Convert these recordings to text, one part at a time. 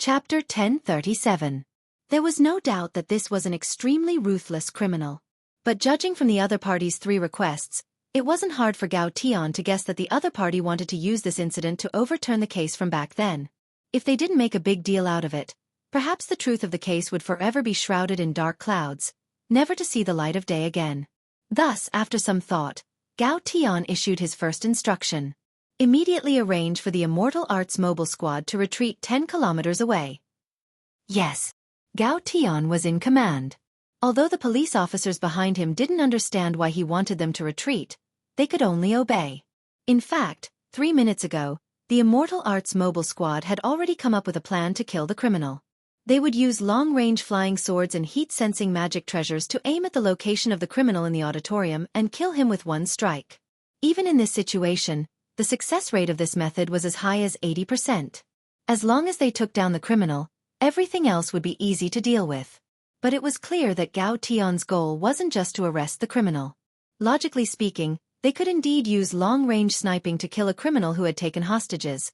Chapter 1037. There was no doubt that this was an extremely ruthless criminal. But judging from the other party's 3 requests, it wasn't hard for Gao Tian to guess that the other party wanted to use this incident to overturn the case from back then. If they didn't make a big deal out of it, perhaps the truth of the case would forever be shrouded in dark clouds, never to see the light of day again. Thus, after some thought, Gao Tian issued his first instruction. Immediately arrange for the Immortal Arts mobile squad to retreat 10 kilometers away. Yes. Gao Tian was in command. Although the police officers behind him didn't understand why he wanted them to retreat, they could only obey. In fact, 3 minutes ago, the Immortal Arts mobile squad had already come up with a plan to kill the criminal. They would use long-range flying swords and heat-sensing magic treasures to aim at the location of the criminal in the auditorium and kill him with one strike. Even in this situation, the success rate of this method was as high as 80%. As long as they took down the criminal, everything else would be easy to deal with. But it was clear that Gao Tian's goal wasn't just to arrest the criminal. Logically speaking, they could indeed use long-range sniping to kill a criminal who had taken hostages.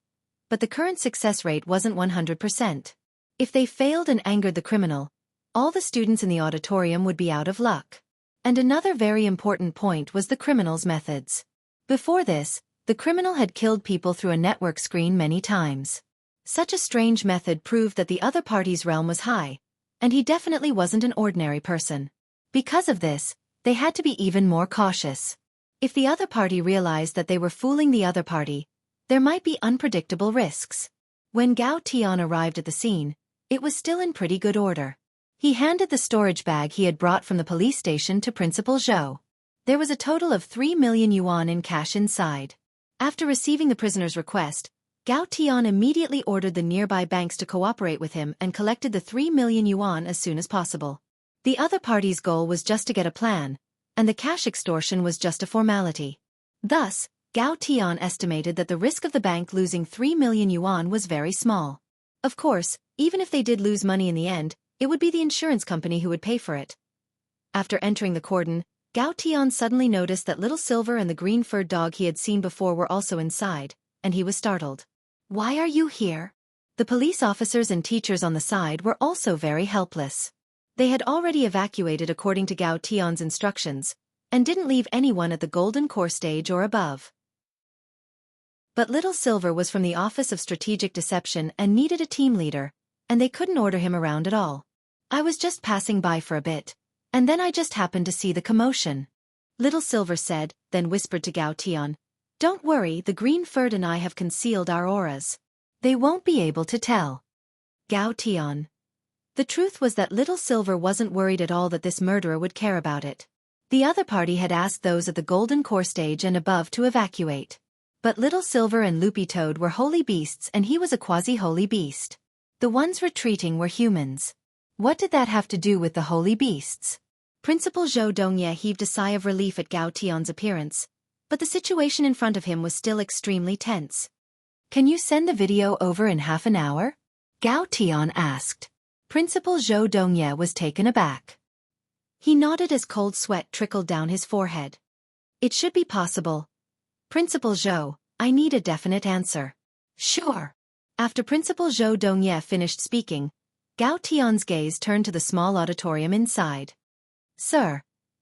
But the current success rate wasn't 100%. If they failed and angered the criminal, all the students in the auditorium would be out of luck. And another very important point was the criminal's methods. Before this, the criminal had killed people through a network screen many times. Such a strange method proved that the other party's realm was high, and he definitely wasn't an ordinary person. Because of this, they had to be even more cautious. If the other party realized that they were fooling the other party, there might be unpredictable risks. When Gao Tian arrived at the scene, it was still in pretty good order. He handed the storage bag he had brought from the police station to Principal Zhou. There was a total of 3 million yuan in cash inside. After receiving the prisoner's request, Gao Tian immediately ordered the nearby banks to cooperate with him and collected the 3 million yuan as soon as possible. The other party's goal was just to get a plan, and the cash extortion was just a formality. Thus, Gao Tian estimated that the risk of the bank losing 3 million yuan was very small. Of course, even if they did lose money in the end, it would be the insurance company who would pay for it. After entering the cordon, Gao Tian suddenly noticed that Little Silver and the green-furred dog he had seen before were also inside, and he was startled. "Why are you here?" The police officers and teachers on the side were also very helpless. They had already evacuated according to Gao Tian's instructions, and didn't leave anyone at the Golden Core stage or above. But Little Silver was from the Office of Strategic Deception and needed a team leader, and they couldn't order him around at all. "I was just passing by for a bit, and then I just happened to see the commotion," Little Silver said, then whispered to Gao Tian, "Don't worry, the green-furred and I have concealed our auras. They won't be able to tell." Gao Tian. The truth was that Little Silver wasn't worried at all that this murderer would care about it. The other party had asked those at the Golden Core stage and above to evacuate. But Little Silver and Loopy Toad were holy beasts and he was a quasi-holy beast. The ones retreating were humans. What did that have to do with the holy beasts? Principal Zhou Dongye heaved a sigh of relief at Gao Tian's appearance, but the situation in front of him was still extremely tense. "Can you send the video over in half an hour?" Gao Tian asked. Principal Zhou Dongye was taken aback. He nodded as cold sweat trickled down his forehead. "It should be possible. Principal Zhou, I need a definite answer." "Sure." After Principal Zhou Dongye finished speaking, Gao Tian's gaze turned to the small auditorium inside. "Sir,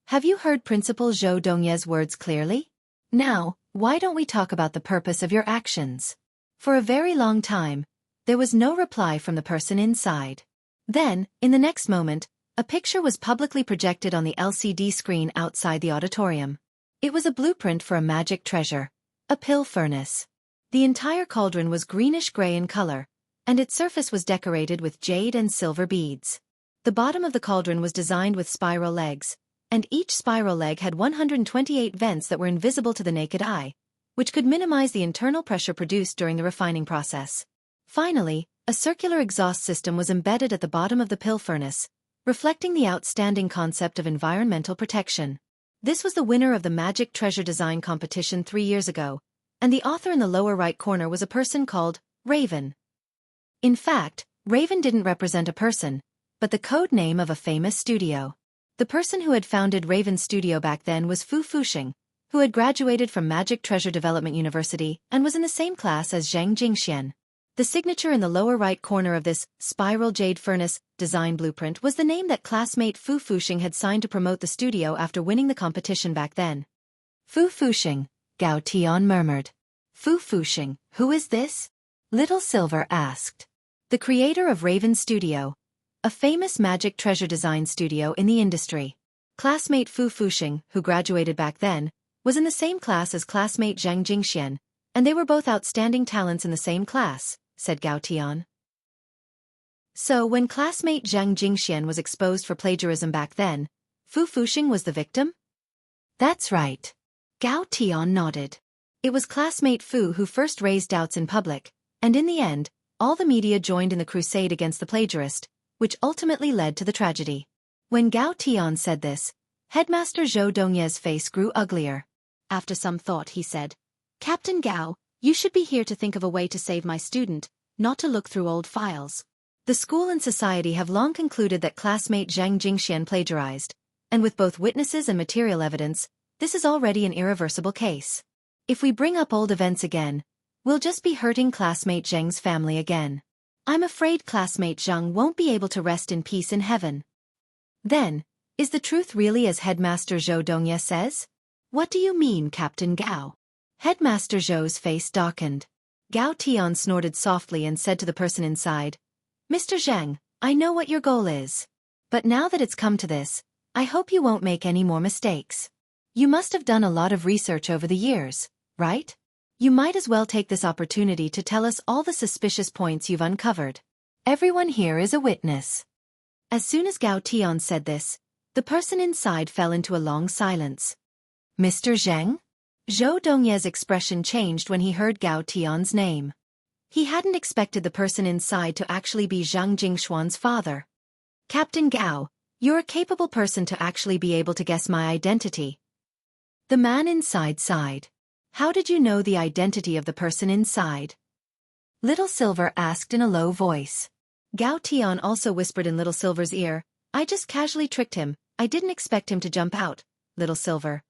have you heard Principal Zhou Dongye's words clearly? Now, why don't we talk about the purpose of your actions?" For a very long time, there was no reply from the person inside. Then, in the next moment, a picture was publicly projected on the LCD screen outside the auditorium. It was a blueprint for a magic treasure, a pill furnace. The entire cauldron was greenish-gray in color, and its surface was decorated with jade and silver beads. The bottom of the cauldron was designed with spiral legs, and each spiral leg had 128 vents that were invisible to the naked eye, which could minimize the internal pressure produced during the refining process. Finally, a circular exhaust system was embedded at the bottom of the pill furnace, reflecting the outstanding concept of environmental protection. This was the winner of the Magic Treasure Design competition 3 years ago, and the author in the lower right corner was a person called Raven. In fact, Raven didn't represent a person, but the code name of a famous studio. The person who had founded Raven's studio back then was Fu Fuxing, who had graduated from Magic Treasure Development University and was in the same class as Zhang Jingxian. The signature in the lower right corner of this spiral jade furnace design blueprint was the name that classmate Fu Fuxing had signed to promote the studio after winning the competition back then. Fu Fuxing, Gao Tian murmured. Fu Fuxing, who is this? Little Silver asked. The creator of Raven Studio, a famous magic treasure design studio in the industry. Classmate Fu Fuxing, who graduated back then, was in the same class as classmate Zhang Jingxian, and they were both outstanding talents in the same class, said Gao Tian. So when classmate Zhang Jingxian was exposed for plagiarism back then, Fu Fuxing was the victim? That's right. Gao Tian nodded. It was classmate Fu who first raised doubts in public, and in the end, all the media joined in the crusade against the plagiarist, which ultimately led to the tragedy. When Gao Tian said this, Headmaster Zhou Dongye's face grew uglier. After some thought he said, Captain Gao, you should be here to think of a way to save my student, not to look through old files. The school and society have long concluded that classmate Zhang Jingxian plagiarized, and with both witnesses and material evidence, this is already an irreversible case. If we bring up old events again, we'll just be hurting classmate Zhang's family again. I'm afraid classmate Zhang won't be able to rest in peace in heaven. Then, is the truth really as Headmaster Zhou Dongye says? What do you mean, Captain Gao? Headmaster Zhou's face darkened. Gao Tian snorted softly and said to the person inside, Mr. Zhang, I know what your goal is. But now that it's come to this, I hope you won't make any more mistakes. You must have done a lot of research over the years, right? You might as well take this opportunity to tell us all the suspicious points you've uncovered. Everyone here is a witness. As soon as Gao Tian said this, the person inside fell into a long silence. Mr. Zhang? Zhou Dongye's expression changed when he heard Gao Tian's name. He hadn't expected the person inside to actually be Zhang Jingshuan's father. Captain Gao, you're a capable person to actually be able to guess my identity. The man inside sighed. How did you know the identity of the person inside? Little Silver asked in a low voice. Gao Tian also whispered in Little Silver's ear, I just casually tricked him, I didn't expect him to jump out, Little Silver.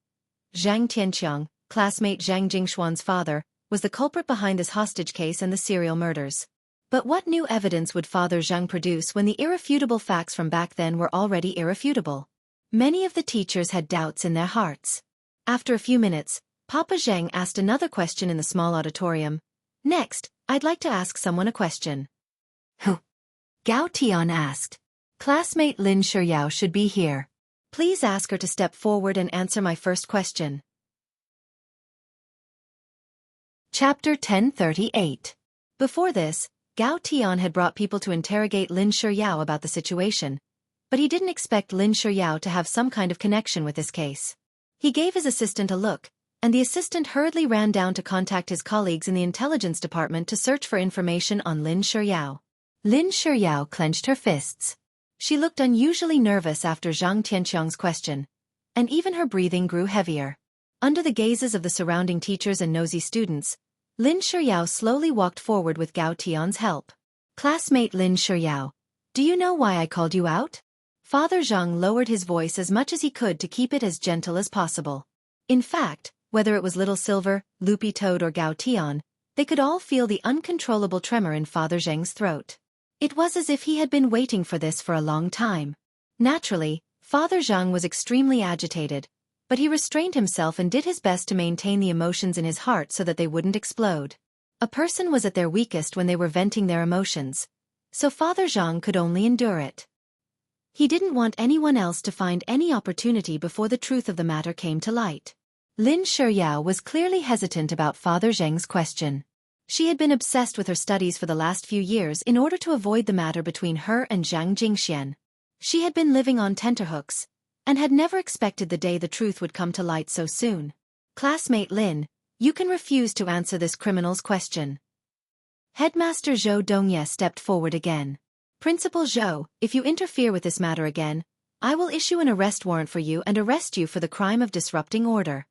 Zhang Tianqiang, classmate Zhang Jingshuan's father, was the culprit behind this hostage case and the serial murders. But what new evidence would Father Zhang produce when the irrefutable facts from back then were already irrefutable? Many of the teachers had doubts in their hearts. After a few minutes, Papa Zhang asked another question in the small auditorium. Next, I'd like to ask someone a question. Who? Gao Tian asked. Classmate Lin Shiyao should be here. Please ask her to step forward and answer my first question. Chapter 1038. Before this, Gao Tian had brought people to interrogate Lin Shiyao about the situation, but he didn't expect Lin Shiyao to have some kind of connection with this case. He gave his assistant a look, and the assistant hurriedly ran down to contact his colleagues in the intelligence department to search for information on Lin Shiyao. Lin Shiyao clenched her fists. She looked unusually nervous after Zhang Tianqiang's question, and even her breathing grew heavier. Under the gazes of the surrounding teachers and nosy students, Lin Shiyao slowly walked forward with Gao Tian's help. Classmate Lin Shiyao, do you know why I called you out? Father Zhang lowered his voice as much as he could to keep it as gentle as possible. In fact, whether it was Little Silver, Loopy Toad or Gao Tian, they could all feel the uncontrollable tremor in Father Zhang's throat. It was as if he had been waiting for this for a long time. Naturally, Father Zhang was extremely agitated, but he restrained himself and did his best to maintain the emotions in his heart so that they wouldn't explode. A person was at their weakest when they were venting their emotions, so Father Zhang could only endure it. He didn't want anyone else to find any opportunity before the truth of the matter came to light. Lin Shiyao was clearly hesitant about Father Zhang's question. She had been obsessed with her studies for the last few years in order to avoid the matter between her and Zhang Jingxian. She had been living on tenterhooks, and had never expected the day the truth would come to light so soon. Classmate Lin, you can refuse to answer this criminal's question. Headmaster Zhou Dongye stepped forward again. Principal Zhou, if you interfere with this matter again, I will issue an arrest warrant for you and arrest you for the crime of disrupting order.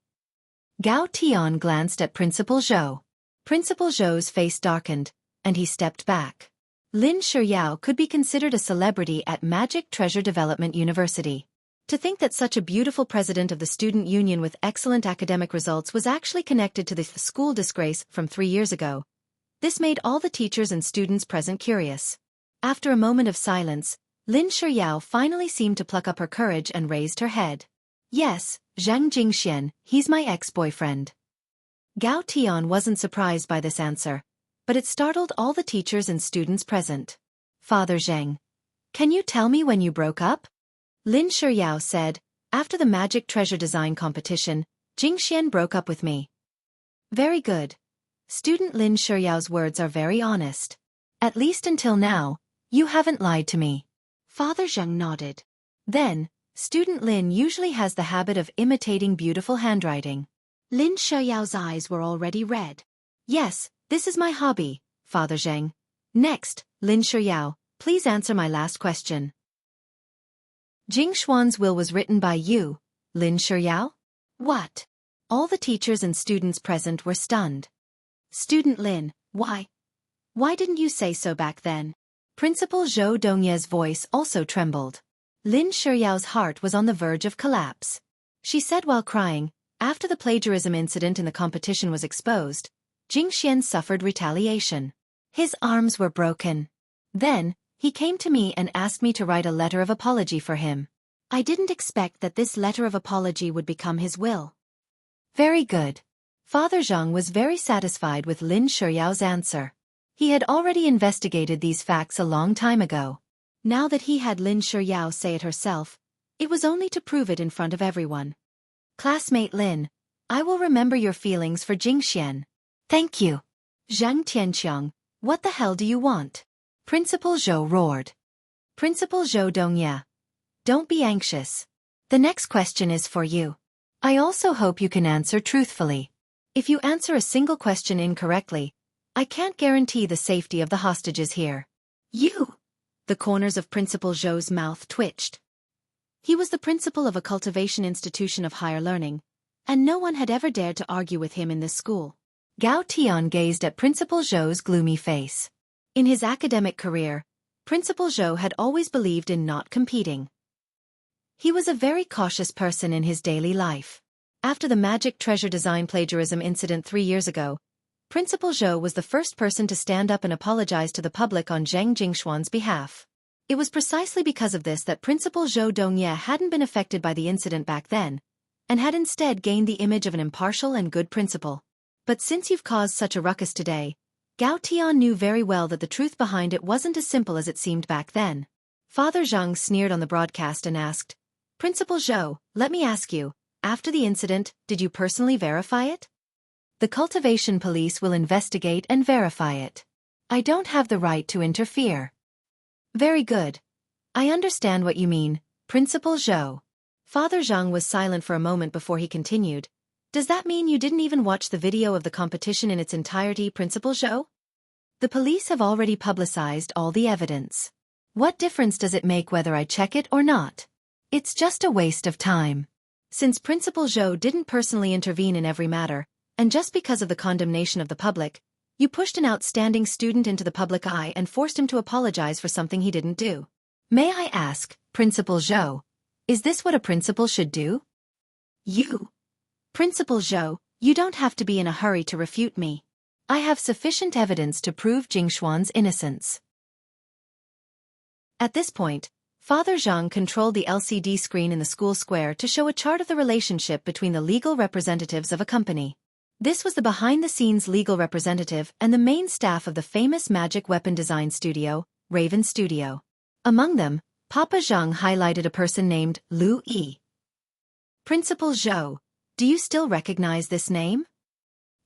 Gao Tian glanced at Principal Zhou. Principal Zhou's face darkened, and he stepped back. Lin Shiyao could be considered a celebrity at Magic Treasure Development University. To think that such a beautiful president of the student union with excellent academic results was actually connected to the school disgrace from 3 years ago, This made all the teachers and students present curious. After a moment of silence, Lin Shiyao finally seemed to pluck up her courage and raised her head. Yes, Zhang Jingxian, he's my ex-boyfriend. Gao Tian wasn't surprised by this answer, but it startled all the teachers and students present. Father Zheng, can you tell me when you broke up? Lin Shiyao said, after the magic treasure design competition, Jingxian broke up with me. Very good. Student Lin Shiyao's words are very honest. At least until now, you haven't lied to me. Father Zheng nodded. Then, Student Lin usually has the habit of imitating beautiful handwriting. Lin Shiyao's eyes were already red. Yes, this is my hobby, Father Zheng. Next, Lin Shiyao, please answer my last question. Jing Xuan's will was written by you, Lin Shiyao? What? All the teachers and students present were stunned. Student Lin, why? Why didn't you say so back then? Principal Zhou Dongye's voice also trembled. Lin Shiyao's heart was on the verge of collapse. She said while crying, after the plagiarism incident in the competition was exposed, Jingxian suffered retaliation. His arms were broken. Then, he came to me and asked me to write a letter of apology for him. I didn't expect that this letter of apology would become his will. Very good. Father Zhang was very satisfied with Lin Shiyao's answer. He had already investigated these facts a long time ago. Now that he had Lin Shiyao say it herself, it was only to prove it in front of everyone. Classmate Lin, I will remember your feelings for Jingxian. Thank you. Zhang Tianqiang, what the hell do you want? Principal Zhou roared. Principal Zhou Dongye, don't be anxious. The next question is for you. I also hope you can answer truthfully. If you answer a single question incorrectly, I can't guarantee the safety of the hostages here. You! The corners of Principal Zhou's mouth twitched. He was the principal of a cultivation institution of higher learning, and no one had ever dared to argue with him in this school. Gao Tian gazed at Principal Zhou's gloomy face. In his academic career, Principal Zhou had always believed in not competing. He was a very cautious person in his daily life. After the magic treasure design plagiarism incident 3 years ago, Principal Zhou was the first person to stand up and apologize to the public on Zhang Jingxuan's behalf. It was precisely because of this that Principal Zhou Dongye hadn't been affected by the incident back then, and had instead gained the image of an impartial and good principal. But since you've caused such a ruckus today, Gao Tian knew very well that the truth behind it wasn't as simple as it seemed back then. Father Zhang sneered on the broadcast and asked, Principal Zhou, let me ask you, after the incident, did you personally verify it? The cultivation police will investigate and verify it. I don't have the right to interfere. Very good. I understand what you mean, Principal Zhou. Father Zhang was silent for a moment before he continued. Does that mean you didn't even watch the video of the competition in its entirety, Principal Zhou? The police have already publicized all the evidence. What difference does it make whether I check it or not? It's just a waste of time. Since Principal Zhou didn't personally intervene in every matter, and just because of the condemnation of the public, you pushed an outstanding student into the public eye and forced him to apologize for something he didn't do. May I ask, Principal Zhou, is this what a principal should do? You. Principal Zhou, you don't have to be in a hurry to refute me. I have sufficient evidence to prove Jingxuan's innocence. At this point, Father Zhang controlled the LCD screen in the school square to show a chart of the relationship between the legal representatives of a company. This was the behind-the-scenes legal representative and the main staff of the famous magic weapon design studio, Raven Studio. Among them, Papa Zhang highlighted a person named Lu Yi. Principal Zhou, do you still recognize this name?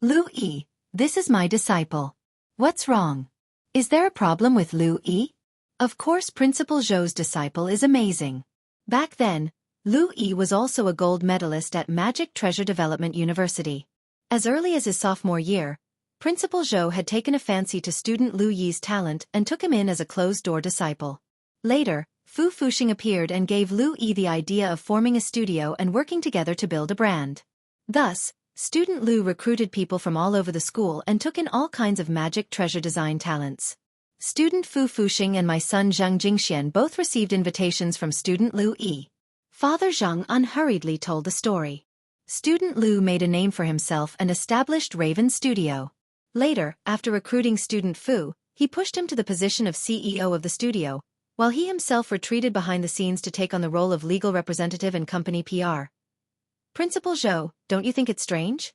Lu Yi, this is my disciple. What's wrong? Is there a problem with Lu Yi? Of course, Principal Zhou's disciple is amazing. Back then, Lu Yi was also a gold medalist at Magic Treasure Development University. As early as his sophomore year, Principal Zhou had taken a fancy to student Lu Yi's talent and took him in as a closed-door disciple. Later, Fu Fuxing appeared and gave Lu Yi the idea of forming a studio and working together to build a brand. Thus, student Lu recruited people from all over the school and took in all kinds of magic treasure design talents. Student Fu Fuxing and my son Zhang Jingxian both received invitations from student Lu Yi. Father Zhang unhurriedly told the story. Student Lu made a name for himself and established Raven Studio. Later, after recruiting student Fu, he pushed him to the position of CEO of the studio, while he himself retreated behind the scenes to take on the role of legal representative and company PR. Principal Zhou, don't you think it's strange?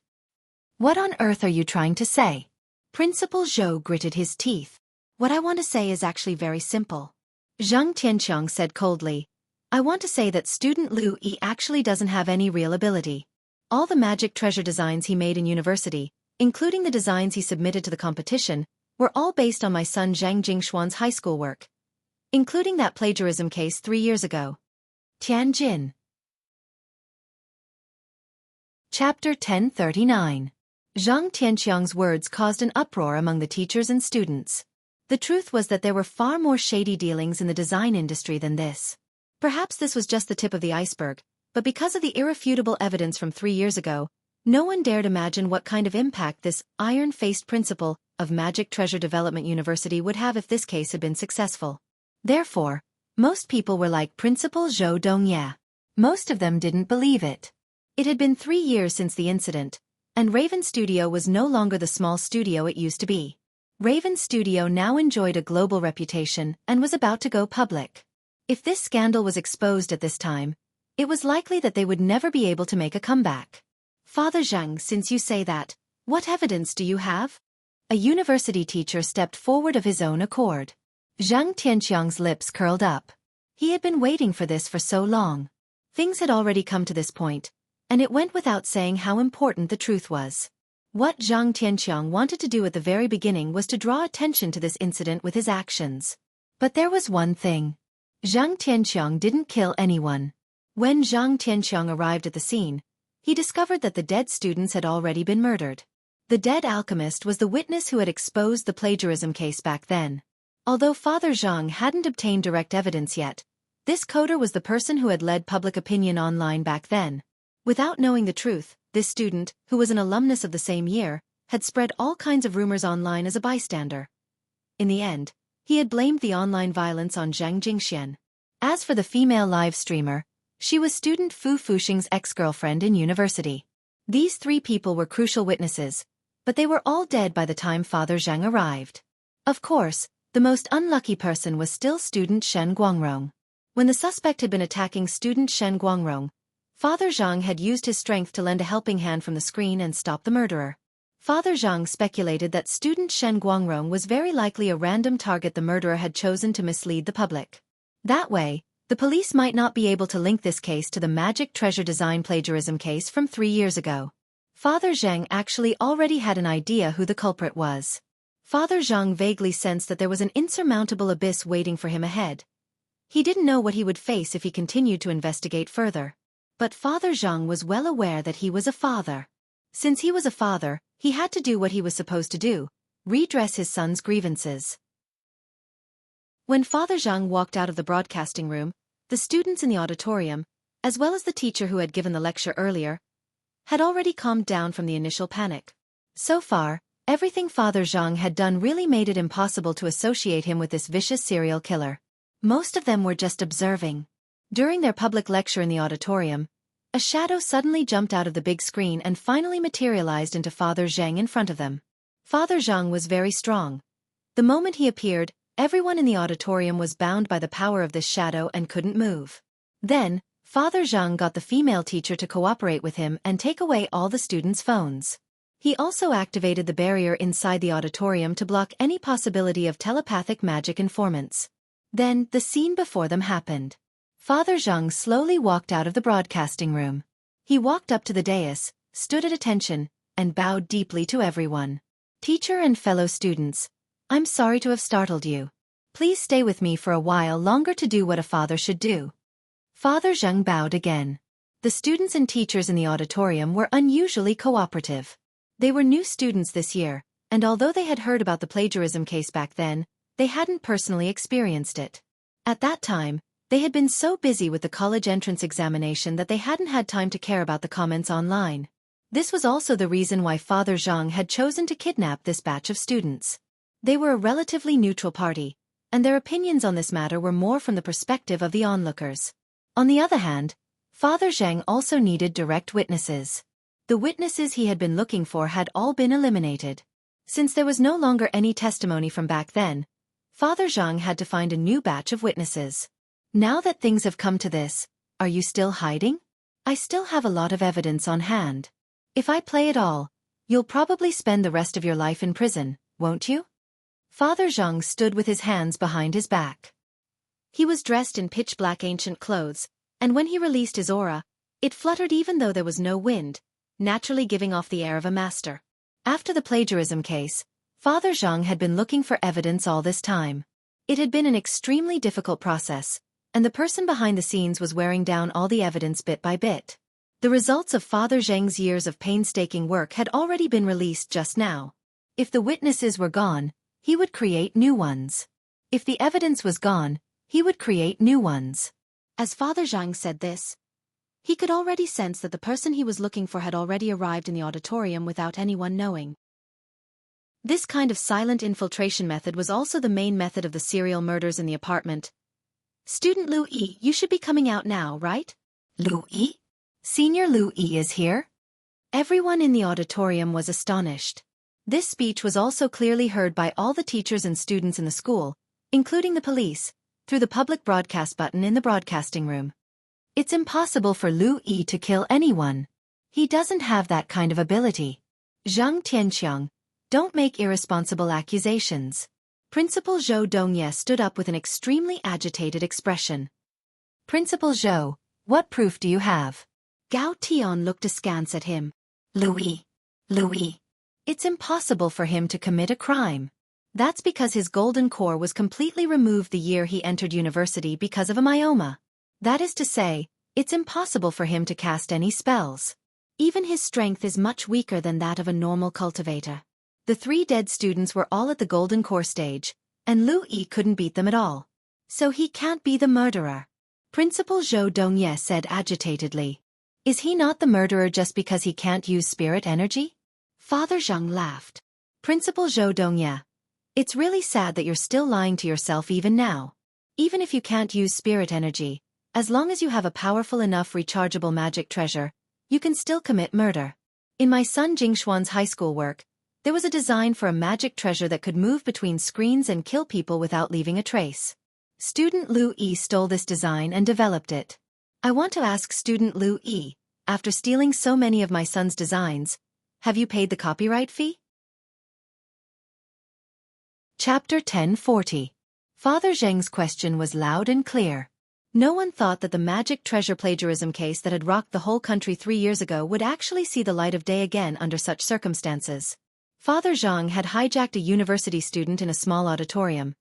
What on earth are you trying to say? Principal Zhou gritted his teeth. What I want to say is actually very simple. Zhang Tianqiang said coldly. I want to say that student Liu Yi actually doesn't have any real ability. All the magic treasure designs he made in university, including the designs he submitted to the competition, were all based on my son Zhang Jingxuan's high school work, including that plagiarism case 3 years ago. Tianjin. Chapter 1039. Zhang Tianqiang's words caused an uproar among the teachers and students. The truth was that there were far more shady dealings in the design industry than this. Perhaps this was just the tip of the iceberg, but because of the irrefutable evidence from 3 years ago, no one dared imagine what kind of impact this iron-faced principal of Magic Treasure Development University would have if this case had been successful. Therefore, most people were like Principal Zhou Dongya. Most of them didn't believe it. It had been 3 years since the incident, and Raven Studio was no longer the small studio it used to be. Raven Studio now enjoyed a global reputation and was about to go public. If this scandal was exposed at this time, it was likely that they would never be able to make a comeback. Father Zhang, since you say that, what evidence do you have? A university teacher stepped forward of his own accord. Zhang Tianqiang's lips curled up. He had been waiting for this for so long. Things had already come to this point, and it went without saying how important the truth was. What Zhang Tianqiang wanted to do at the very beginning was to draw attention to this incident with his actions. But there was one thing. Zhang Tianqiang didn't kill anyone. When Zhang Tianqiang arrived at the scene, he discovered that the dead students had already been murdered. The dead alchemist was the witness who had exposed the plagiarism case back then. Although Father Zhang hadn't obtained direct evidence yet, this coder was the person who had led public opinion online back then. Without knowing the truth, this student, who was an alumnus of the same year, had spread all kinds of rumors online as a bystander. In the end, he had blamed the online violence on Zhang Jingxian. As for the female live streamer, she was student Fu Fuxing's ex-girlfriend in university. These 3 people were crucial witnesses, but they were all dead by the time Father Zhang arrived. Of course, the most unlucky person was still student Shen Guangrong. When the suspect had been attacking student Shen Guangrong, Father Zhang had used his strength to lend a helping hand from the screen and stop the murderer. Father Zhang speculated that student Shen Guangrong was very likely a random target the murderer had chosen to mislead the public. That way, the police might not be able to link this case to the Magic Treasure Design plagiarism case from 3 years ago. Father Zhang actually already had an idea who the culprit was. Father Zhang vaguely sensed that there was an insurmountable abyss waiting for him ahead. He didn't know what he would face if he continued to investigate further. But Father Zhang was well aware that he was a father. Since he was a father, he had to do what he was supposed to do, redress his son's grievances. When Father Zhang walked out of the broadcasting room, the students in the auditorium, as well as the teacher who had given the lecture earlier, had already calmed down from the initial panic. So far, everything Father Zhang had done really made it impossible to associate him with this vicious serial killer. Most of them were just observing. During their public lecture in the auditorium, a shadow suddenly jumped out of the big screen and finally materialized into Father Zhang in front of them. Father Zhang was very strong. The moment he appeared, everyone in the auditorium was bound by the power of this shadow and couldn't move. Then, Father Zhang got the female teacher to cooperate with him and take away all the students' phones. He also activated the barrier inside the auditorium to block any possibility of telepathic magic informants. Then, the scene before them happened. Father Zhang slowly walked out of the broadcasting room. He walked up to the dais, stood at attention, and bowed deeply to everyone. Teacher and fellow students, I'm sorry to have startled you. Please stay with me for a while longer to do what a father should do. Father Zhang bowed again. The students and teachers in the auditorium were unusually cooperative. They were new students this year, and although they had heard about the plagiarism case back then, they hadn't personally experienced it. At that time, they had been so busy with the college entrance examination that they hadn't had time to care about the comments online. This was also the reason why Father Zhang had chosen to kidnap this batch of students. They were a relatively neutral party, and their opinions on this matter were more from the perspective of the onlookers. On the other hand, Father Zhang also needed direct witnesses. The witnesses he had been looking for had all been eliminated. Since there was no longer any testimony from back then, Father Zhang had to find a new batch of witnesses. Now that things have come to this, are you still hiding? I still have a lot of evidence on hand. If I play it all, you'll probably spend the rest of your life in prison, won't you? Father Zhang stood with his hands behind his back. He was dressed in pitch-black ancient clothes, and when he released his aura, it fluttered even though there was no wind, naturally giving off the air of a master. After the plagiarism case, Father Zhang had been looking for evidence all this time. It had been an extremely difficult process, and the person behind the scenes was wearing down all the evidence bit by bit. The results of Father Zhang's years of painstaking work had already been released just now. If the witnesses were gone, he would create new ones. If the evidence was gone, he would create new ones. As Father Zhang said this, he could already sense that the person he was looking for had already arrived in the auditorium without anyone knowing. This kind of silent infiltration method was also the main method of the serial murders in the apartment. Student Lu Yi, you should be coming out now, right? Lu Yi? Senior Lu Yi is here? Everyone in the auditorium was astonished. This speech was also clearly heard by all the teachers and students in the school, including the police, through the public broadcast button in the broadcasting room. It's impossible for Lu Yi to kill anyone. He doesn't have that kind of ability. Zhang Tianqiang, don't make irresponsible accusations. Principal Zhou Dongye stood up with an extremely agitated expression. Principal Zhou, what proof do you have? Gao Tian looked askance at him. Louis. It's impossible for him to commit a crime. That's because his golden core was completely removed the year he entered university because of a myoma. That is to say, it's impossible for him to cast any spells. Even his strength is much weaker than that of a normal cultivator. The 3 dead students were all at the golden core stage, and Lu Yi couldn't beat them at all. So he can't be the murderer. Principal Zhou Dongye said agitatedly. Is he not the murderer just because he can't use spirit energy? Father Zhang laughed. Principal Zhou Dongye, it's really sad that you're still lying to yourself even now. Even if you can't use spirit energy, as long as you have a powerful enough rechargeable magic treasure, you can still commit murder. In my son Jingxuan's high school work, there was a design for a magic treasure that could move between screens and kill people without leaving a trace. Student Lu Yi stole this design and developed it. I want to ask Student Lu Yi, after stealing so many of my son's designs, have you paid the copyright fee? Chapter 1040. Father Zheng's question was loud and clear. No one thought that the magic treasure plagiarism case that had rocked the whole country 3 years ago would actually see the light of day again under such circumstances. Father Zhang had hijacked a university student in a small auditorium,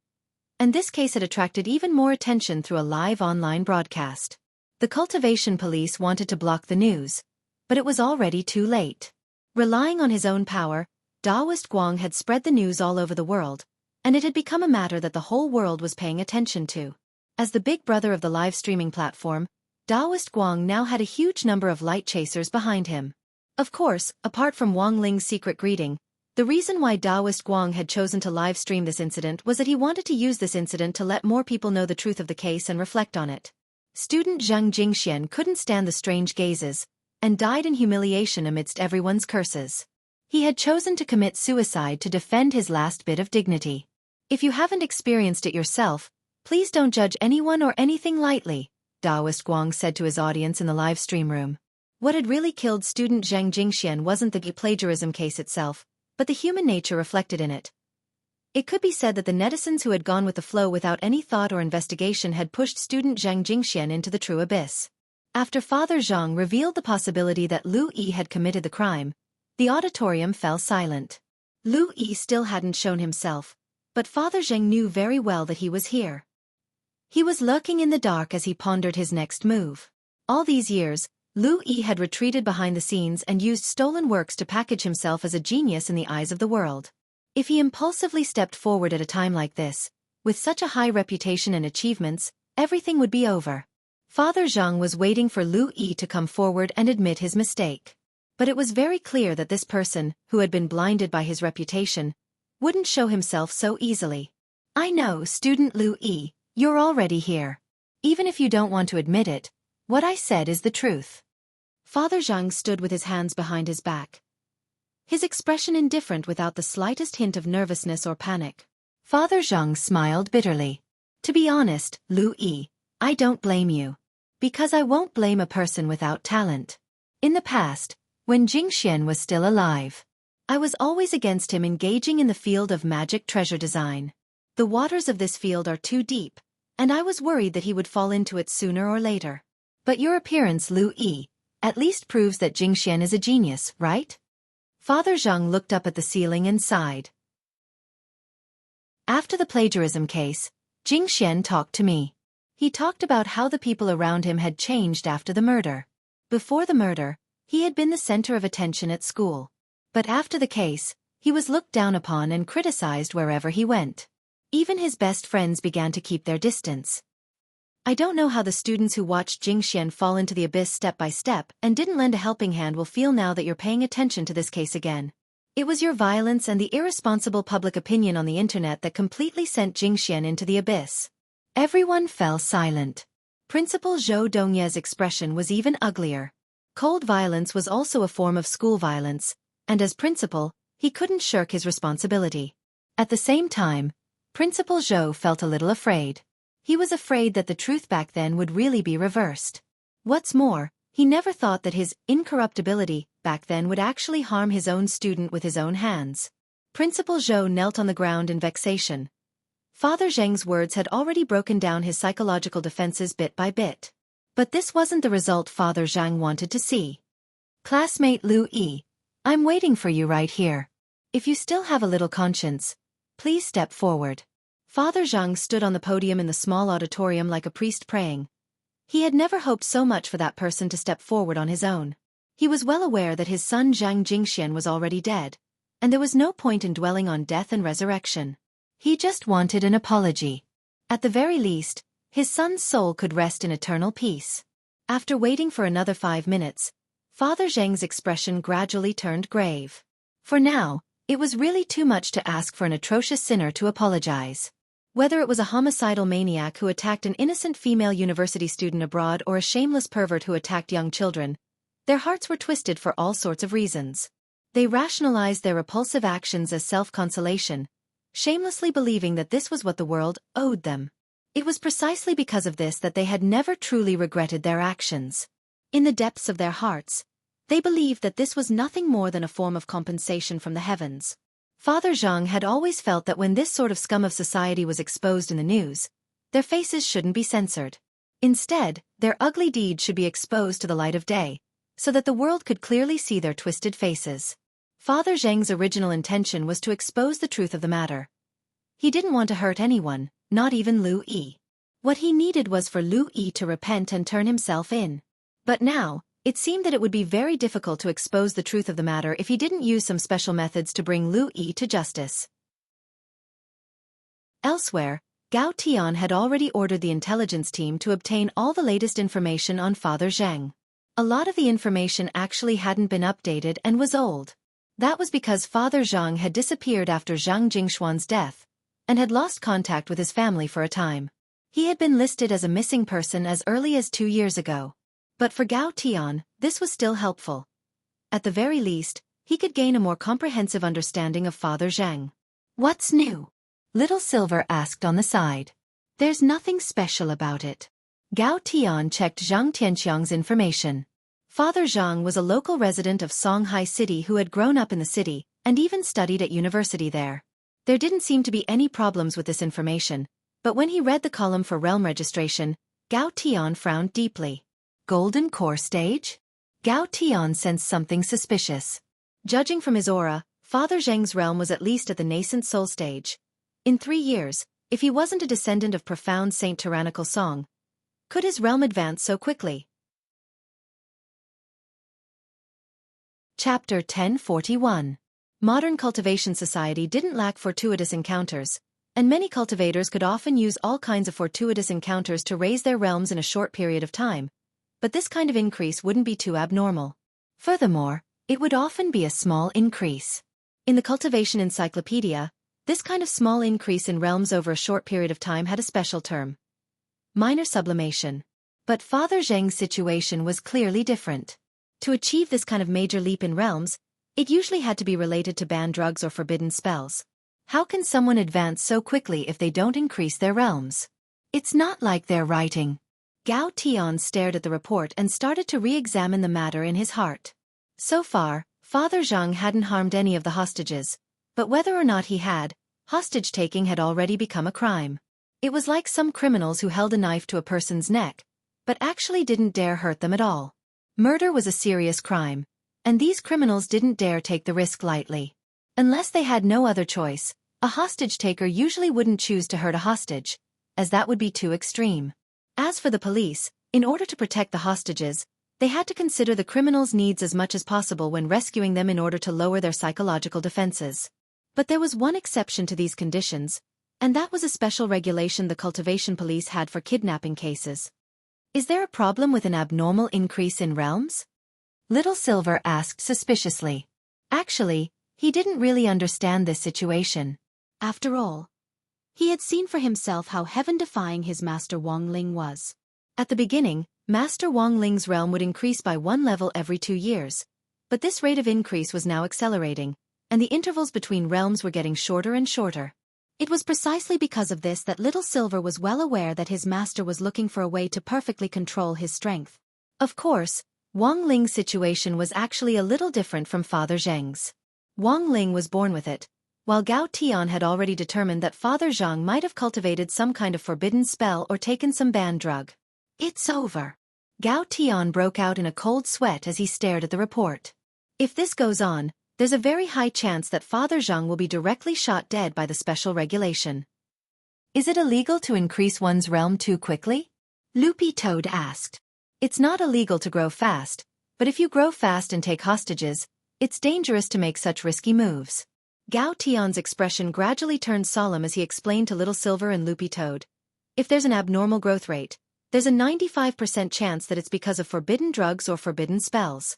and this case had attracted even more attention through a live online broadcast. The cultivation police wanted to block the news, but it was already too late. Relying on his own power, Daoist Guang had spread the news all over the world, and it had become a matter that the whole world was paying attention to. As the big brother of the live streaming platform, Daoist Guang now had a huge number of light chasers behind him. Of course, apart from Wang Ling's secret greeting, the reason why Daoist Guang had chosen to live stream this incident was that he wanted to use this incident to let more people know the truth of the case and reflect on it. Student Zhang Jingxian couldn't stand the strange gazes, and died in humiliation amidst everyone's curses. He had chosen to commit suicide to defend his last bit of dignity. If you haven't experienced it yourself, please don't judge anyone or anything lightly, Daoist Guang said to his audience in the live stream room. What had really killed student Zhang Jingxian wasn't the plagiarism case itself, but the human nature reflected in it. It could be said that the netizens who had gone with the flow without any thought or investigation had pushed student Zhang Jingxian into the true abyss. After Father Zhang revealed the possibility that Lu Yi had committed the crime, the auditorium fell silent. Lu Yi still hadn't shown himself, but Father Zhang knew very well that he was here. He was lurking in the dark as he pondered his next move. All these years, Lu Yi had retreated behind the scenes and used stolen works to package himself as a genius in the eyes of the world. If he impulsively stepped forward at a time like this, with such a high reputation and achievements, everything would be over. Father Zhang was waiting for Lu Yi to come forward and admit his mistake. But it was very clear that this person, who had been blinded by his reputation, wouldn't show himself so easily. I know, student Lu Yi, you're already here. Even if you don't want to admit it, what I said is the truth. Father Zhang stood with his hands behind his back. his expression indifferent without the slightest hint of nervousness or panic. Father Zhang smiled bitterly. To be honest, Lu Yi, I don't blame you. Because I won't blame a person without talent. In the past, when Jingxian was still alive, I was always against him engaging in the field of magic treasure design. The waters of this field are too deep, and I was worried that he would fall into it sooner or later. But your appearance, Lu Yi, at least proves that Jingxian is a genius, right? Father Zhang looked up at the ceiling and sighed. After the plagiarism case, Jingxian talked to me. He talked about how the people around him had changed after the murder. Before the murder, he had been the center of attention at school. But after the case, he was looked down upon and criticized wherever he went. Even his best friends began to keep their distance. I don't know how the students who watched Jingxian fall into the abyss step by step and didn't lend a helping hand will feel now that you're paying attention to this case again. It was your violence and the irresponsible public opinion on the internet that completely sent Jingxian into the abyss. Everyone fell silent. Principal Zhou Dongye's expression was even uglier. Cold violence was also a form of school violence, and as principal, he couldn't shirk his responsibility. At the same time, Principal Zhou felt a little afraid. He was afraid that the truth back then would really be reversed. What's more, he never thought that his incorruptibility back then would actually harm his own student with his own hands. Principal Zhou knelt on the ground in vexation. Father Zheng's words had already broken down his psychological defenses bit by bit. But this wasn't the result Father Zhang wanted to see. Classmate Lu Yi, I'm waiting for you right here. If you still have a little conscience, please step forward. Father Zhang stood on the podium in the small auditorium like a priest praying. He had never hoped so much for that person to step forward on his own. He was well aware that his son Zhang Jingxian was already dead, and there was no point in dwelling on death and resurrection. He just wanted an apology. At the very least, his son's soul could rest in eternal peace. After waiting for another 5 minutes, Father Zheng's expression gradually turned grave. For now, it was really too much to ask for an atrocious sinner to apologize. Whether it was a homicidal maniac who attacked an innocent female university student abroad or a shameless pervert who attacked young children, their hearts were twisted for all sorts of reasons. They rationalized their repulsive actions as self-consolation, shamelessly believing that this was what the world owed them. It was precisely because of this that they had never truly regretted their actions. In the depths of their hearts, they believed that this was nothing more than a form of compensation from the heavens. Father Zhang had always felt that when this sort of scum of society was exposed in the news, their faces shouldn't be censored. Instead, their ugly deeds should be exposed to the light of day, so that the world could clearly see their twisted faces. Father Zheng's original intention was to expose the truth of the matter. He didn't want to hurt anyone, not even Lu Yi. What he needed was for Lu Yi to repent and turn himself in. But now, it seemed that it would be very difficult to expose the truth of the matter if he didn't use some special methods to bring Lu Yi to justice. Elsewhere, Gao Tian had already ordered the intelligence team to obtain all the latest information on Father Zheng. A lot of the information actually hadn't been updated and was old. That was because Father Zhang had disappeared after Zhang Jingshuan's death, and had lost contact with his family for a time. He had been listed as a missing person as early as 2 years ago. But for Gao Tian, this was still helpful. At the very least, he could gain a more comprehensive understanding of Father Zheng. What's new? Little Silver asked on the side. There's nothing special about it. Gao Tian checked Zhang Tianxiang's information. Father Zhang was a local resident of Songhai City who had grown up in the city, and even studied at university there. There didn't seem to be any problems with this information, but when he read the column for realm registration, Gao Tian frowned deeply. Golden core stage? Gao Tian sensed something suspicious. Judging from his aura, Father Zheng's realm was at least at the nascent soul stage. In 3 years, if he wasn't a descendant of profound Saint Tyrannical Song, could his realm advance so quickly? Chapter 1041. Modern cultivation society didn't lack fortuitous encounters, and many cultivators could often use all kinds of fortuitous encounters to raise their realms in a short period of time. But this kind of increase wouldn't be too abnormal. Furthermore, it would often be a small increase. In the Cultivation Encyclopedia, this kind of small increase in realms over a short period of time had a special term: minor sublimation. But Father Zheng's situation was clearly different. To achieve this kind of major leap in realms, It usually had to be related to banned drugs or forbidden spells. How can someone advance so quickly if they don't increase their realms? It's not like they're writing. Gao Tian stared at the report and started to re-examine the matter in his heart. So far, Father Zhang hadn't harmed any of the hostages, but whether or not he had, hostage-taking had already become a crime. It was like some criminals who held a knife to a person's neck, but actually didn't dare hurt them at all. Murder was a serious crime, and these criminals didn't dare take the risk lightly. Unless they had no other choice, a hostage-taker usually wouldn't choose to hurt a hostage, as that would be too extreme. As for the police, in order to protect the hostages, they had to consider the criminals' needs as much as possible when rescuing them in order to lower their psychological defenses. But there was one exception to these conditions, and that was a special regulation the cultivation police had for kidnapping cases. Is there a problem with an abnormal increase in realms? Little Silver asked suspiciously. Actually, he didn't really understand this situation. After all, he had seen for himself how heaven-defying his Master Wang Ling was. At the beginning, Master Wang Ling's realm would increase by 1 level every 2 years, but this rate of increase was now accelerating, and the intervals between realms were getting shorter and shorter. It was precisely because of this that Little Silver was well aware that his master was looking for a way to perfectly control his strength. Of course, Wang Ling's situation was actually a little different from Father Zheng's. Wang Ling was born with it, while Gao Tian had already determined that Father Zhang might have cultivated some kind of forbidden spell or taken some banned drug. It's over. Gao Tian broke out in a cold sweat as he stared at the report. If this goes on, there's a very high chance that Father Zhang will be directly shot dead by the special regulation. Is it illegal to increase one's realm too quickly? Loopy Toad asked. It's not illegal to grow fast, but if you grow fast and take hostages, it's dangerous to make such risky moves. Gao Tian's expression gradually turned solemn as he explained to Little Silver and Loopy Toad. If there's an abnormal growth rate, there's a 95% chance that it's because of forbidden drugs or forbidden spells.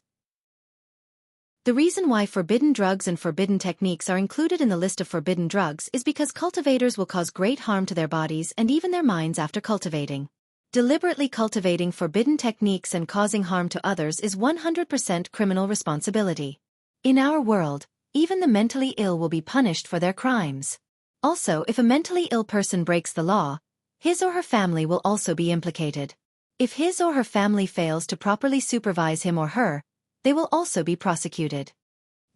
The reason why forbidden drugs and forbidden techniques are included in the list of forbidden drugs is because cultivators will cause great harm to their bodies and even their minds after cultivating. Deliberately cultivating forbidden techniques and causing harm to others is 100% criminal responsibility. In our world, even the mentally ill will be punished for their crimes. Also, if a mentally ill person breaks the law, his or her family will also be implicated. If his or her family fails to properly supervise him or her, they will also be prosecuted.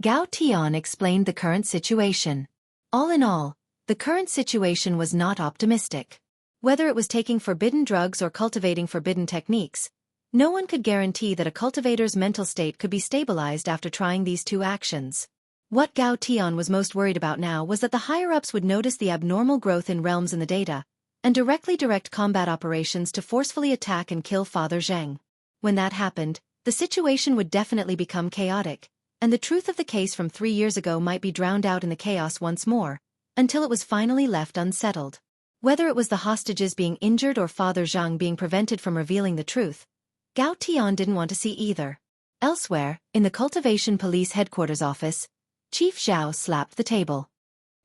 Gao Tian explained the current situation. All in all, the current situation was not optimistic. Whether it was taking forbidden drugs or cultivating forbidden techniques, no one could guarantee that a cultivator's mental state could be stabilized after trying these two actions. What Gao Tian was most worried about now was that the higher-ups would notice the abnormal growth in realms in the data, and directly direct combat operations to forcefully attack and kill Father Zheng. When that happened, the situation would definitely become chaotic, and the truth of the case from 3 years ago might be drowned out in the chaos once more, until it was finally left unsettled. Whether it was the hostages being injured or Father Zhang being prevented from revealing the truth, Gao Tian didn't want to see either. Elsewhere, in the cultivation police headquarters office, Chief Zhao slapped the table.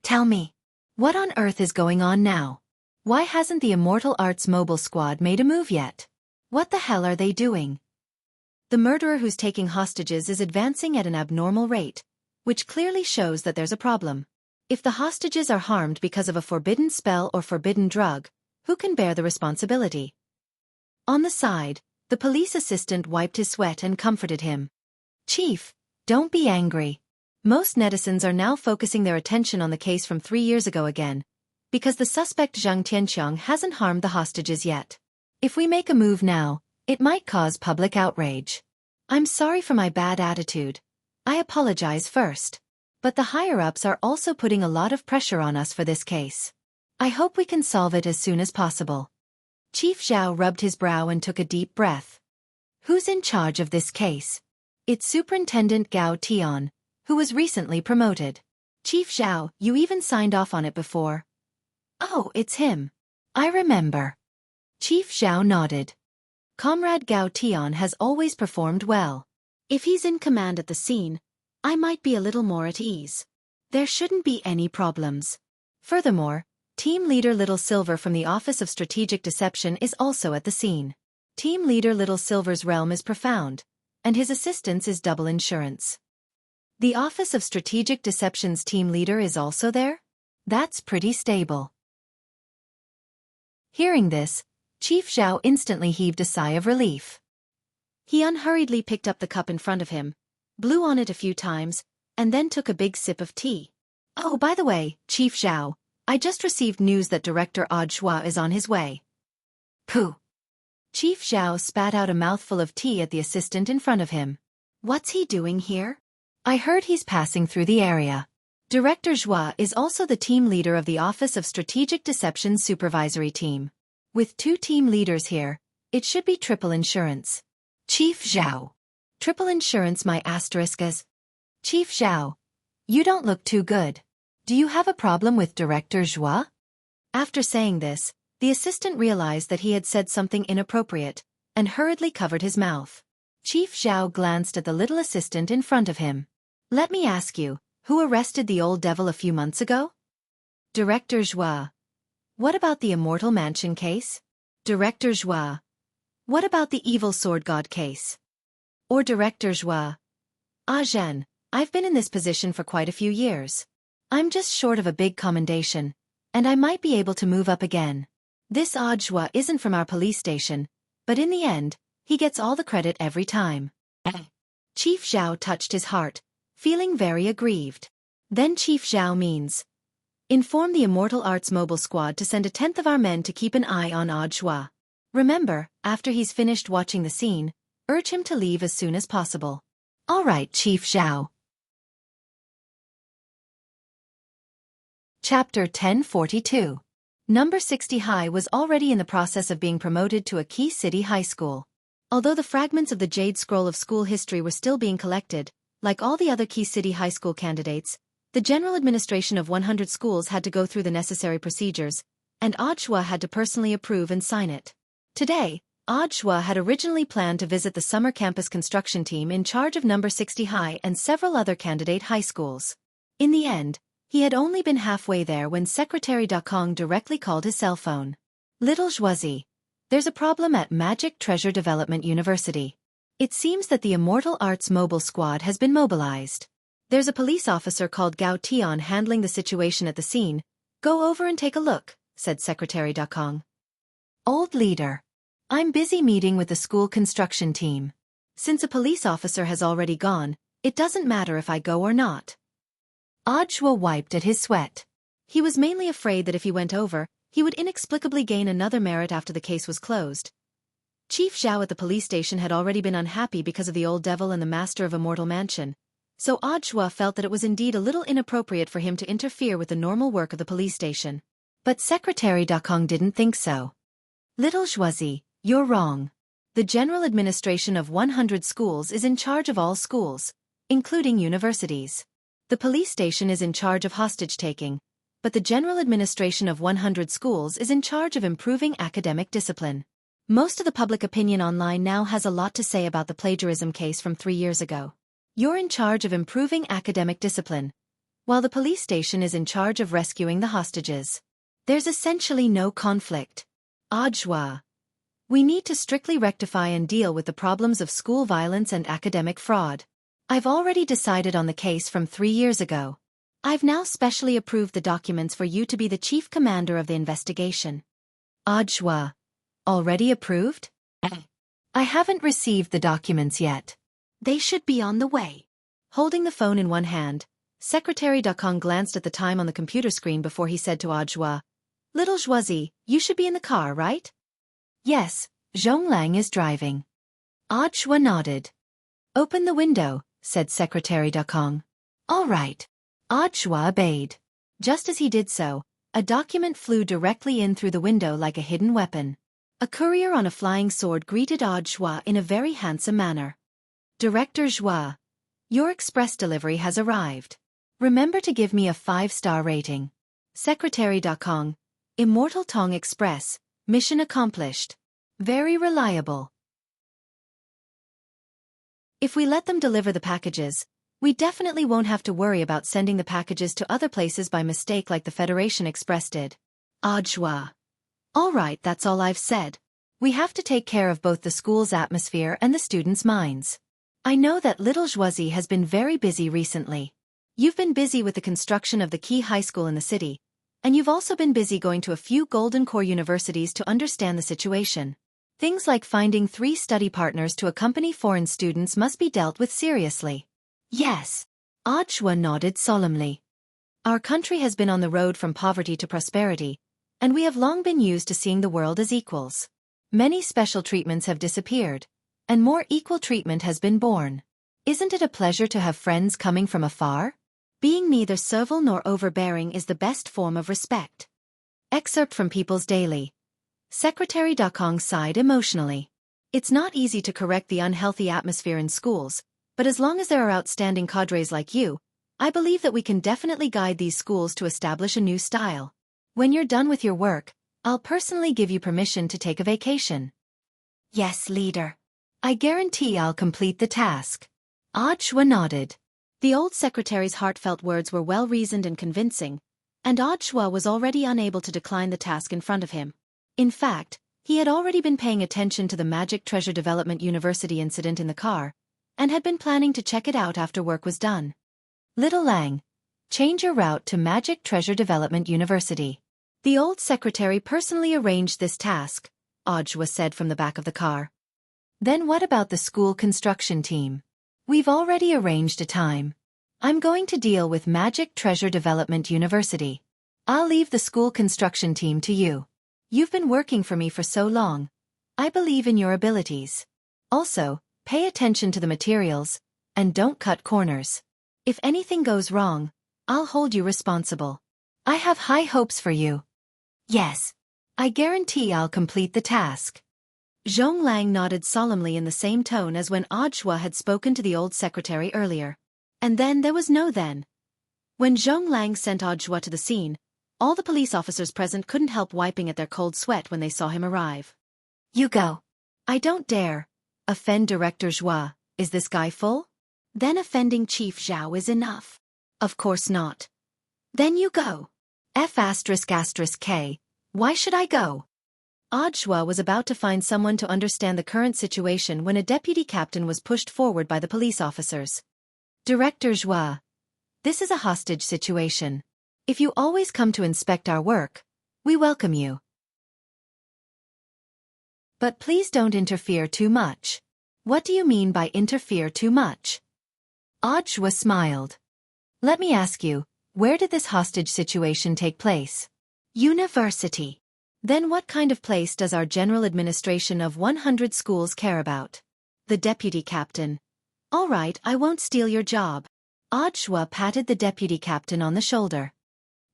Tell me, what on earth is going on now? Why hasn't the Immortal Arts mobile squad made a move yet? What the hell are they doing? The murderer who's taking hostages is advancing at an abnormal rate, which clearly shows that there's a problem. If the hostages are harmed because of a forbidden spell or forbidden drug, who can bear the responsibility? On the side, the police assistant wiped his sweat and comforted him. Chief, don't be angry. Most netizens are now focusing their attention on the case from 3 years ago again, because the suspect Zhang Tianqiang hasn't harmed the hostages yet. If we make a move now, it might cause public outrage. I'm sorry for my bad attitude. I apologize first. But the higher-ups are also putting a lot of pressure on us for this case. I hope we can solve it as soon as possible. Chief Zhao rubbed his brow and took a deep breath. Who's in charge of this case? It's Superintendent Gao Tian, who was recently promoted. Chief Zhao, you even signed off on it before. Oh, it's him. I remember. Chief Zhao nodded. Comrade Gao Tian has always performed well. If he's in command at the scene, I might be a little more at ease. There shouldn't be any problems. Furthermore, Team Leader Little Silver from the Office of Strategic Deception is also at the scene. Team Leader Little Silver's realm is profound, and his assistance is double insurance. The Office of Strategic Deception's team leader is also there? That's pretty stable. Hearing this, Chief Xiao instantly heaved a sigh of relief. He unhurriedly picked up the cup in front of him, blew on it a few times, and then took a big sip of tea. Oh, by the way, Chief Xiao, I just received news that Director Audiobook is on his way. Pooh. Chief Xiao spat out a mouthful of tea at the assistant in front of him. What's he doing here? I heard he's passing through the area. Director Zhua is also the team leader of the Office of Strategic Deception Supervisory Team. With 2 team leaders here, it should be triple insurance. Chief Zhao. Triple insurance my asterisk is. Chief Zhao. You don't look too good. Do you have a problem with Director Zhua? After saying this, the assistant realized that he had said something inappropriate, and hurriedly covered his mouth. Chief Zhao glanced at the little assistant in front of him. Let me ask you, who arrested the old devil a few months ago? Director Zhua. What about the Immortal Mansion case? Director Zhua. What about the Evil Sword God case? Or Director Zhua. Ah Zhen, I've been in this position for quite a few years. I'm just short of a big commendation, and I might be able to move up again. This Zhua isn't from our police station, but in the end, he gets all the credit every time. Chief Zhao touched his heart, feeling very aggrieved. Then Chief Zhao means, inform the Immortal Arts Mobile Squad to send 1/10 of our men to keep an eye on Zhua. Remember, after he's finished watching the scene, urge him to leave as soon as possible. All right, Chief Zhao. Chapter 1042. Number 60 High was already in the process of being promoted to a key city high school. Although the fragments of the Jade Scroll of school history were still being collected, like all the other key city high school candidates, the general administration of 100 schools had to go through the necessary procedures, and Zhua had to personally approve and sign it. Today, Zhua had originally planned to visit the summer campus construction team in charge of number 60 High and several other candidate high schools. In the end, he had only been halfway there when Secretary Dakong directly called his cell phone. Little Zhuazi, there's a problem at Magic Treasure Development University. It seems that the Immortal Arts Mobile Squad has been mobilized. There's a police officer called Gao Tian handling the situation at the scene. Go over and take a look, said Secretary Dakong. Old leader. I'm busy meeting with the school construction team. Since a police officer has already gone, it doesn't matter if I go or not. Zhua wiped at his sweat. He was mainly afraid that if he went over, he would inexplicably gain another merit after the case was closed. Chief Zhao at the police station had already been unhappy because of the old devil and the master of Immortal Mansion, so Zhua felt that it was indeed a little inappropriate for him to interfere with the normal work of the police station. But Secretary Dakong didn't think so. Little Zhuazi, you're wrong. The general administration of 100 schools is in charge of all schools, including universities. The police station is in charge of hostage-taking, but the general administration of 100 schools is in charge of improving academic discipline. Most of the public opinion online now has a lot to say about the plagiarism case from 3 years ago. You're in charge of improving academic discipline, while the police station is in charge of rescuing the hostages. There's essentially no conflict. Zhua. We need to strictly rectify and deal with the problems of school violence and academic fraud. I've already decided on the case from 3 years ago. I've now specially approved the documents for you to be the chief commander of the investigation. Zhua. Already approved? I haven't received the documents yet. They should be on the way. Holding the phone in one hand, Secretary Dakong glanced at the time on the computer screen before he said to Zhua, Little Zhuazi, you should be in the car, right? Yes, Zhonglang is driving. Zhua nodded. Open the window, said Secretary Dakong. All right. Zhua obeyed. Just as he did so, a document flew directly in through the window like a hidden weapon. A courier on a flying sword greeted Zhua in a very handsome manner. Director Zhua, your express delivery has arrived. Remember to give me a 5-star rating. Secretary Dakong, Immortal Tong Express, mission accomplished. Very reliable. If we let them deliver the packages, we definitely won't have to worry about sending the packages to other places by mistake like the Federation Express did. Zhua. All right, that's all I've said. We have to take care of both the school's atmosphere and the students' minds. I know that little Josie has been very busy recently. You've been busy with the construction of the key high school in the city, and you've also been busy going to a few Golden Core universities to understand the situation. Things like finding 3 study partners to accompany foreign students must be dealt with seriously. Yes. Audhua nodded solemnly. Our country has been on the road from poverty to prosperity, and we have long been used to seeing the world as equals. Many special treatments have disappeared, and more equal treatment has been born. Isn't it a pleasure to have friends coming from afar? Being neither servile nor overbearing is the best form of respect. Excerpt from People's Daily. Secretary Dakong sighed emotionally. It's not easy to correct the unhealthy atmosphere in schools, but as long as there are outstanding cadres like you, I believe that we can definitely guide these schools to establish a new style. When you're done with your work, I'll personally give you permission to take a vacation. Yes, leader. I guarantee I'll complete the task. Audhua nodded. The old secretary's heartfelt words were well-reasoned and convincing, and Audhua was already unable to decline the task in front of him. In fact, he had already been paying attention to the Magic Treasure Development University incident in the car, and had been planning to check it out after work was done. Little Lang, change your route to Magic Treasure Development University. The old secretary personally arranged this task, Audhua said from the back of the car. Then what about the school construction team? We've already arranged a time. I'm going to deal with Magic Treasure Development University. I'll leave the school construction team to you. You've been working for me for so long. I believe in your abilities. Also, pay attention to the materials, and don't cut corners. If anything goes wrong, I'll hold you responsible. I have high hopes for you. Yes. I guarantee I'll complete the task. Zhong Lang nodded solemnly in the same tone as when Audhua had spoken to the old secretary earlier. And then there was no then. When Zhong Lang sent Audhua to the scene, all the police officers present couldn't help wiping at their cold sweat when they saw him arrive. You go. I don't dare. Offend Director Zhua. Is this guy full? Then offending Chief Zhao is enough. Of course not. Then you go. F***K. Why should I go? Audhua was about to find someone to understand the current situation when a deputy captain was pushed forward by the police officers. Director Zhua. This is a hostage situation. If you always come to inspect our work, we welcome you. But please don't interfere too much. What do you mean by interfere too much? Audhua smiled. Let me ask you, where did this hostage situation take place? University. Then what kind of place does our general administration of 100 schools care about? The deputy captain. All right, I won't steal your job. Audhua patted the deputy captain on the shoulder.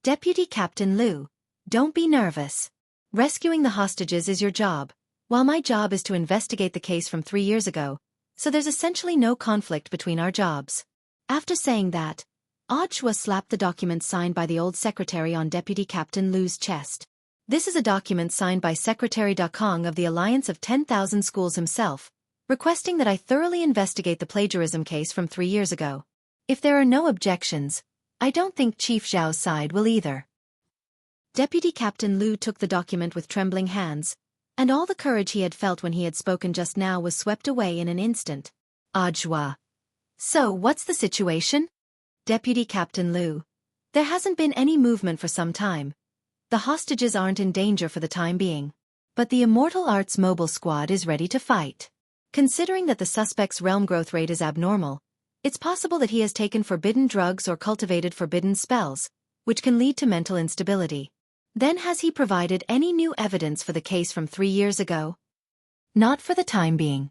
Deputy Captain Liu, don't be nervous. Rescuing the hostages is your job, while my job is to investigate the case from 3 years ago, so there's essentially no conflict between our jobs. After saying that, Audhua slapped the document signed by the old secretary on Deputy Captain Liu's chest. This is a document signed by Secretary Dakong of the Alliance of 10,000 Schools himself, requesting that I thoroughly investigate the plagiarism case from 3 years ago. If there are no objections, I don't think Chief Zhao's side will either. Deputy Captain Liu took the document with trembling hands, and all the courage he had felt when he had spoken just now was swept away in an instant. Audhua. So, what's the situation? Deputy Captain Liu. There hasn't been any movement for some time. The hostages aren't in danger for the time being. But the Immortal Arts Mobile Squad is ready to fight. Considering that the suspect's realm growth rate is abnormal, it's possible that he has taken forbidden drugs or cultivated forbidden spells, which can lead to mental instability. Then has he provided any new evidence for the case from 3 years ago? Not for the time being.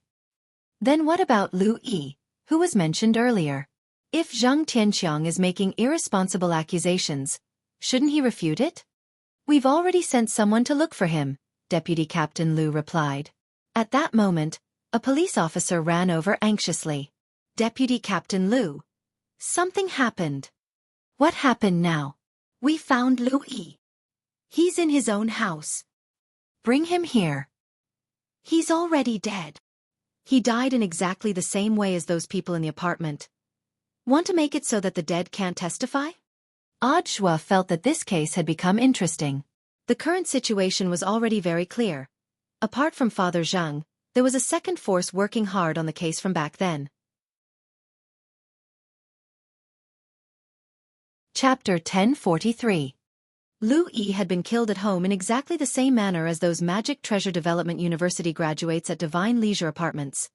Then what about Liu Yi, who was mentioned earlier? If Zhang Tianqiang is making irresponsible accusations, shouldn't he refute it? We've already sent someone to look for him, Deputy Captain Liu replied. At that moment, a police officer ran over anxiously. Deputy Captain Liu. Something happened. What happened now? We found Liu Yi. He's in his own house. Bring him here. He's already dead. He died in exactly the same way as those people in the apartment. Want to make it so that the dead can't testify? Audhua felt that this case had become interesting. The current situation was already very clear. Apart from Father Zhang, there was a second force working hard on the case from back then. Chapter 1043. Lu Yi had been killed at home in exactly the same manner as those Magic Treasure Development University graduates at Divine Leisure Apartments.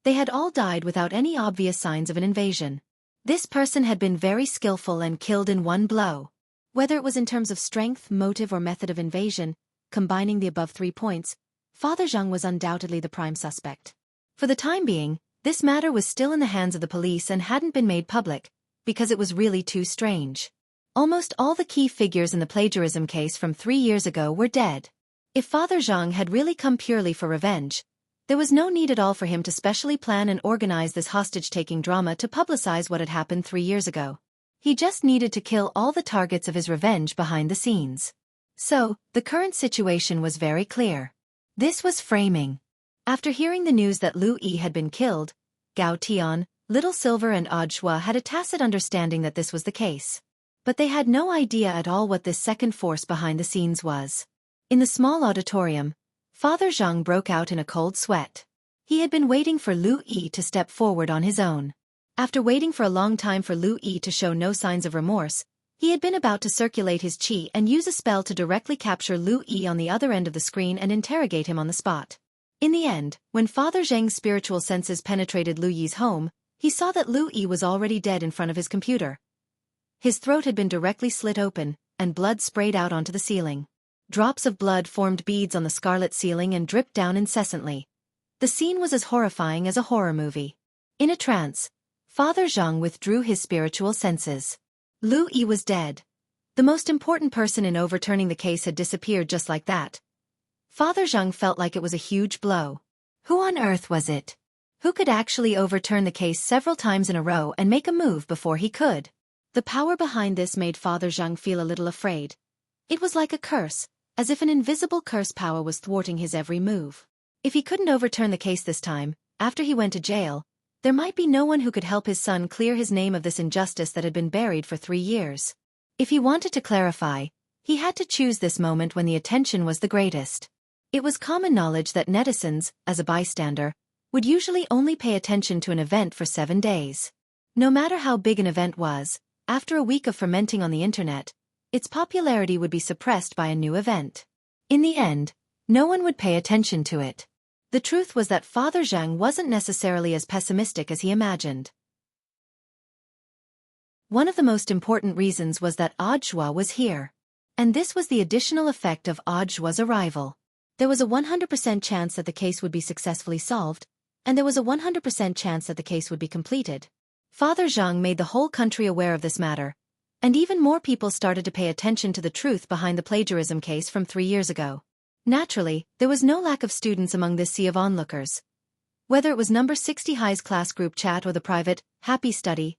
They had all died without any obvious signs of an invasion. This person had been very skillful and killed in one blow. Whether it was in terms of strength, motive or method of invasion, combining the above 3 points, Father Zhang was undoubtedly the prime suspect. For the time being, this matter was still in the hands of the police and hadn't been made public, because it was really too strange. Almost all the key figures in the plagiarism case from 3 years ago were dead. If Father Zhang had really come purely for revenge, there was no need at all for him to specially plan and organize this hostage-taking drama to publicize what had happened 3 years ago. He just needed to kill all the targets of his revenge behind the scenes. So, the current situation was very clear. This was framing. After hearing the news that Lu Yi had been killed, Gao Tian, Little Silver and Audiobook had a tacit understanding that this was the case. But they had no idea at all what this second force behind the scenes was. In the small auditorium, Father Zhang broke out in a cold sweat. He had been waiting for Lu Yi to step forward on his own. After waiting for a long time for Lu Yi to show no signs of remorse, he had been about to circulate his qi and use a spell to directly capture Lu Yi on the other end of the screen and interrogate him on the spot. In the end, when Father Zhang's spiritual senses penetrated Lu Yi's home, he saw that Lu Yi was already dead in front of his computer. His throat had been directly slit open, and blood sprayed out onto the ceiling. Drops of blood formed beads on the scarlet ceiling and dripped down incessantly. The scene was as horrifying as a horror movie. In a trance, Father Zhang withdrew his spiritual senses. Lu Yi was dead. The most important person in overturning the case had disappeared just like that. Father Zhang felt like it was a huge blow. Who on earth was it? Who could actually overturn the case several times in a row and make a move before he could? The power behind this made Father Zhang feel a little afraid. It was like a curse, as if an invisible curse power was thwarting his every move. If he couldn't overturn the case this time, after he went to jail, there might be no one who could help his son clear his name of this injustice that had been buried for 3 years. If he wanted to clarify, he had to choose this moment when the attention was the greatest. It was common knowledge that netizens, as a bystander, would usually only pay attention to an event for 7 days. No matter how big an event was, after a week of fermenting on the internet, its popularity would be suppressed by a new event. In the end, no one would pay attention to it. The truth was that Father Zhang wasn't necessarily as pessimistic as he imagined. One of the most important reasons was that Audiobook was here. And this was the additional effect of Audiobook's arrival. There was a 100% chance that the case would be successfully solved, and there was a 100% chance that the case would be completed. Father Zhang made the whole country aware of this matter, and even more people started to pay attention to the truth behind the plagiarism case from 3 years ago. Naturally, there was no lack of students among this sea of onlookers. Whether it was number 60 High's class group chat or the private, Happy Study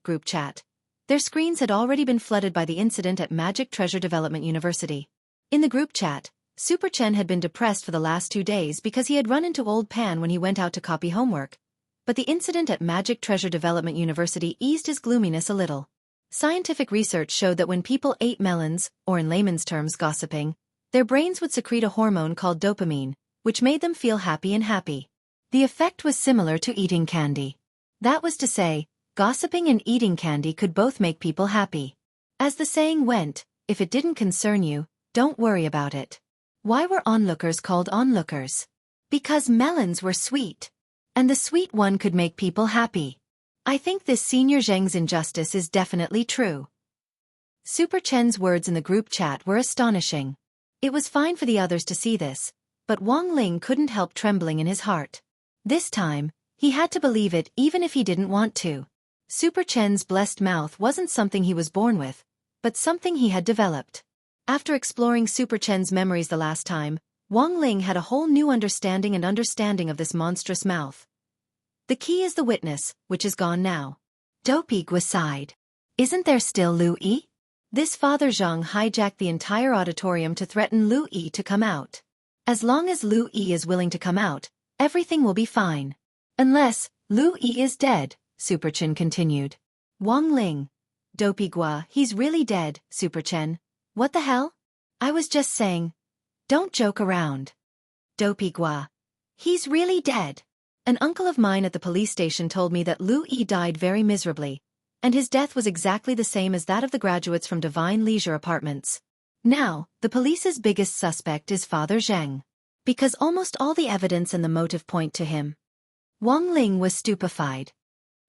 group chat, their screens had already been flooded by the incident at Magic Treasure Development University. In the group chat, Super Chen had been depressed for the last 2 days because he had run into Old Pan when he went out to copy homework. But the incident at Magic Treasure Development University eased his gloominess a little. Scientific research showed that when people ate melons, or in layman's terms gossiping, their brains would secrete a hormone called dopamine, which made them feel happy and happy. The effect was similar to eating candy. That was to say, gossiping and eating candy could both make people happy. As the saying went, if it didn't concern you, don't worry about it. Why were onlookers called onlookers? Because melons were sweet. And the sweet one could make people happy. I think this Senior Zheng's injustice is definitely true. Super Chen's words in the group chat were astonishing. It was fine for the others to see this, but Wang Ling couldn't help trembling in his heart. This time, he had to believe it even if he didn't want to. Super Chen's blessed mouth wasn't something he was born with, but something he had developed. After exploring Super Chen's memories the last time, Wang Ling had a whole new understanding of this monstrous mouth. The key is the witness, which is gone now. Dopey sighed. Isn't there still Lu Yi? This Father Zhang hijacked the entire auditorium to threaten Lu Yi to come out. As long as Lu Yi is willing to come out, everything will be fine. Unless Lu Yi is dead, Super Chen continued. Wang Ling. Dopey he's really dead, Super Chen. What the hell? I was just saying. Don't joke around. Dopey he's really dead. An uncle of mine at the police station told me that Lu Yi died very miserably, and his death was exactly the same as that of the graduates from Divine Leisure Apartments. Now, the police's biggest suspect is Father Zheng, because almost all the evidence and the motive point to him. Wang Ling was stupefied.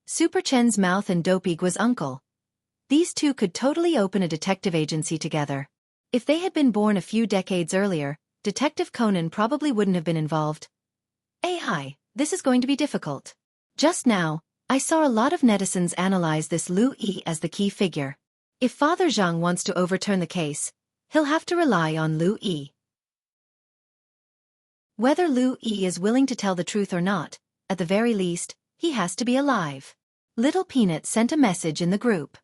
Super Chen's mouth and Dopig was uncle. These two could totally open a detective agency together. If they had been born a few decades earlier, Detective Conan probably wouldn't have been involved. Hi, this is going to be difficult. Just now, I saw a lot of netizens analyze this Lu Yi as the key figure. If Father Zhang wants to overturn the case, he'll have to rely on Lu Yi. Whether Lu Yi is willing to tell the truth or not, at the very least, he has to be alive. Little Peanut sent a message in the group.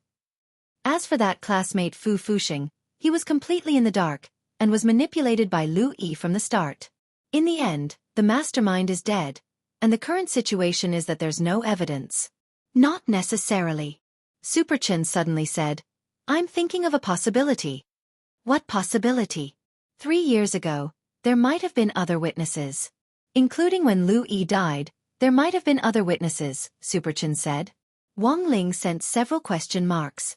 As for that classmate Fu Fuxing, he was completely in the dark, and was manipulated by Lu Yi from the start. In the end, the mastermind is dead, and the current situation is that there's no evidence. Not necessarily. Super Chen suddenly said, I'm thinking of a possibility. What possibility? 3 years ago, there might have been other witnesses. Including when Lu Yi died, there might have been other witnesses, Super Chen said. Wang Ling sent several question marks.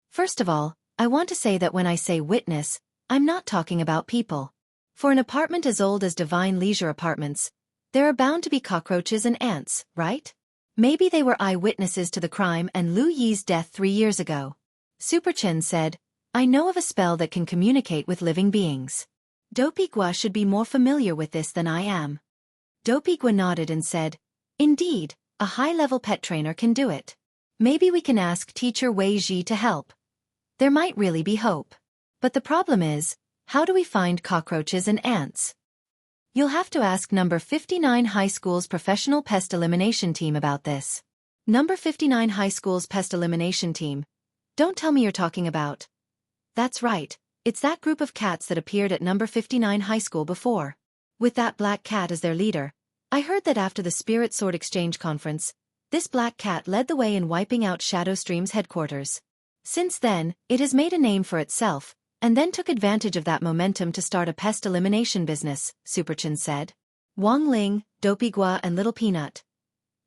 First of all, I want to say that when I say witness, I'm not talking about people. For an apartment as old as Divine Leisure Apartments, there are bound to be cockroaches and ants, right? Maybe they were eyewitnesses to the crime and Lu Yi's death 3 years ago. Super Chen said, I know of a spell that can communicate with living beings. Dopigua should be more familiar with this than I am. Dopigua nodded and said, Indeed, a high-level pet trainer can do it. Maybe we can ask teacher Wei Ji to help. There might really be hope. But the problem is, how do we find cockroaches and ants? You'll have to ask number 59 High School's professional pest elimination team about this. Number 59 High School's pest elimination team. Don't tell me you're talking about. That's right, it's that group of cats that appeared at number 59 High School before. With that black cat as their leader, I heard that after the Spirit Sword Exchange Conference, this black cat led the way in wiping out Shadowstream's headquarters. Since then, it has made a name for itself, and then took advantage of that momentum to start a pest elimination business, Super Chen said. Wang Ling, Dopigua and Little Peanut.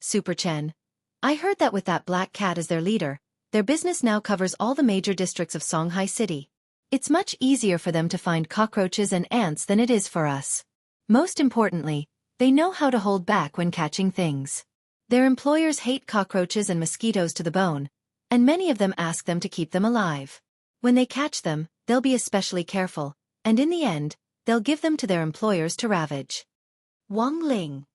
Super Chen. I heard that with that black cat as their leader, their business now covers all the major districts of Songhai City. It's much easier for them to find cockroaches and ants than it is for us. Most importantly, they know how to hold back when catching things. Their employers hate cockroaches and mosquitoes to the bone, and many of them ask them to keep them alive. When they catch them, they'll be especially careful, and in the end, they'll give them to their employers to ravage. Wang Ling.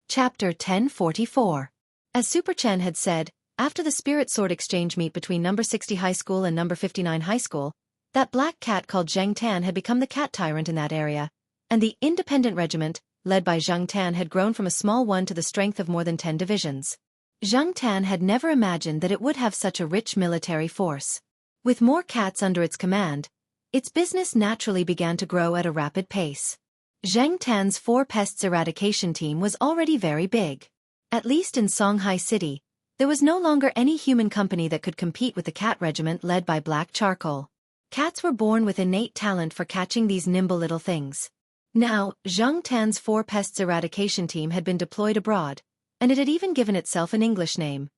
Chapter 1044. As Super Chen had said, after the Spirit Sword Exchange meet between number 60 High School and number 59 High School, that black cat called Zheng Tan had become the cat tyrant in that area, and the independent regiment, led by Zheng Tan, had grown from a small one to the strength of more than 10 divisions. Zheng Tan had never imagined that it would have such a rich military force. With more cats under its command, its business naturally began to grow at a rapid pace. Zheng Tan's 4 pests eradication team was already very big. At least in Songhai City, there was no longer any human company that could compete with the cat regiment led by Black Charcoal. Cats were born with innate talent for catching these nimble little things. Now, Zheng Tan's 4 pests eradication team had been deployed abroad, and it had even given itself an English name.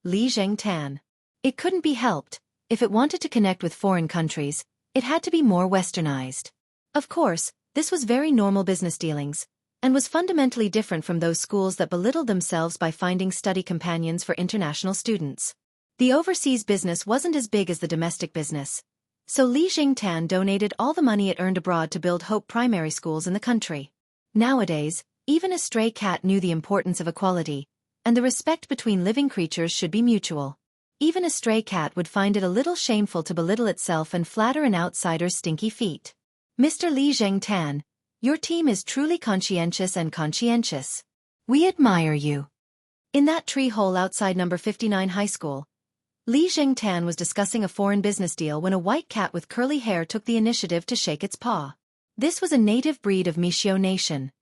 Li Zheng Tan. It couldn't be helped. If it wanted to connect with foreign countries, it had to be more westernized. Of course, this was very normal business dealings, and was fundamentally different from those schools that belittled themselves by finding study companions for international students. The overseas business wasn't as big as the domestic business, so Li Jingtan donated all the money it earned abroad to build Hope primary schools in the country. Nowadays, even a stray cat knew the importance of equality, and the respect between living creatures should be mutual. Even a stray cat would find it a little shameful to belittle itself and flatter an outsider's stinky feet. Mr. Li Jingtan, your team is truly conscientious and conscientious. We admire you. In that tree hole outside number 59 high school, Li Jingtan was discussing a foreign business deal when a white cat with curly hair took the initiative to shake its paw. This was a native breed of Mishio Nation,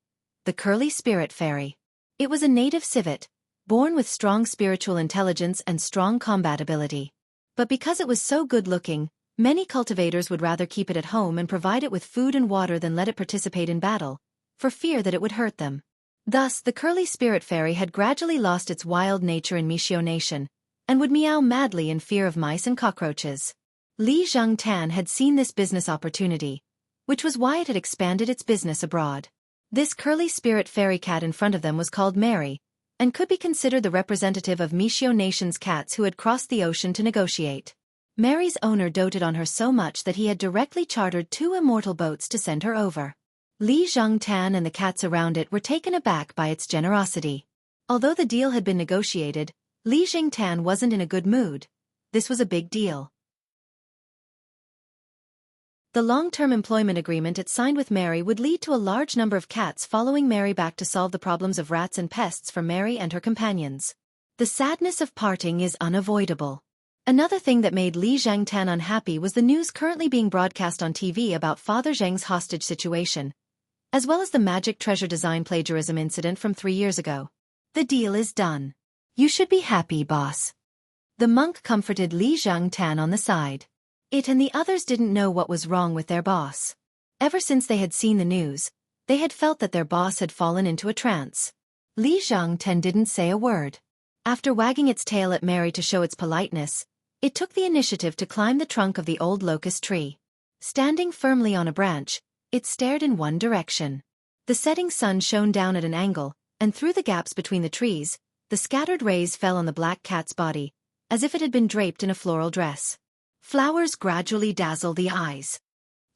the curly spirit fairy. It was a native civet, born with strong spiritual intelligence and strong combat ability. But because it was so good-looking, many cultivators would rather keep it at home and provide it with food and water than let it participate in battle, for fear that it would hurt them. Thus, the curly spirit fairy had gradually lost its wild nature in Mishio Nation, and would meow madly in fear of mice and cockroaches. Li Zhengtan had seen this business opportunity, which was why it had expanded its business abroad. This curly spirit fairy cat in front of them was called Mary, and could be considered the representative of Mishio Nation's cats who had crossed the ocean to negotiate. Mary's owner doted on her so much that he had directly chartered 2 immortal boats to send her over. Li Zhengtan and the cats around it were taken aback by its generosity. Although the deal had been negotiated, Li Zhengtan wasn't in a good mood. This was a big deal. The long-term employment agreement it signed with Mary would lead to a large number of cats following Mary back to solve the problems of rats and pests for Mary and her companions. The sadness of parting is unavoidable. Another thing that made Li Zhengtan unhappy was the news currently being broadcast on TV about Father Zheng's hostage situation, as well as the magic treasure design plagiarism incident from 3 years ago. The deal is done. You should be happy, boss. The monk comforted Li Zhengtan on the side. It and the others didn't know what was wrong with their boss. Ever since they had seen the news, they had felt that their boss had fallen into a trance. Li Zhengtan didn't say a word. After wagging its tail at Mary to show its politeness, it took the initiative to climb the trunk of the old locust tree. Standing firmly on a branch, it stared in one direction. The setting sun shone down at an angle, and through the gaps between the trees, the scattered rays fell on the black cat's body, as if it had been draped in a floral dress. Flowers gradually dazzle the eyes.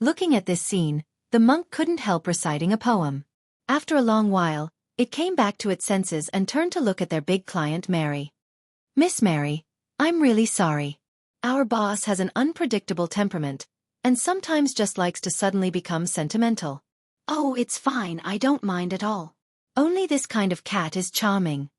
Looking at this scene, the monk couldn't help reciting a poem. After a long while, it came back to its senses and turned to look at their big client Mary. Miss Mary, I'm really sorry. Our boss has an unpredictable temperament, and sometimes just likes to suddenly become sentimental. Oh, it's fine, I don't mind at all. Only this kind of cat is charming.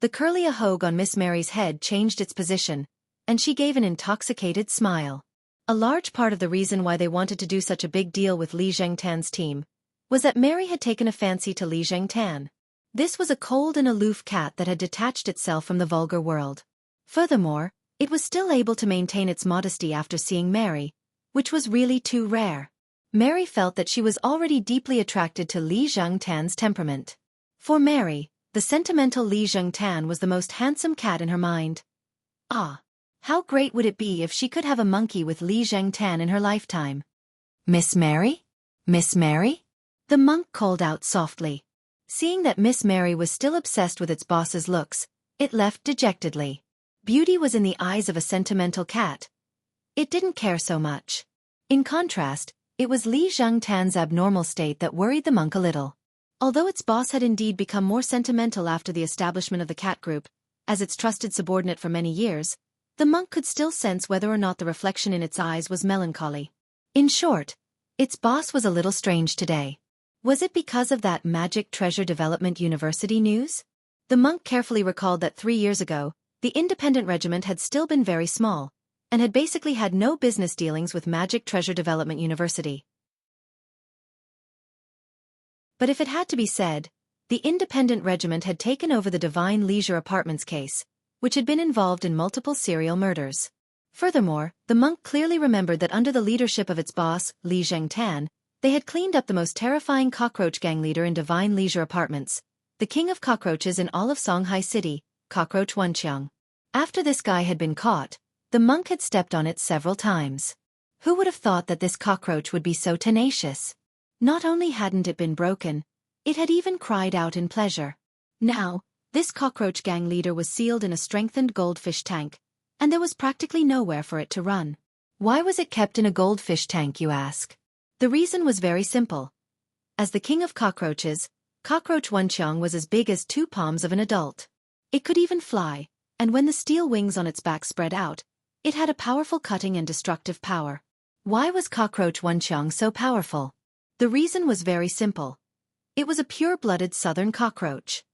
The curly ahogue on Miss Mary's head changed its position, and she gave an intoxicated smile. A large part of the reason why they wanted to do such a big deal with Li Zhengtan's team was that Mary had taken a fancy to Li Zhengtan. This was a cold and aloof cat that had detached itself from the vulgar world. Furthermore, it was still able to maintain its modesty after seeing Mary, which was really too rare. Mary felt that she was already deeply attracted to Li Zhengtan's temperament. For Mary, the sentimental Li Zhengtan was the most handsome cat in her mind. Ah! How great would it be if she could have a monkey with Li Zhengtan in her lifetime? Miss Mary? Miss Mary? The monk called out softly. Seeing that Miss Mary was still obsessed with its boss's looks, it left dejectedly. Beauty was in the eyes of a sentimental cat. It didn't care so much. In contrast, it was Li Zhengtan's abnormal state that worried the monk a little. Although its boss had indeed become more sentimental after the establishment of the cat group, as its trusted subordinate for many years, the monk could still sense whether or not the reflection in its eyes was melancholy. In short, its boss was a little strange today. Was it because of that Magic Treasure Development University news? The monk carefully recalled that 3 years ago, the independent regiment had still been very small, and had basically had no business dealings with Magic Treasure Development University. But if it had to be said, the independent regiment had taken over the Divine Leisure Apartments case, which had been involved in multiple serial murders. Furthermore, the monk clearly remembered that under the leadership of its boss, Li Zhengtan, they had cleaned up the most terrifying cockroach gang leader in Divine Leisure Apartments, the king of cockroaches in all of Songhai City, Cockroach Wuxia. After this guy had been caught, the monk had stepped on it several times. Who would have thought that this cockroach would be so tenacious? Not only hadn't it been broken, it had even cried out in pleasure. Now, this cockroach gang leader was sealed in a strengthened goldfish tank, and there was practically nowhere for it to run. Why was it kept in a goldfish tank, you ask? The reason was very simple. As the king of cockroaches, Cockroach Wuxiang was as big as 2 palms of an adult. It could even fly, and when the steel wings on its back spread out, it had a powerful cutting and destructive power. Why was Cockroach Wuxiang so powerful? The reason was very simple. It was a pure-blooded southern cockroach.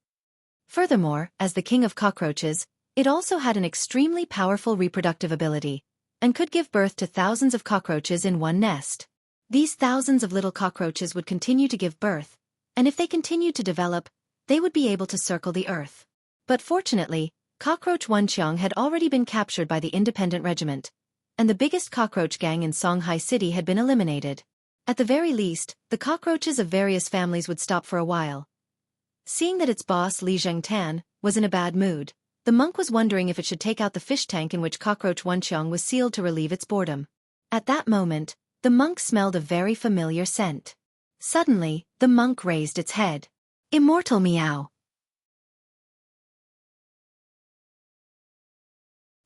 Furthermore, as the king of cockroaches, it also had an extremely powerful reproductive ability, and could give birth to thousands of cockroaches in one nest. These thousands of little cockroaches would continue to give birth, and if they continued to develop, they would be able to circle the earth. But fortunately, Cockroach Wuxiang had already been captured by the independent regiment, and the biggest cockroach gang in Songhai City had been eliminated. At the very least, the cockroaches of various families would stop for a while. Seeing that its boss, Li Zhengtan, was in a bad mood, the monk was wondering if it should take out the fish tank in which cockroach Wenqiang was sealed to relieve its boredom. At that moment, the monk smelled a very familiar scent. Suddenly, the monk raised its head. Immortal meow.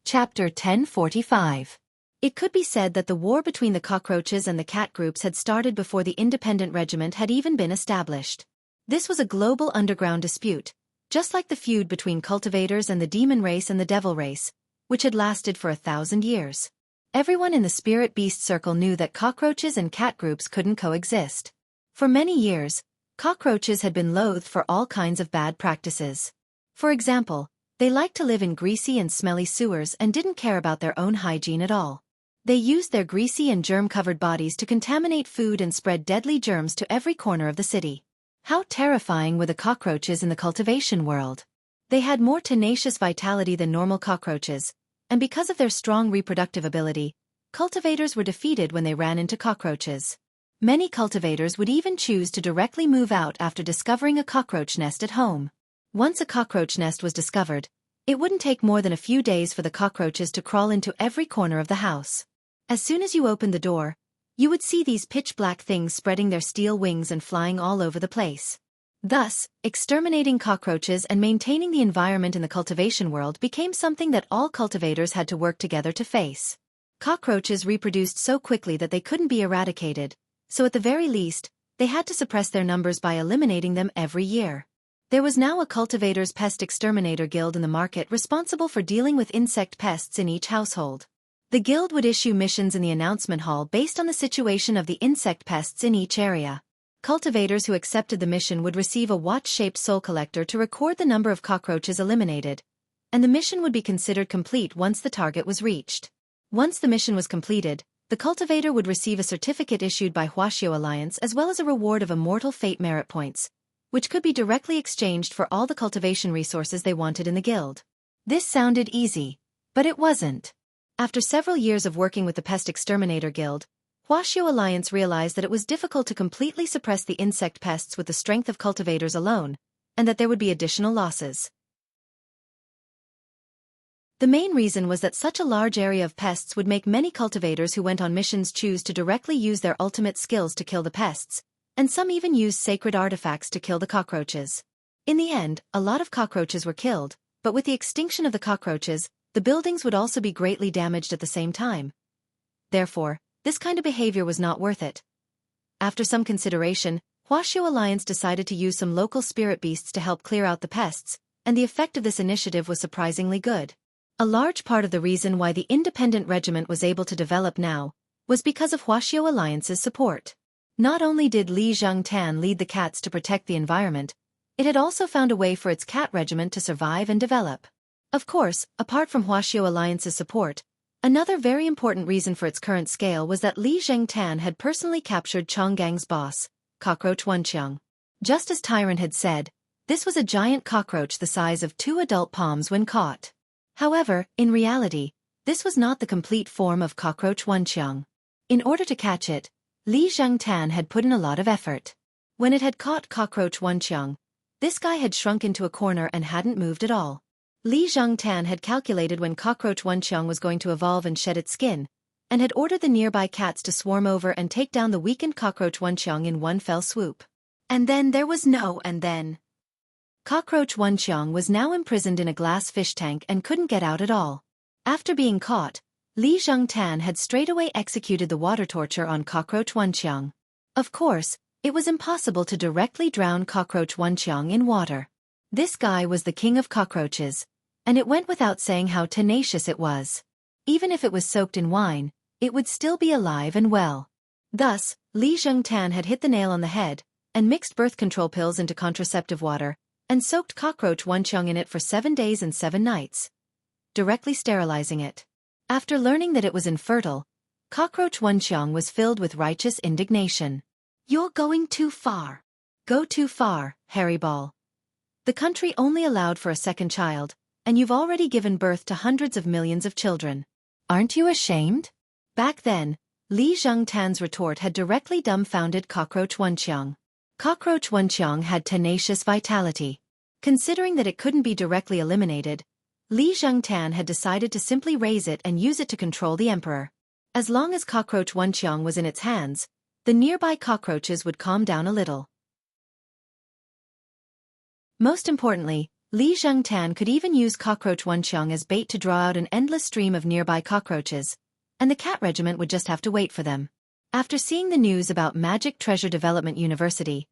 Chapter 1045. It could be said that the war between the cockroaches and the cat groups had started before the independent regiment had even been established. This was a global underground dispute, just like the feud between cultivators and the demon race and the devil race, which had lasted for 1,000 years. Everyone in the spirit beast circle knew that cockroaches and cat groups couldn't coexist. For many years, cockroaches had been loathed for all kinds of bad practices. For example, they liked to live in greasy and smelly sewers and didn't care about their own hygiene at all. They used their greasy and germ-covered bodies to contaminate food and spread deadly germs to every corner of the city. How terrifying were the cockroaches in the cultivation world. They had more tenacious vitality than normal cockroaches, and because of their strong reproductive ability, cultivators were defeated when they ran into cockroaches. Many cultivators would even choose to directly move out after discovering a cockroach nest at home. Once a cockroach nest was discovered, it wouldn't take more than a few days for the cockroaches to crawl into every corner of the house. As soon as you opened the door, you would see these pitch-black things spreading their steel wings and flying all over the place. Thus, exterminating cockroaches and maintaining the environment in the cultivation world became something that all cultivators had to work together to face. Cockroaches reproduced so quickly that they couldn't be eradicated, so at the very least, they had to suppress their numbers by eliminating them every year. There was now a cultivators' pest exterminator guild in the market responsible for dealing with insect pests in each household. The guild would issue missions in the announcement hall based on the situation of the insect pests in each area. Cultivators who accepted the mission would receive a watch-shaped soul collector to record the number of cockroaches eliminated, and the mission would be considered complete once the target was reached. Once the mission was completed, the cultivator would receive a certificate issued by Wuxia Alliance as well as a reward of immortal fate merit points, which could be directly exchanged for all the cultivation resources they wanted in the guild. This sounded easy, but it wasn't. After several years of working with the Pest Exterminator Guild, Wuxia Alliance realized that it was difficult to completely suppress the insect pests with the strength of cultivators alone, and that there would be additional losses. The main reason was that such a large area of pests would make many cultivators who went on missions choose to directly use their ultimate skills to kill the pests, and some even used sacred artifacts to kill the cockroaches. In the end, a lot of cockroaches were killed, but with the extinction of the cockroaches, the buildings would also be greatly damaged at the same time. Therefore, this kind of behavior was not worth it. After some consideration, Wuxia Alliance decided to use some local spirit beasts to help clear out the pests, and the effect of this initiative was surprisingly good. A large part of the reason why the independent regiment was able to develop now was because of Wuxia Alliance's support. Not only did Li Zhengtan lead the cats to protect the environment, it had also found a way for its cat regiment to survive and develop. Of course, apart from Wuxia Alliance's support, another very important reason for its current scale was that Li Zhengtan had personally captured Chonggang's boss, cockroach Wenqiang. Just as Tyrant had said, this was a giant cockroach the size of 2 adult palms when caught. However, in reality, this was not the complete form of cockroach Wenqiang. In order to catch it, Li Zhengtan had put in a lot of effort. When it had caught cockroach Wenqiang, this guy had shrunk into a corner and hadn't moved at all. Li Zhengtan had calculated when cockroach Wenqiang was going to evolve and shed its skin, and had ordered the nearby cats to swarm over and take down the weakened cockroach Wenqiang in one fell swoop. And then there was no and then. Cockroach Wenqiang was now imprisoned in a glass fish tank and couldn't get out at all. After being caught, Li Zhengtan had straightaway executed the water torture on cockroach Wenqiang. Of course, it was impossible to directly drown cockroach Wenqiang in water. This guy was the king of cockroaches, and it went without saying how tenacious it was. Even if it was soaked in wine, it would still be alive and well. Thus, Li Zhengtan had hit the nail on the head, and mixed birth control pills into contraceptive water, and soaked cockroach Wenqiang in it for 7 days and 7 nights, directly sterilizing it. After learning that it was infertile, cockroach Wenqiang was filled with righteous indignation. "You're going too far. Go too far, Harry Ball. The country only allowed for a second child, and you've already given birth to hundreds of millions of children. Aren't you ashamed?" Back then, Li Zhengtan's retort had directly dumbfounded cockroach Wenqiang. Cockroach Wenqiang had tenacious vitality. Considering that it couldn't be directly eliminated, Li Zhengtan had decided to simply raise it and use it to control the emperor. As long as Cockroach Wenqiang was in its hands, the nearby cockroaches would calm down a little. Most importantly, Li Zhengtan could even use Cockroach Wenqiang as bait to draw out an endless stream of nearby cockroaches, and the cat regiment would just have to wait for them. After seeing the news about Magic Treasure Development University,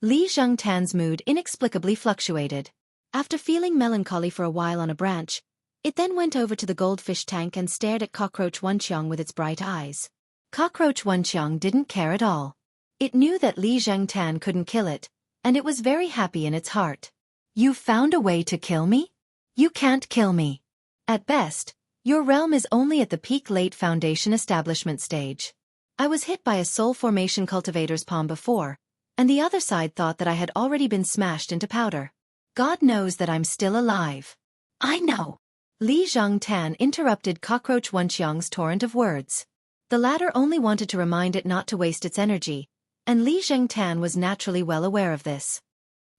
Li Zhengtan's mood inexplicably fluctuated. After feeling melancholy for a while on a branch, it then went over to the goldfish tank and stared at Cockroach Wenqiang with its bright eyes. Cockroach Wenqiang didn't care at all. It knew that Li Zhengtan couldn't kill it, and it was very happy in its heart. "You've found a way to kill me? You can't kill me. At best, your realm is only at the peak late foundation establishment stage. I was hit by a soul formation cultivator's palm before, and the other side thought that I had already been smashed into powder. God knows that I'm still alive." "I know." Li Zhengtan interrupted Cockroach Wenqiang's torrent of words. The latter only wanted to remind it not to waste its energy, and Li Zhengtan was naturally well aware of this.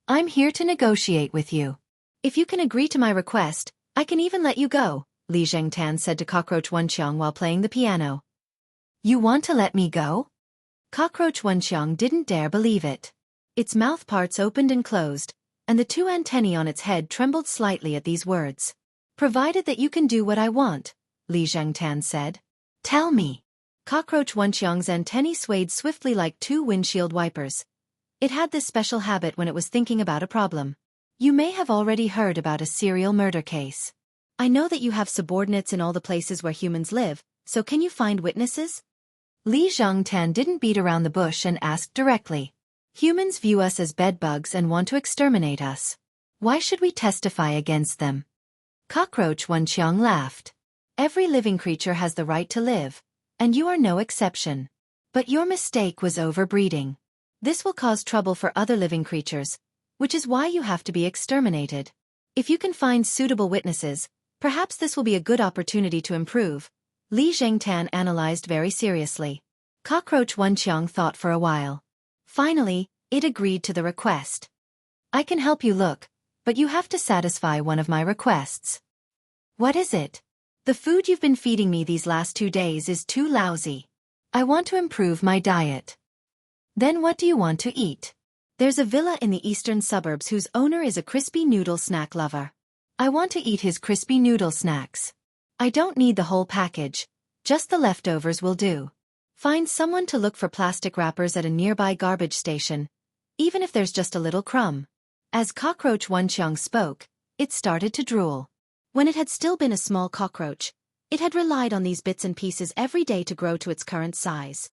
"I'm here to negotiate with you. If you can agree to my request, I can even let you go," Li Zhengtan said to Cockroach Wenqiang while playing the piano. "You want to let me go?" Cockroach Wenqiang didn't dare believe it. Its mouth parts opened and closed, and the two antennae on its head trembled slightly at these words. "Provided that you can do what I want," Li Zhengtan said. "Tell me." Cockroach Wenqiang's antennae swayed swiftly like two windshield wipers. It had this special habit when it was thinking about a problem. "You may have already heard about a serial murder case. I know that you have subordinates in all the places where humans live, so can you find witnesses?" Li Zhengtan didn't beat around the bush and asked directly. "Humans view us as bedbugs and want to exterminate us. Why should we testify against them?" Cockroach Wenqiang laughed. "Every living creature has the right to live, and you are no exception. But your mistake was overbreeding. This will cause trouble for other living creatures, which is why you have to be exterminated. If you can find suitable witnesses, perhaps this will be a good opportunity to improve," Li Zhengtan analyzed very seriously. Cockroach Wenqiang thought for a while. Finally, it agreed to the request. "I can help you look, but you have to satisfy one of my requests." "What is it?" "The food you've been feeding me these last 2 days is too lousy. I want to improve my diet." "Then what do you want to eat?" "There's a villa in the eastern suburbs whose owner is a crispy noodle snack lover. I want to eat his crispy noodle snacks. I don't need the whole package, just the leftovers will do. Find someone to look for plastic wrappers at a nearby garbage station, even if there's just a little crumb." As Cockroach Wenqiang spoke, it started to drool. When it had still been a small cockroach, it had relied on these bits and pieces every day to grow to its current size.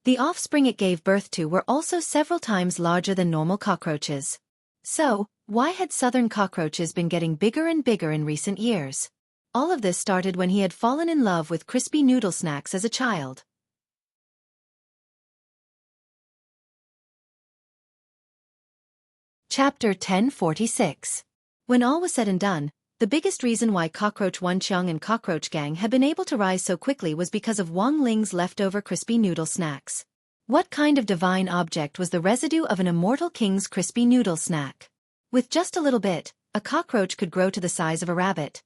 The offspring it gave birth to were also several times larger than normal cockroaches. So, why had southern cockroaches been getting bigger and bigger in recent years? All of this started when he had fallen in love with crispy noodle snacks as a child. Chapter 1046. When all was said and done, the biggest reason why Cockroach Wenqiang and Cockroach Gang had been able to rise so quickly was because of Wang Ling's leftover crispy noodle snacks. What kind of divine object was the residue of an immortal king's crispy noodle snack? With just a little bit, a cockroach could grow to the size of a rabbit.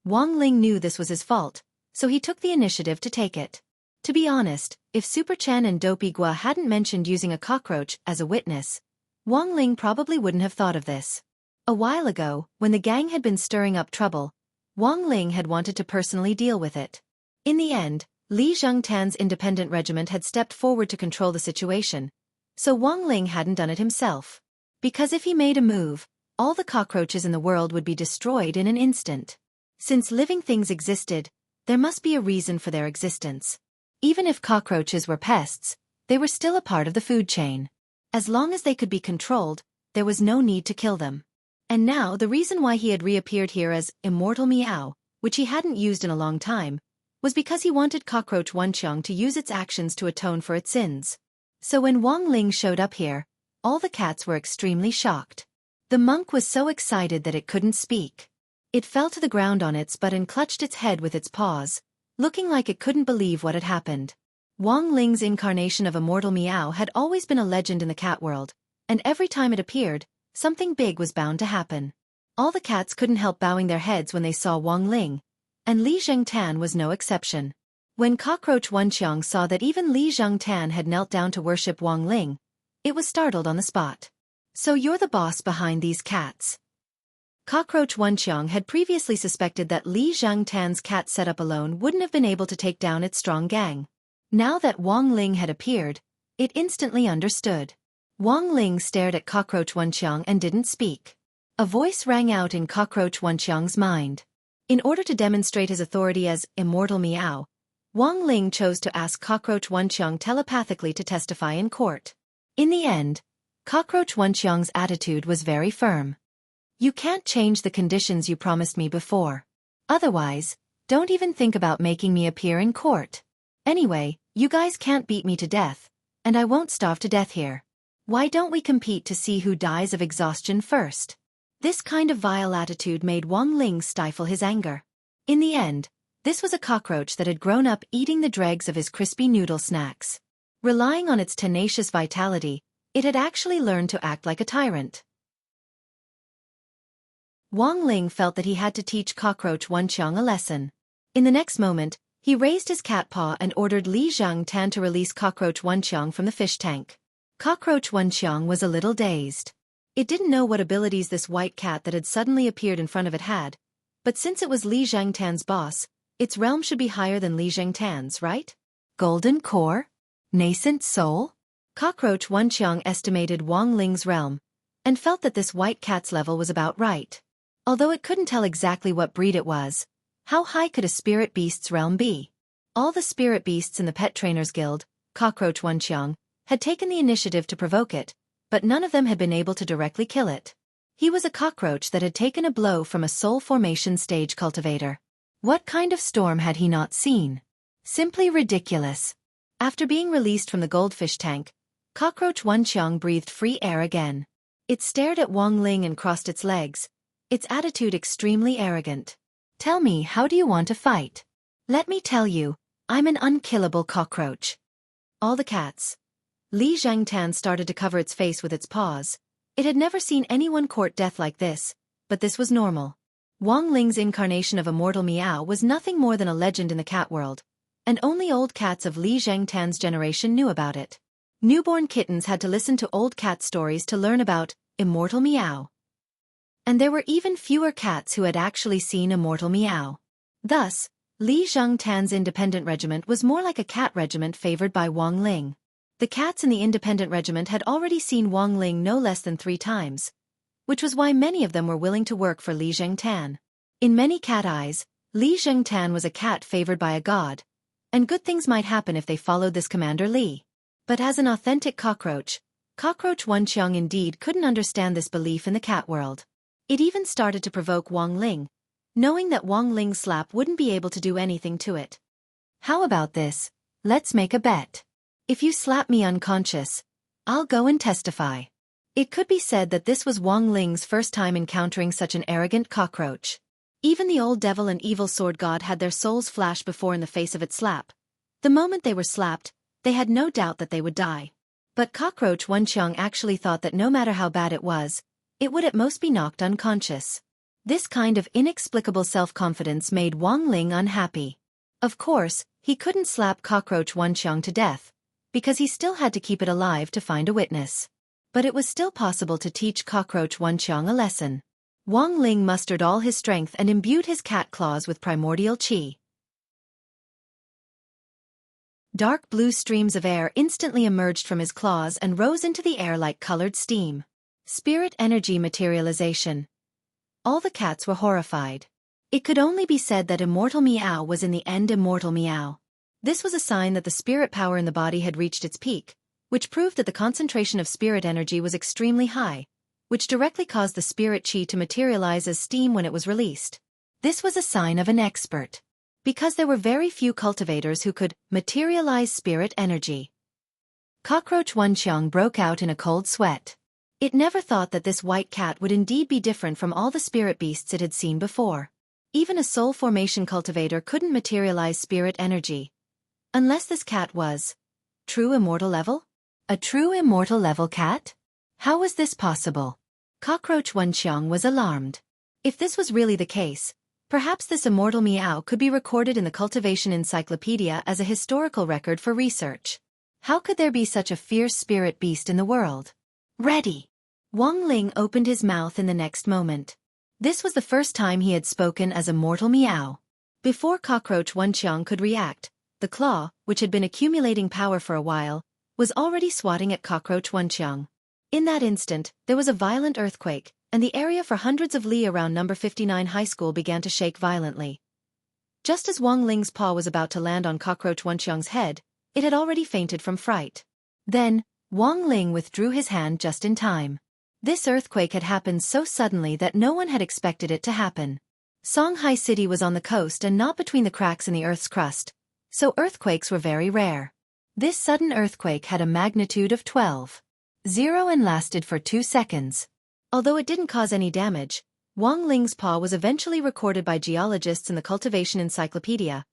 Wang Ling knew this was his fault, so he took the initiative to take it. To be honest, if Super Chen and Dopey Gua hadn't mentioned using a cockroach as a witness, Wang Ling probably wouldn't have thought of this. A while ago, when the gang had been stirring up trouble, Wang Ling had wanted to personally deal with it. In the end, Li Zhengtan's independent regiment had stepped forward to control the situation, so Wang Ling hadn't done it himself. Because if he made a move, all the cockroaches in the world would be destroyed in an instant. Since living things existed, there must be a reason for their existence. Even if cockroaches were pests, they were still a part of the food chain. As long as they could be controlled, there was no need to kill them. And now the reason why he had reappeared here as Immortal Meow, which he hadn't used in a long time, was because he wanted Cockroach Wenqiang to use its actions to atone for its sins. So when Wang Ling showed up here, all the cats were extremely shocked. The monk was so excited that it couldn't speak. It fell to the ground on its butt and clutched its head with its paws, looking like it couldn't believe what had happened. Wang Ling's incarnation of Immortal Meow had always been a legend in the cat world, and every time it appeared, something big was bound to happen. All the cats couldn't help bowing their heads when they saw Wang Ling, and Li Zhengtan was no exception. When Cockroach Wenqiang saw that even Li Zhengtan had knelt down to worship Wang Ling, it was startled on the spot. "So you're the boss behind these cats?" Cockroach Wenqiang had previously suspected that Li Zhengtan's cat setup alone wouldn't have been able to take down its strong gang. Now that Wang Ling had appeared, it instantly understood. Wang Ling stared at Cockroach Wenqiang and didn't speak. A voice rang out in Cockroach Wenqiang's mind. In order to demonstrate his authority as Immortal Meow, Wang Ling chose to ask Cockroach Wenqiang telepathically to testify in court. In the end, Cockroach Wenqiang's attitude was very firm. "You can't change the conditions you promised me before. Otherwise, don't even think about making me appear in court. Anyway, you guys can't beat me to death, and I won't starve to death here. Why don't we compete to see who dies of exhaustion first?" This kind of vile attitude made Wang Ling stifle his anger. In the end, this was a cockroach that had grown up eating the dregs of his crispy noodle snacks. Relying on its tenacious vitality, it had actually learned to act like a tyrant. Wang Ling felt that he had to teach Cockroach Wenqiang a lesson. In the next moment, he raised his cat paw and ordered Li Zhengtan to release Cockroach Wenqiang from the fish tank. Cockroach Wenqiang was a little dazed. It didn't know what abilities this white cat that had suddenly appeared in front of it had, but since it was Li Zhengtan's boss, its realm should be higher than Li Zhengtan's, right? Golden core? Nascent soul? Cockroach Wenqiang estimated Wang Ling's realm, and felt that this white cat's level was about right. Although it couldn't tell exactly what breed it was, how high could a spirit beast's realm be? All the spirit beasts in the Pet Trainers Guild, Cockroach Wenqiang, had taken the initiative to provoke it, but none of them had been able to directly kill it. He was a cockroach that had taken a blow from a soul formation stage cultivator. What kind of storm had he not seen? Simply ridiculous. After being released from the goldfish tank, Cockroach Wenqiang breathed free air again. It stared at Wang Ling and crossed its legs, its attitude extremely arrogant. "Tell me, how do you want to fight? Let me tell you, I'm an unkillable cockroach." All the cats. Li Zhengtan started to cover its face with its paws. It had never seen anyone court death like this, but this was normal. Wang Ling's incarnation of Immortal Meow was nothing more than a legend in the cat world, and only old cats of Li Zhengtan's generation knew about it. Newborn kittens had to listen to old cat stories to learn about Immortal Meow. And there were even fewer cats who had actually seen Immortal Meow. Thus, Li Zhengtan's independent regiment was more like a cat regiment favored by Wang Ling. The cats in the independent regiment had already seen Wang Ling no less than 3 times, which was why many of them were willing to work for Li Zhengtan. In many cat eyes, Li Zhengtan was a cat favored by a god, and good things might happen if they followed this Commander Li. But as an authentic cockroach, Cockroach Wenqiang indeed couldn't understand this belief in the cat world. It even started to provoke Wang Ling, knowing that Wang Ling's slap wouldn't be able to do anything to it. "How about this? Let's make a bet. If you slap me unconscious, I'll go and testify." It could be said that this was Wang Ling's first time encountering such an arrogant cockroach. Even the old devil and evil sword god had their souls flash before in the face of its slap. The moment they were slapped, they had no doubt that they would die. But Cockroach Wenqiang actually thought that no matter how bad it was, it would at most be knocked unconscious. This kind of inexplicable self-confidence made Wang Ling unhappy. Of course, he couldn't slap Cockroach Wenqiang to death, because he still had to keep it alive to find a witness. But it was still possible to teach Cockroach Wenqiang a lesson. Wang Ling mustered all his strength and imbued his cat claws with primordial qi. Dark blue streams of air instantly emerged from his claws and rose into the air like colored steam. Spirit energy materialization. All the cats were horrified. It could only be said that Immortal Meow was in the end Immortal Meow. This was a sign that the spirit power in the body had reached its peak, which proved that the concentration of spirit energy was extremely high, which directly caused the spirit qi to materialize as steam when it was released. This was a sign of an expert, because there were very few cultivators who could materialize spirit energy. Cockroach Wenqiang broke out in a cold sweat. It never thought that this white cat would indeed be different from all the spirit beasts it had seen before. Even a soul formation cultivator couldn't materialize spirit energy. Unless this cat was true immortal level? A true immortal level cat? How was this possible? Cockroach Wuxiang was alarmed. If this was really the case, perhaps this immortal meow could be recorded in the Cultivation Encyclopedia as a historical record for research. How could there be such a fierce spirit beast in the world? Ready! Wang Ling opened his mouth in the next moment. This was the first time he had spoken as a mortal meow. Before Cockroach Wuxiang could react, the claw, which had been accumulating power for a while, was already swatting at Cockroach Wuxiang. In that instant, there was a violent earthquake, and the area for hundreds of li around number 59 high school began to shake violently. Just as Wang Ling's paw was about to land on Cockroach Wuxiang's head, it had already fainted from fright. Then, Wang Ling withdrew his hand just in time. This earthquake had happened so suddenly that no one had expected it to happen. Songhai City was on the coast and not between the cracks in the Earth's crust, so earthquakes were very rare. This sudden earthquake had a magnitude of 12.0 and lasted for 2 seconds. Although it didn't cause any damage, Wang Ling's paw was eventually recorded by geologists in the Cultivation Encyclopedia,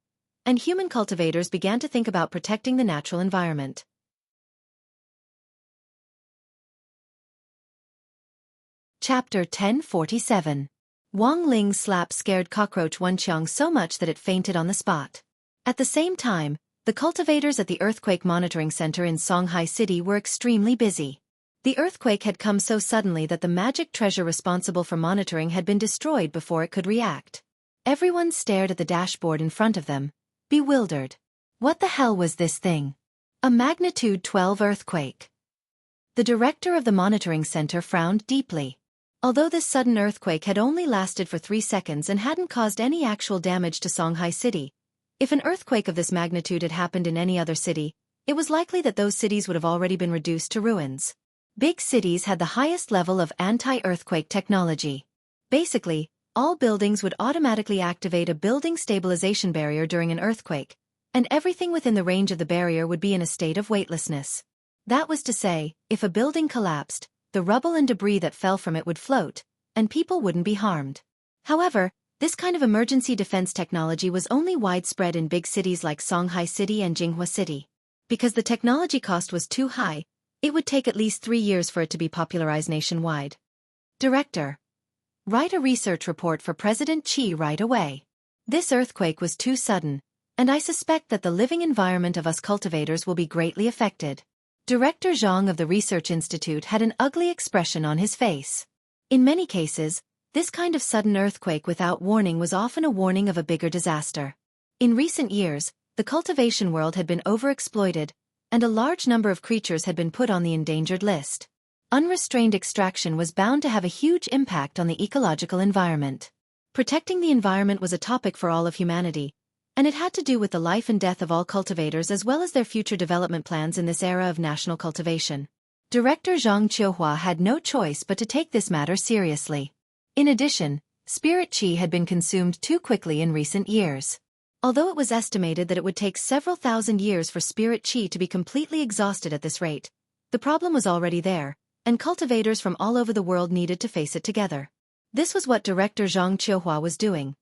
and human cultivators began to think about protecting the natural environment. Chapter 1047. Wang Ling's slap scared Cockroach Wuxiang so much that it fainted on the spot. At the same time, the cultivators at the Earthquake Monitoring Center in Songhai City were extremely busy. The earthquake had come so suddenly that the magic treasure responsible for monitoring had been destroyed before it could react. Everyone stared at the dashboard in front of them, bewildered. What the hell was this thing? A magnitude 12 earthquake. The director of the monitoring center frowned deeply. Although this sudden earthquake had only lasted for 3 seconds and hadn't caused any actual damage to Songhai City, if an earthquake of this magnitude had happened in any other city, it was likely that those cities would have already been reduced to ruins. Big cities had the highest level of anti-earthquake technology. Basically, all buildings would automatically activate a building stabilization barrier during an earthquake, and everything within the range of the barrier would be in a state of weightlessness. That was to say, if a building collapsed, the rubble and debris that fell from it would float, and people wouldn't be harmed. However, this kind of emergency defense technology was only widespread in big cities like Songhai City and Jinghua City. Because the technology cost was too high, it would take at least 3 years for it to be popularized nationwide. Director. Write a research report for President Qi right away. This earthquake was too sudden, and I suspect that the living environment of us cultivators will be greatly affected. Director Zhang of the Research Institute had an ugly expression on his face. In many cases, this kind of sudden earthquake without warning was often a warning of a bigger disaster. In recent years, the cultivation world had been overexploited, and a large number of creatures had been put on the endangered list. Unrestrained extraction was bound to have a huge impact on the ecological environment. Protecting the environment was a topic for all of humanity, and it had to do with the life and death of all cultivators as well as their future development plans in this era of national cultivation. Director Zhang Qiuhua had no choice but to take this matter seriously. In addition, spirit qi had been consumed too quickly in recent years. Although it was estimated that it would take several thousand years for spirit qi to be completely exhausted at this rate, the problem was already there, and cultivators from all over the world needed to face it together. This was what Director Zhang Qiuhua was doing.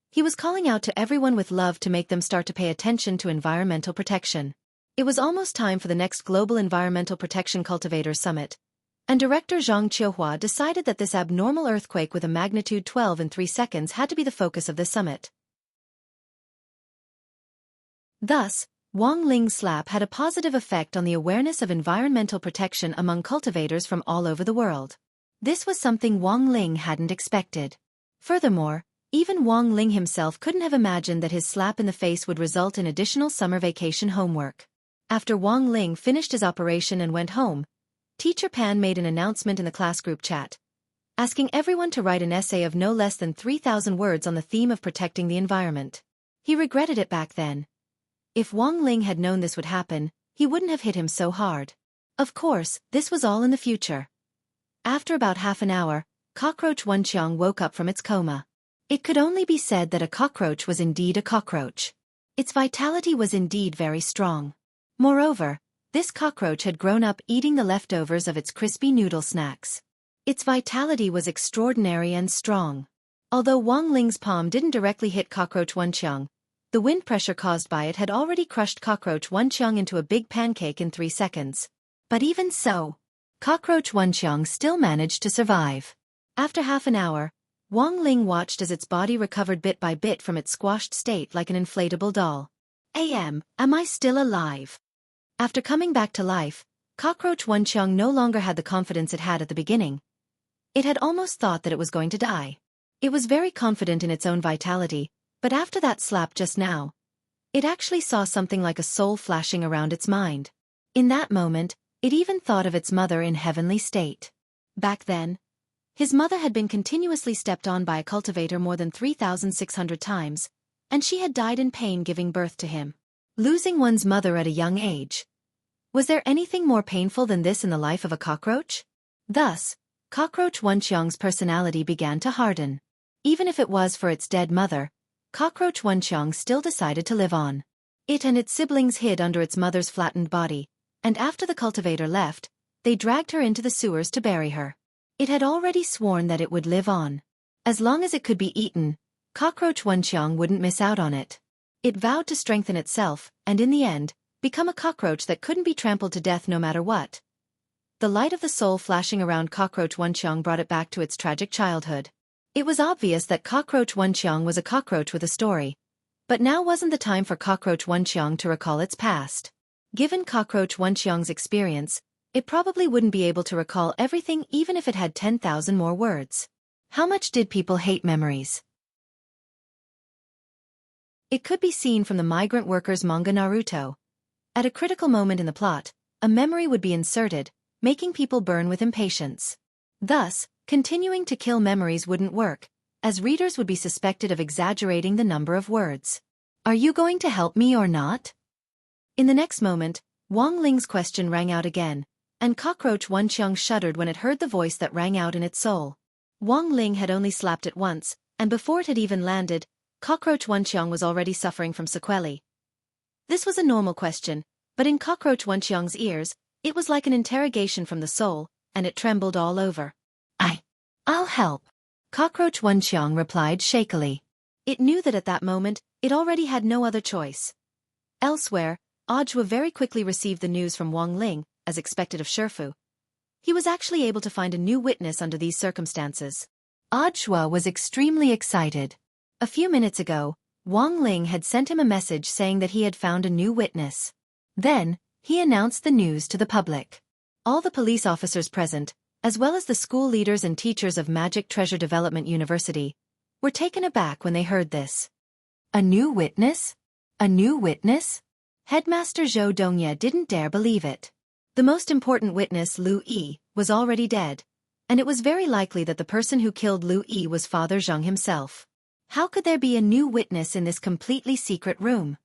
He was calling out to everyone with love to make them start to pay attention to environmental protection. It was almost time for the next Global Environmental Protection Cultivators Summit, and Director Zhang Qiuhua decided that this abnormal earthquake with a magnitude 12 in 3 seconds had to be the focus of the summit. Thus, Wang Ling's slap had a positive effect on the awareness of environmental protection among cultivators from all over the world. This was something Wang Ling hadn't expected. Furthermore, even Wang Ling himself couldn't have imagined that his slap in the face would result in additional summer vacation homework. After Wang Ling finished his operation and went home, Teacher Pan made an announcement in the class group chat, asking everyone to write an essay of no less than 3,000 words on the theme of protecting the environment. He regretted it back then. If Wang Ling had known this would happen, he wouldn't have hit him so hard. Of course, this was all in the future. After about half an hour, Cockroach Wuxiang woke up from its coma. It could only be said that a cockroach was indeed a cockroach. Its vitality was indeed very strong. Moreover, this cockroach had grown up eating the leftovers of its crispy noodle snacks. Its vitality was extraordinary and strong. Although Wang Ling's palm didn't directly hit Cockroach Wuxiang, The wind pressure caused by it had already crushed Cockroach Wenqiang into a big pancake in 3 seconds. But even so, Cockroach Wenqiang still managed to survive. After half an hour, Wang Ling watched as its body recovered bit by bit from its squashed state like an inflatable doll. Am I still alive? After coming back to life, Cockroach Wenqiang no longer had the confidence it had at the beginning. It had almost thought that it was going to die. It was very confident in its own vitality, but after that slap just now, it actually saw something like a soul flashing around its mind. In that moment, it even thought of its mother in heavenly state. Back then, his mother had been continuously stepped on by a cultivator more than 3,600 times, and she had died in pain giving birth to him. Losing one's mother at a young age. Was there anything more painful than this in the life of a cockroach? Thus, Cockroach Wenqiang's personality began to harden. Even if it was for its dead mother, Cockroach Wenqiang still decided to live on. It and its siblings hid under its mother's flattened body, and after the cultivator left, they dragged her into the sewers to bury her. It had already sworn that it would live on. As long as it could be eaten, Cockroach Wenqiang wouldn't miss out on it. It vowed to strengthen itself, and in the end, become a cockroach that couldn't be trampled to death no matter what. The light of the soul flashing around Cockroach Wenqiang brought it back to its tragic childhood. It was obvious that Cockroach Wenqiang was a cockroach with a story. But now wasn't the time for Cockroach Wenqiang to recall its past. Given Cockroach Wenqiang's experience, it probably wouldn't be able to recall everything even if it had 10,000 more words. How much did people hate memories? It could be seen from the migrant workers' manga Naruto. At a critical moment in the plot, a memory would be inserted, making people burn with impatience. Thus, continuing to kill memories wouldn't work, as readers would be suspected of exaggerating the number of words. Are you going to help me or not? In the next moment, Wang Ling's question rang out again, and Cockroach Wenqiang shuddered when it heard the voice that rang out in its soul. Wang Ling had only slapped it once, and before it had even landed, Cockroach Wenqiang was already suffering from sequelae. This was a normal question, but in Cockroach Wenqiang's ears, it was like an interrogation from the soul, and it trembled all over. I'll help. Cockroach Wenqiang replied shakily. It knew that at that moment, it already had no other choice. Elsewhere, Audiobook very quickly received the news from Wang Ling, as expected of Shifu. He was actually able to find a new witness under these circumstances. Audiobook was extremely excited. A few minutes ago, Wang Ling had sent him a message saying that he had found a new witness. Then, he announced the news to the public. All the police officers present, as well as the school leaders and teachers of Magic Treasure Development University, were taken aback when they heard this. A new witness? A new witness? Headmaster Zhou Dongye didn't dare believe it. The most important witness, Lu Yi, was already dead, and it was very likely that the person who killed Lu Yi was Father Zheng himself. How could there be a new witness in this completely secret room?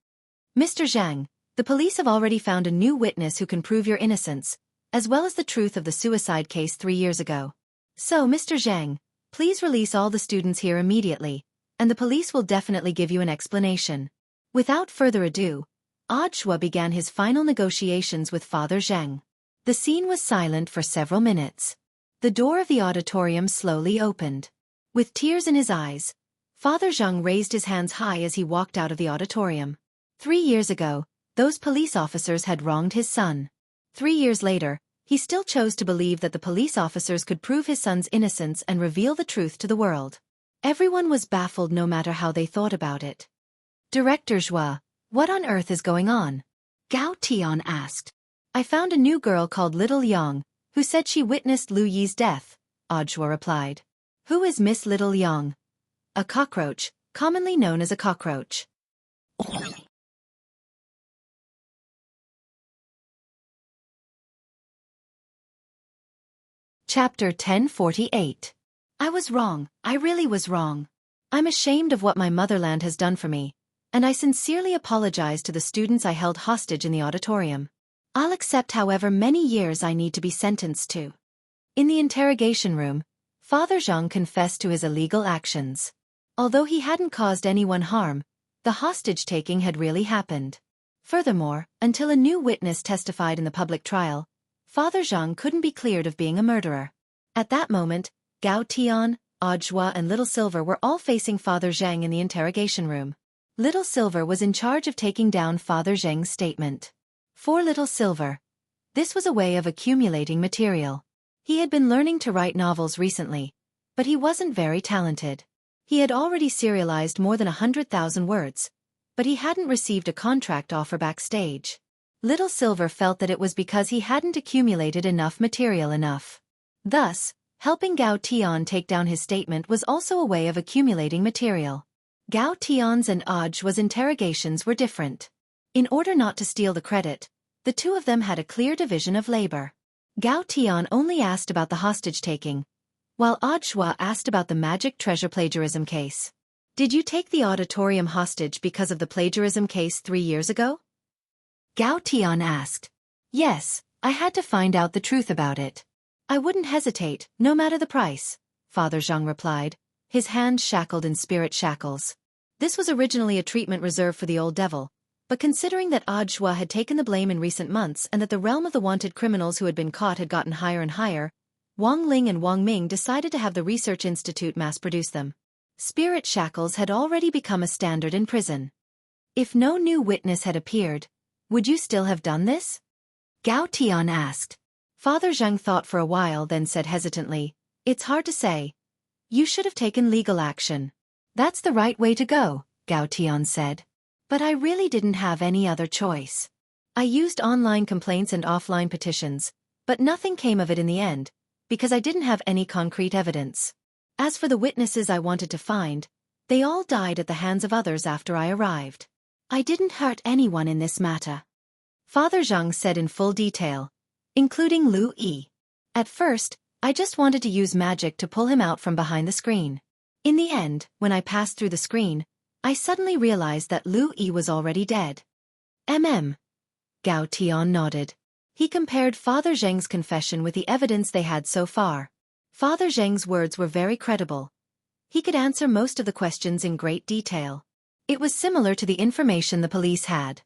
Mr. Zhang, the police have already found a new witness who can prove your innocence, as well as the truth of the suicide case 3 years ago. So, Mr. Zhang, please release all the students here immediately, and the police will definitely give you an explanation. Without further ado, Audiobook began his final negotiations with Father Zheng. The scene was silent for several minutes. The door of the auditorium slowly opened. With tears in his eyes, Father Zheng raised his hands high as he walked out of the auditorium. 3 years ago, those police officers had wronged his son. 3 years later, he still chose to believe that the police officers could prove his son's innocence and reveal the truth to the world. Everyone was baffled no matter how they thought about it. Director Zhua, what on earth is going on? Gao Tian asked. I found a new girl called Little Yang, who said she witnessed Lu Yi's death, Audiobook replied. Who is Miss Little Yang? A cockroach, commonly known as a cockroach. Chapter 1048. I was wrong, I really was wrong. I'm ashamed of what my motherland has done for me, and I sincerely apologize to the students I held hostage in the auditorium. I'll accept however many years I need to be sentenced to. In the interrogation room, Father Zheng confessed to his illegal actions. Although he hadn't caused anyone harm, the hostage-taking had really happened. Furthermore, until a new witness testified in the public trial, Father Zheng couldn't be cleared of being a murderer. At that moment, Gao Tian, Audiobook and Little Silver were all facing Father Zheng in the interrogation room. Little Silver was in charge of taking down Father Zheng's statement. For Little Silver, this was a way of accumulating material. He had been learning to write novels recently, but he wasn't very talented. He had already serialized more than 100,000 words, but he hadn't received a contract offer backstage. Little Silver felt that it was because he hadn't accumulated enough material enough. Thus, helping Gao Tian take down his statement was also a way of accumulating material. Gao Tian's and Audiobook's interrogations were different. In order not to steal the credit, the two of them had a clear division of labor. Gao Tian only asked about the hostage-taking, while Audiobook asked about the magic treasure plagiarism case. Did you take the auditorium hostage because of the plagiarism case 3 years ago? Gao Tian asked. Yes, I had to find out the truth about it. I wouldn't hesitate, no matter the price, Father Zhang replied, his hands shackled in spirit shackles. This was originally a treatment reserved for the old devil, but considering that Audiobook had taken the blame in recent months and that the realm of the wanted criminals who had been caught had gotten higher and higher, Wang Ling and Wang Ming decided to have the research institute mass-produce them. Spirit shackles had already become a standard in prison. If no new witness had appeared, would you still have done this? Gao Tian asked. Father Zhang thought for a while, then said hesitantly, It's hard to say. You should have taken legal action. That's the right way to go, Gao Tian said. But I really didn't have any other choice. I used online complaints and offline petitions, but nothing came of it in the end, because I didn't have any concrete evidence. As for the witnesses I wanted to find, they all died at the hands of others after I arrived. I didn't hurt anyone in this matter. Father Zhang said in full detail, including Lu Yi. At first, I just wanted to use magic to pull him out from behind the screen. In the end, when I passed through the screen, I suddenly realized that Lu Yi was already dead. Gao Tian nodded. He compared Father Zheng's confession with the evidence they had so far. Father Zheng's words were very credible. He could answer most of the questions in great detail. It was similar to the information the police had.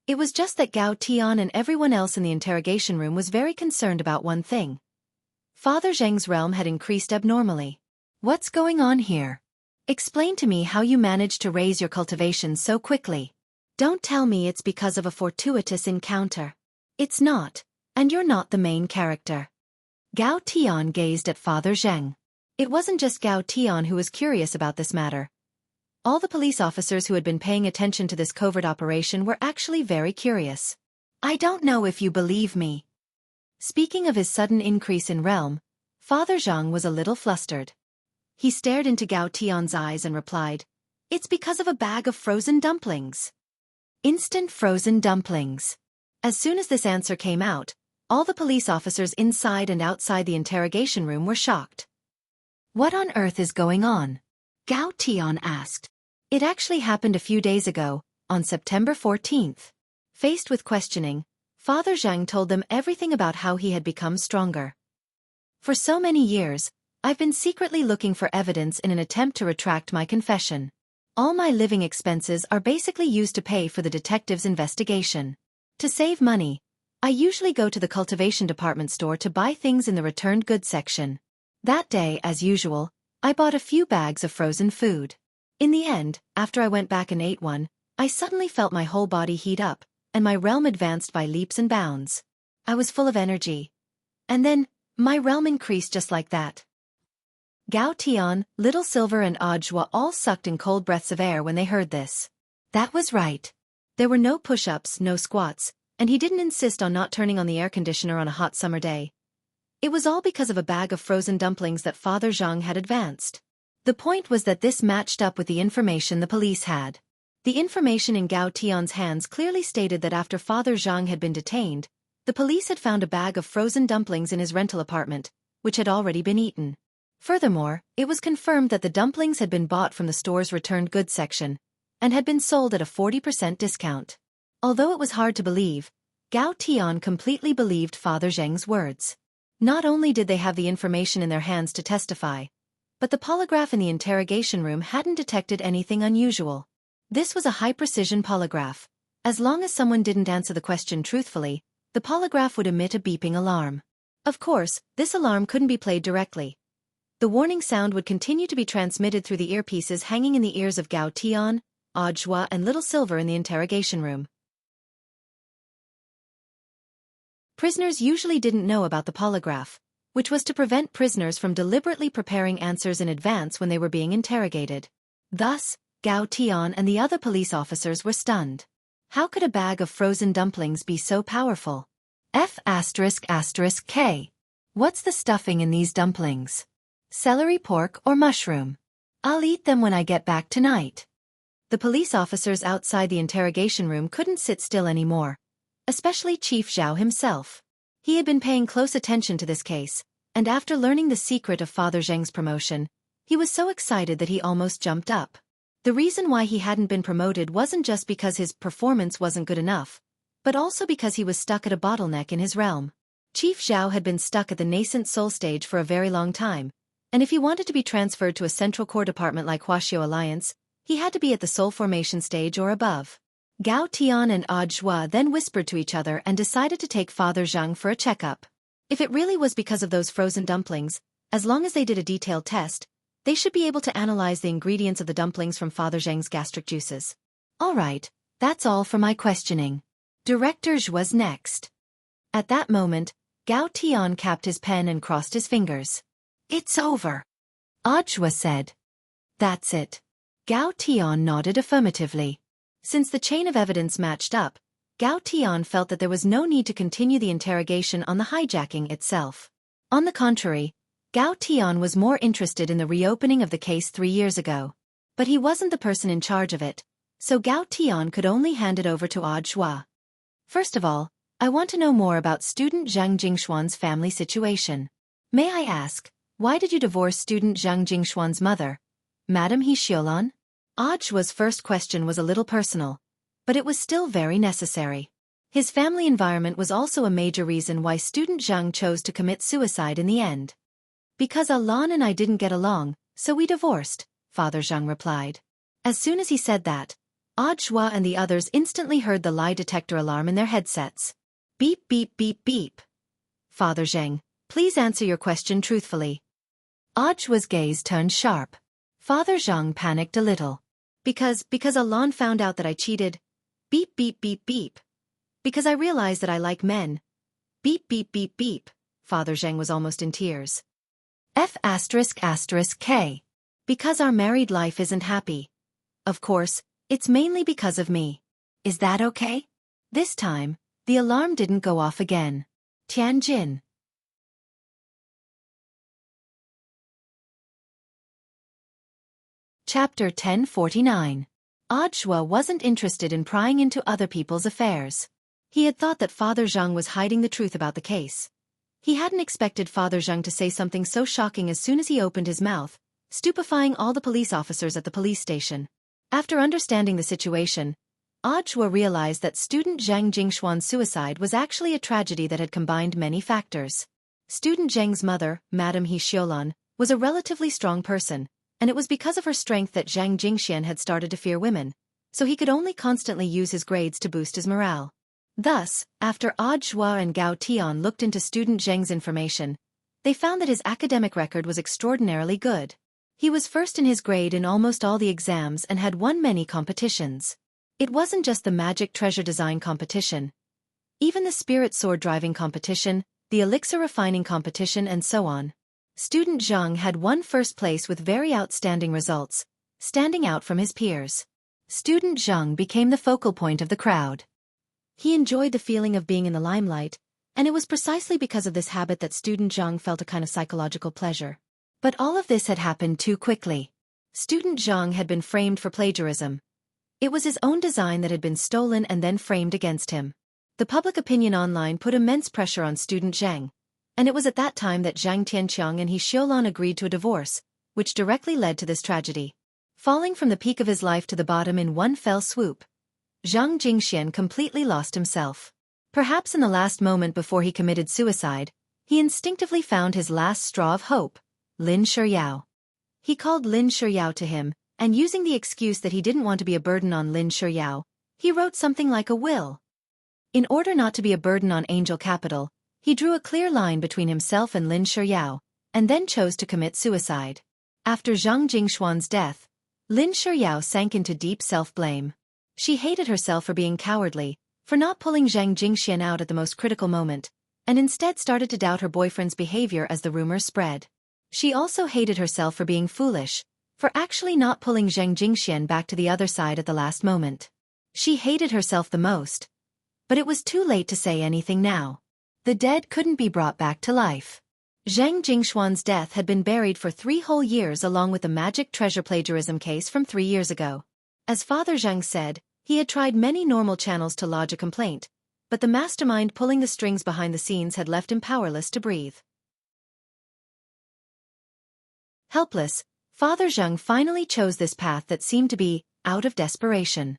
It was just that Gao Tian and everyone else in the interrogation room was very concerned about one thing. Father Zheng's realm had increased abnormally. What's going on here? Explain to me how you managed to raise your cultivation so quickly. Don't tell me it's because of a fortuitous encounter. It's not, and you're not the main character. Gao Tian gazed at Father Zheng. It wasn't just Gao Tian who was curious about this matter. All the police officers who had been paying attention to this covert operation were actually very curious. I don't know if you believe me. Speaking of his sudden increase in realm, Father Zhang was a little flustered. He stared into Gao Tian's eyes and replied, It's because of a bag of frozen dumplings. Instant frozen dumplings. As soon as this answer came out, all the police officers inside and outside the interrogation room were shocked. What on earth is going on? Gao Tian asked. It actually happened a few days ago, on September 14th. Faced with questioning, Father Zhang told them everything about how he had become stronger. For so many years, I've been secretly looking for evidence in an attempt to retract my confession. All my living expenses are basically used to pay for the detective's investigation. To save money, I usually go to the cultivation department store to buy things in the returned goods section. That day, as usual, I bought a few bags of frozen food. In the end, after I went back and ate one, I suddenly felt my whole body heat up, and my realm advanced by leaps and bounds. I was full of energy. And then, my realm increased just like that. Gao Tian, Little Silver and Audiobook all sucked in cold breaths of air when they heard this. That was right. There were no push-ups, no squats, and he didn't insist on not turning on the air conditioner on a hot summer day. It was all because of a bag of frozen dumplings that Father Zhang had advanced. The point was that this matched up with the information the police had. The information in Gao Tian's hands clearly stated that after Father Zhang had been detained, the police had found a bag of frozen dumplings in his rental apartment, which had already been eaten. Furthermore, it was confirmed that the dumplings had been bought from the store's returned goods section, and had been sold at a 40% discount. Although it was hard to believe, Gao Tian completely believed Father Zheng's words. Not only did they have the information in their hands to testify, but the polygraph in the interrogation room hadn't detected anything unusual. This was a high-precision polygraph. As long as someone didn't answer the question truthfully, the polygraph would emit a beeping alarm. Of course, this alarm couldn't be played directly. The warning sound would continue to be transmitted through the earpieces hanging in the ears of Gao Tian, Audiobook and Little Silver in the interrogation room. Prisoners usually didn't know about the polygraph, which was to prevent prisoners from deliberately preparing answers in advance when they were being interrogated. Thus, Gao Tian and the other police officers were stunned. How could a bag of frozen dumplings be so powerful? F***K. What's the stuffing in these dumplings? Celery, pork, or mushroom? I'll eat them when I get back tonight. The police officers outside the interrogation room couldn't sit still anymore, especially Chief Zhao himself. He had been paying close attention to this case, and after learning the secret of Father Zheng's promotion, he was so excited that he almost jumped up. The reason why he hadn't been promoted wasn't just because his performance wasn't good enough, but also because he was stuck at a bottleneck in his realm. Chief Zhao had been stuck at the nascent soul stage for a very long time, and if he wanted to be transferred to a central core department like Wuxia Alliance, he had to be at the soul formation stage or above. Gao Tian and Audiobook then whispered to each other and decided to take Father Zheng for a checkup. If it really was because of those frozen dumplings, as long as they did a detailed test, they should be able to analyze the ingredients of the dumplings from Father Zheng's gastric juices. All right, that's all for my questioning. Director Zhu was next. At that moment, Gao Tian capped his pen and crossed his fingers. It's over. Audiobook said. That's it. Gao Tian nodded affirmatively. Since the chain of evidence matched up, Gao Tian felt that there was no need to continue the interrogation on the hijacking itself. On the contrary, Gao Tian was more interested in the reopening of the case 3 years ago. But he wasn't the person in charge of it, so Gao Tian could only hand it over to Audiobook. First of all, I want to know more about student Zhang Jingshuan's family situation. May I ask, why did you divorce student Zhang Jingshuan's mother, Madame Xiaofan? Audiobook's first question was a little personal, but it was still very necessary. His family environment was also a major reason why student Zhang chose to commit suicide in the end. Because Alan and I didn't get along, so we divorced, Father Zheng replied. As soon as he said that, Audiobook and the others instantly heard the lie detector alarm in their headsets. Beep beep beep beep. Father Zheng, please answer your question truthfully. Audiobook's gaze turned sharp. Father Zheng panicked a little. Because Alan found out that I cheated. Beep beep beep beep. Because I realized that I like men. Beep beep beep beep. Father Zheng was almost in tears. F***K. Because our married life isn't happy. Of course, it's mainly because of me. Is that okay? This time, the alarm didn't go off again. Tianjin. Chapter 1049. Audiobook wasn't interested in prying into other people's affairs. He had thought that Father Zheng was hiding the truth about the case. He hadn't expected Father Zheng to say something so shocking as soon as he opened his mouth, stupefying all the police officers at the police station. After understanding the situation, Audiobook realized that student Zhang Jingshuan's suicide was actually a tragedy that had combined many factors. Student Zheng's mother, Madame Xiaofan, was a relatively strong person, and it was because of her strength that Zhang Jingxian had started to fear women, so he could only constantly use his grades to boost his morale. Thus, after Audiobook and Gao Tian looked into student Zheng's information, they found that his academic record was extraordinarily good. He was first in his grade in almost all the exams and had won many competitions. It wasn't just the magic treasure design competition. Even the spirit sword driving competition, the elixir refining competition and so on. Student Zhang had won first place with very outstanding results, standing out from his peers. Student Zhang became the focal point of the crowd. He enjoyed the feeling of being in the limelight, and it was precisely because of this habit that student Zhang felt a kind of psychological pleasure. But all of this had happened too quickly. Student Zhang had been framed for plagiarism. It was his own design that had been stolen and then framed against him. The public opinion online put immense pressure on student Zhang, and it was at that time that Zhang Tianqiang and Xiaofan agreed to a divorce, which directly led to this tragedy. Falling from the peak of his life to the bottom in one fell swoop, Zhang Jingxian completely lost himself. Perhaps in the last moment before he committed suicide, he instinctively found his last straw of hope, Lin Shiyao. He called Lin Shiyao to him, and using the excuse that he didn't want to be a burden on Lin Shiyao, he wrote something like a will. In order not to be a burden on Angel Capital, he drew a clear line between himself and Lin Shiyao, and then chose to commit suicide. After Zhang Jingshuan's death, Lin Shiyao sank into deep self-blame. She hated herself for being cowardly, for not pulling Zhang Jingxian out at the most critical moment, and instead started to doubt her boyfriend's behavior as the rumors spread. She also hated herself for being foolish, for actually not pulling Zhang Jingxian back to the other side at the last moment. She hated herself the most. But it was too late to say anything now. The dead couldn't be brought back to life. Zhang Jingshuan's death had been buried for 3 whole years along with the magic treasure plagiarism case from 3 years ago. As Father Zhang said, he had tried many normal channels to lodge a complaint, but the mastermind pulling the strings behind the scenes had left him powerless to breathe. Helpless, Father Zhang finally chose this path that seemed to be out of desperation.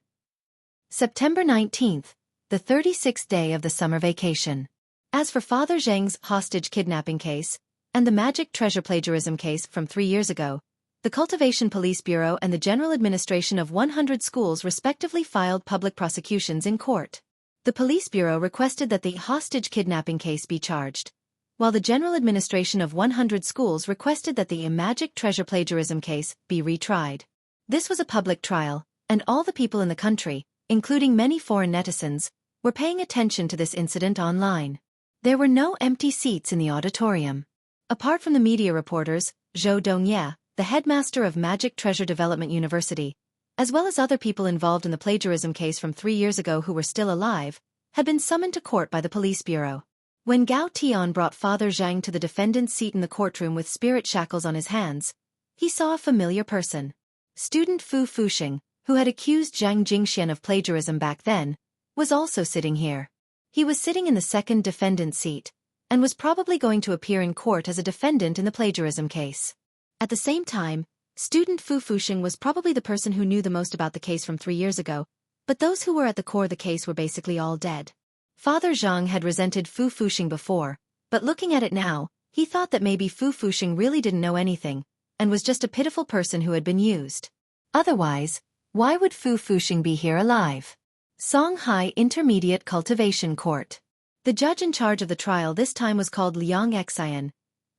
September 19th, the 36th day of the summer vacation. As for Father Zhang's hostage kidnapping case, and the magic treasure plagiarism case from 3 years ago, the Cultivation Police Bureau and the General Administration of 100 schools respectively filed public prosecutions in court. The Police Bureau requested that the hostage kidnapping case be charged, while the General Administration of 100 schools requested that the magic treasure plagiarism case be retried. This was a public trial, and all the people in the country, including many foreign netizens, were paying attention to this incident online. There were no empty seats in the auditorium. Apart from the media reporters, Zhou Dongye, the headmaster of Magic Treasure Development University, as well as other people involved in the plagiarism case from 3 years ago who were still alive, had been summoned to court by the police bureau. When Gao Tian brought Father Zhang to the defendant's seat in the courtroom with spirit shackles on his hands, he saw a familiar person. Student Fu Fuxing, who had accused Zhang Jingxian of plagiarism back then, was also sitting here. He was sitting in the second defendant's seat, and was probably going to appear in court as a defendant in the plagiarism case. At the same time, student Fu Fuxing was probably the person who knew the most about the case from 3 years ago, but those who were at the core of the case were basically all dead. Father Zhang had resented Fu Fuxing before, but looking at it now, he thought that maybe Fu Fuxing really didn't know anything, and was just a pitiful person who had been used. Otherwise, why would Fu Fuxing be here alive? Songhai Intermediate Cultivation Court. The judge in charge of the trial this time was called Liang Xian,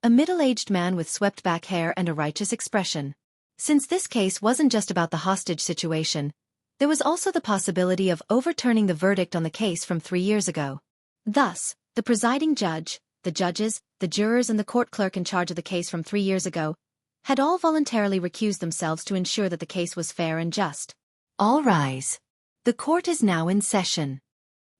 a middle-aged man with swept-back hair and a righteous expression. Since this case wasn't just about the hostage situation, there was also the possibility of overturning the verdict on the case from 3 years ago. Thus, the presiding judge, the judges, the jurors and the court clerk in charge of the case from 3 years ago had all voluntarily recused themselves to ensure that the case was fair and just. All rise. The court is now in session.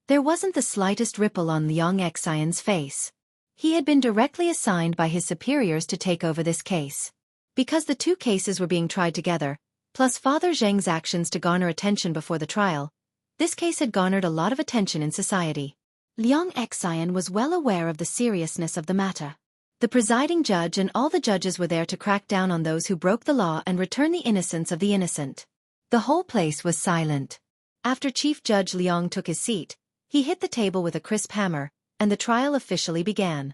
There wasn't the slightest ripple on Liang Xian's face. He had been directly assigned by his superiors to take over this case. Because the 2 cases were being tried together, plus Father Zhang's actions to garner attention before the trial, this case had garnered a lot of attention in society. Liang Xian was well aware of the seriousness of the matter. The presiding judge and all the judges were there to crack down on those who broke the law and return the innocence of the innocent. The whole place was silent. After Chief Judge Liang took his seat, he hit the table with a crisp hammer, and the trial officially began.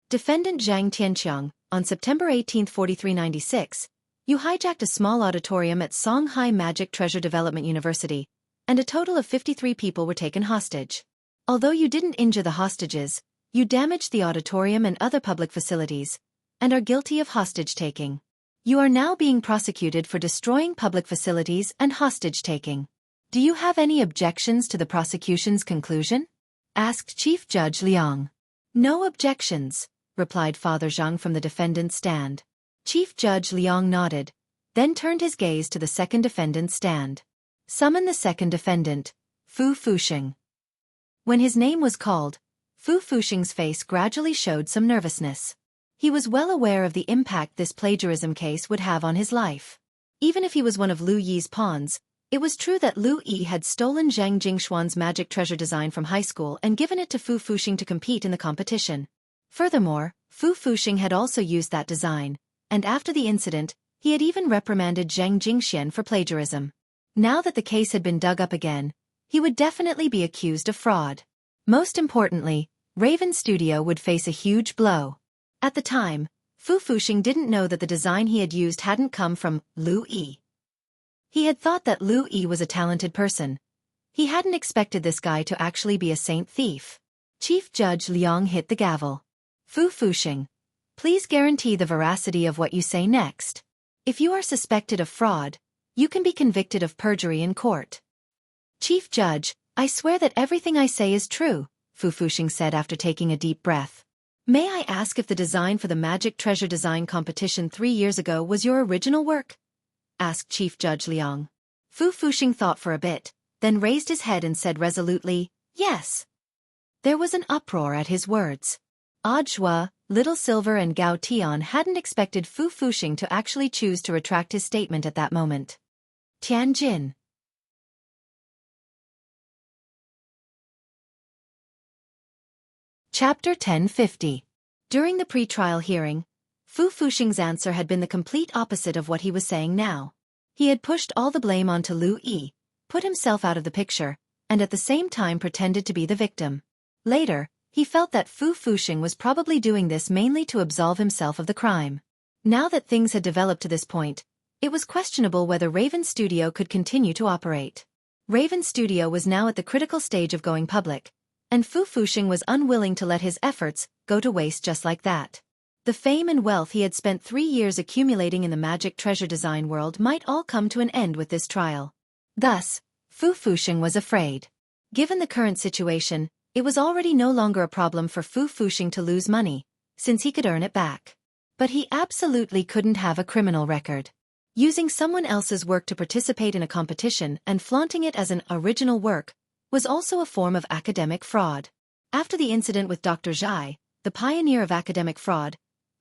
Defendant Zhang Tianqiang, on September 18, 4396, you hijacked a small auditorium at Songhai Magic Treasure Development University, and a total of 53 people were taken hostage. Although you didn't injure the hostages, you damaged the auditorium and other public facilities, and are guilty of hostage-taking. You are now being prosecuted for destroying public facilities and hostage-taking. Do you have any objections to the prosecution's conclusion? Asked Chief Judge Liang. No objections, replied Father Zhang from the defendant's stand. Chief Judge Liang nodded, then turned his gaze to the second defendant's stand. Summon the second defendant, Fu Fuxing. When his name was called, Fu Fuxing's face gradually showed some nervousness. He was well aware of the impact this plagiarism case would have on his life. Even if he was one of Lu Yi's pawns, it was true that Lu Yi had stolen Zhang Jingshuan's magic treasure design from high school and given it to Fu Fuxing to compete in the competition. Furthermore, Fu Fuxing had also used that design, and after the incident, he had even reprimanded Zhang Jingxian for plagiarism. Now that the case had been dug up again, he would definitely be accused of fraud. Most importantly, Raven Studio would face a huge blow. At the time, Fu Fuxing didn't know that the design he had used hadn't come from Lu Yi. He had thought that Lu Yi was a talented person. He hadn't expected this guy to actually be a saint thief. Chief Judge Liang hit the gavel. Fu Fuxing, please guarantee the veracity of what you say next. If you are suspected of fraud, you can be convicted of perjury in court. Chief Judge, I swear that everything I say is true, Fu Fuxing said after taking a deep breath. May I ask if the design for the Magic Treasure Design competition 3 years ago was your original work? Asked Chief Judge Liang. Fu Fuxing thought for a bit, then raised his head and said resolutely, yes. There was an uproar at his words. Audiobook, Little Silver and Gao Tian hadn't expected Fu Fuxing to actually choose to retract his statement at that moment. Tianjin. Chapter 1050. During the pre-trial hearing, Fu Fuxing's answer had been the complete opposite of what he was saying now. He had pushed all the blame onto Lu Yi, put himself out of the picture, and at the same time pretended to be the victim. Later, he felt that Fu Fuxing was probably doing this mainly to absolve himself of the crime. Now that things had developed to this point, it was questionable whether Raven Studio could continue to operate. Raven Studio was now at the critical stage of going public, and Fu Fuxing was unwilling to let his efforts go to waste just like that. The fame and wealth he had spent 3 years accumulating in the Magic Treasure Design world might all come to an end with this trial. Thus, Fu Fuxing was afraid. Given the current situation, it was already no longer a problem for Fu Fuxing to lose money, since he could earn it back. But he absolutely couldn't have a criminal record. Using someone else's work to participate in a competition and flaunting it as an original work was also a form of academic fraud. After the incident with Dr. Zhai, the pioneer of academic fraud,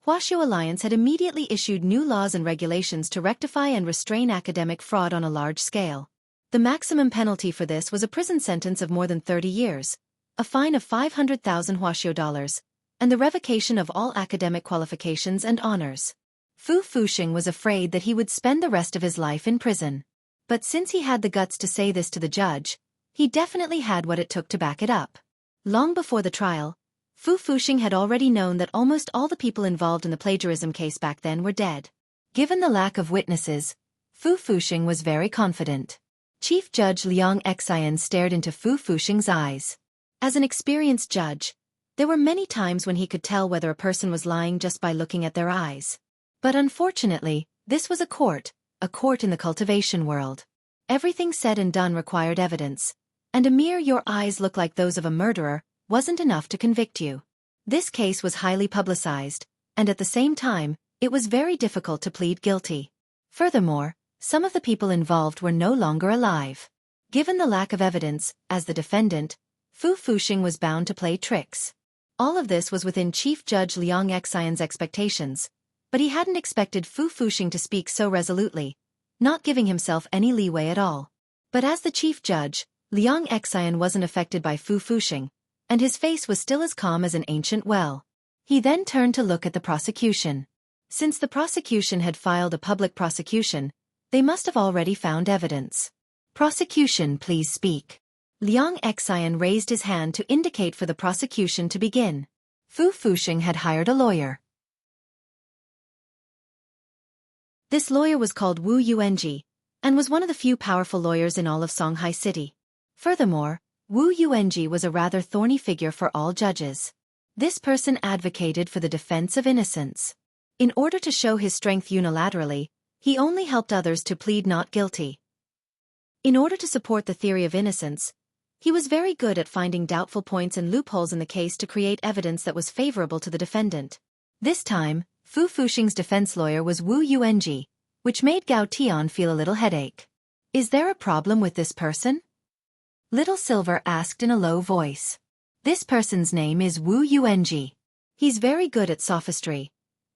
Wuxia Alliance had immediately issued new laws and regulations to rectify and restrain academic fraud on a large scale. The maximum penalty for this was a prison sentence of more than 30 years, a fine of 500,000 Wuxia dollars, and the revocation of all academic qualifications and honors. Fu Fuxing was afraid that he would spend the rest of his life in prison. But since he had the guts to say this to the judge, he definitely had what it took to back it up. Long before the trial, Fu Fuxing had already known that almost all the people involved in the plagiarism case back then were dead. Given the lack of witnesses, Fu Fuxing was very confident. Chief Judge Liang Xian stared into Fu Fuxing's eyes. As an experienced judge, there were many times when he could tell whether a person was lying just by looking at their eyes. But unfortunately, this was a court in the cultivation world. Everything said and done required evidence, and a mere "your eyes look like those of a murderer" wasn't enough to convict you. This case was highly publicized, and at the same time, it was very difficult to plead guilty. Furthermore, some of the people involved were no longer alive. Given the lack of evidence, as the defendant, Fu Fuxing was bound to play tricks. All of this was within Chief Judge Liang Xian's expectations, but he hadn't expected Fu Fuxing to speak so resolutely, not giving himself any leeway at all. But as the chief judge, Liang Xian wasn't affected by Fu Fuxing, and his face was still as calm as an ancient well. He then turned to look at the prosecution. Since the prosecution had filed a public prosecution, they must have already found evidence. Prosecution, please speak. Liang Xian raised his hand to indicate for the prosecution to begin. Fu Fuxing had hired a lawyer. This lawyer was called Wu Yuanji, and was one of the few powerful lawyers in all of Songhai City. Furthermore, Wu Yuanji was a rather thorny figure for all judges. This person advocated for the defense of innocence. In order to show his strength unilaterally, he only helped others to plead not guilty. In order to support the theory of innocence, he was very good at finding doubtful points and loopholes in the case to create evidence that was favorable to the defendant. This time, Fu Fuxing's defense lawyer was Wu Yuanji, which made Gao Tian feel a little headache. Is there a problem with this person? Little Silver asked in a low voice. This person's name is Wu Yuanji. He's very good at sophistry,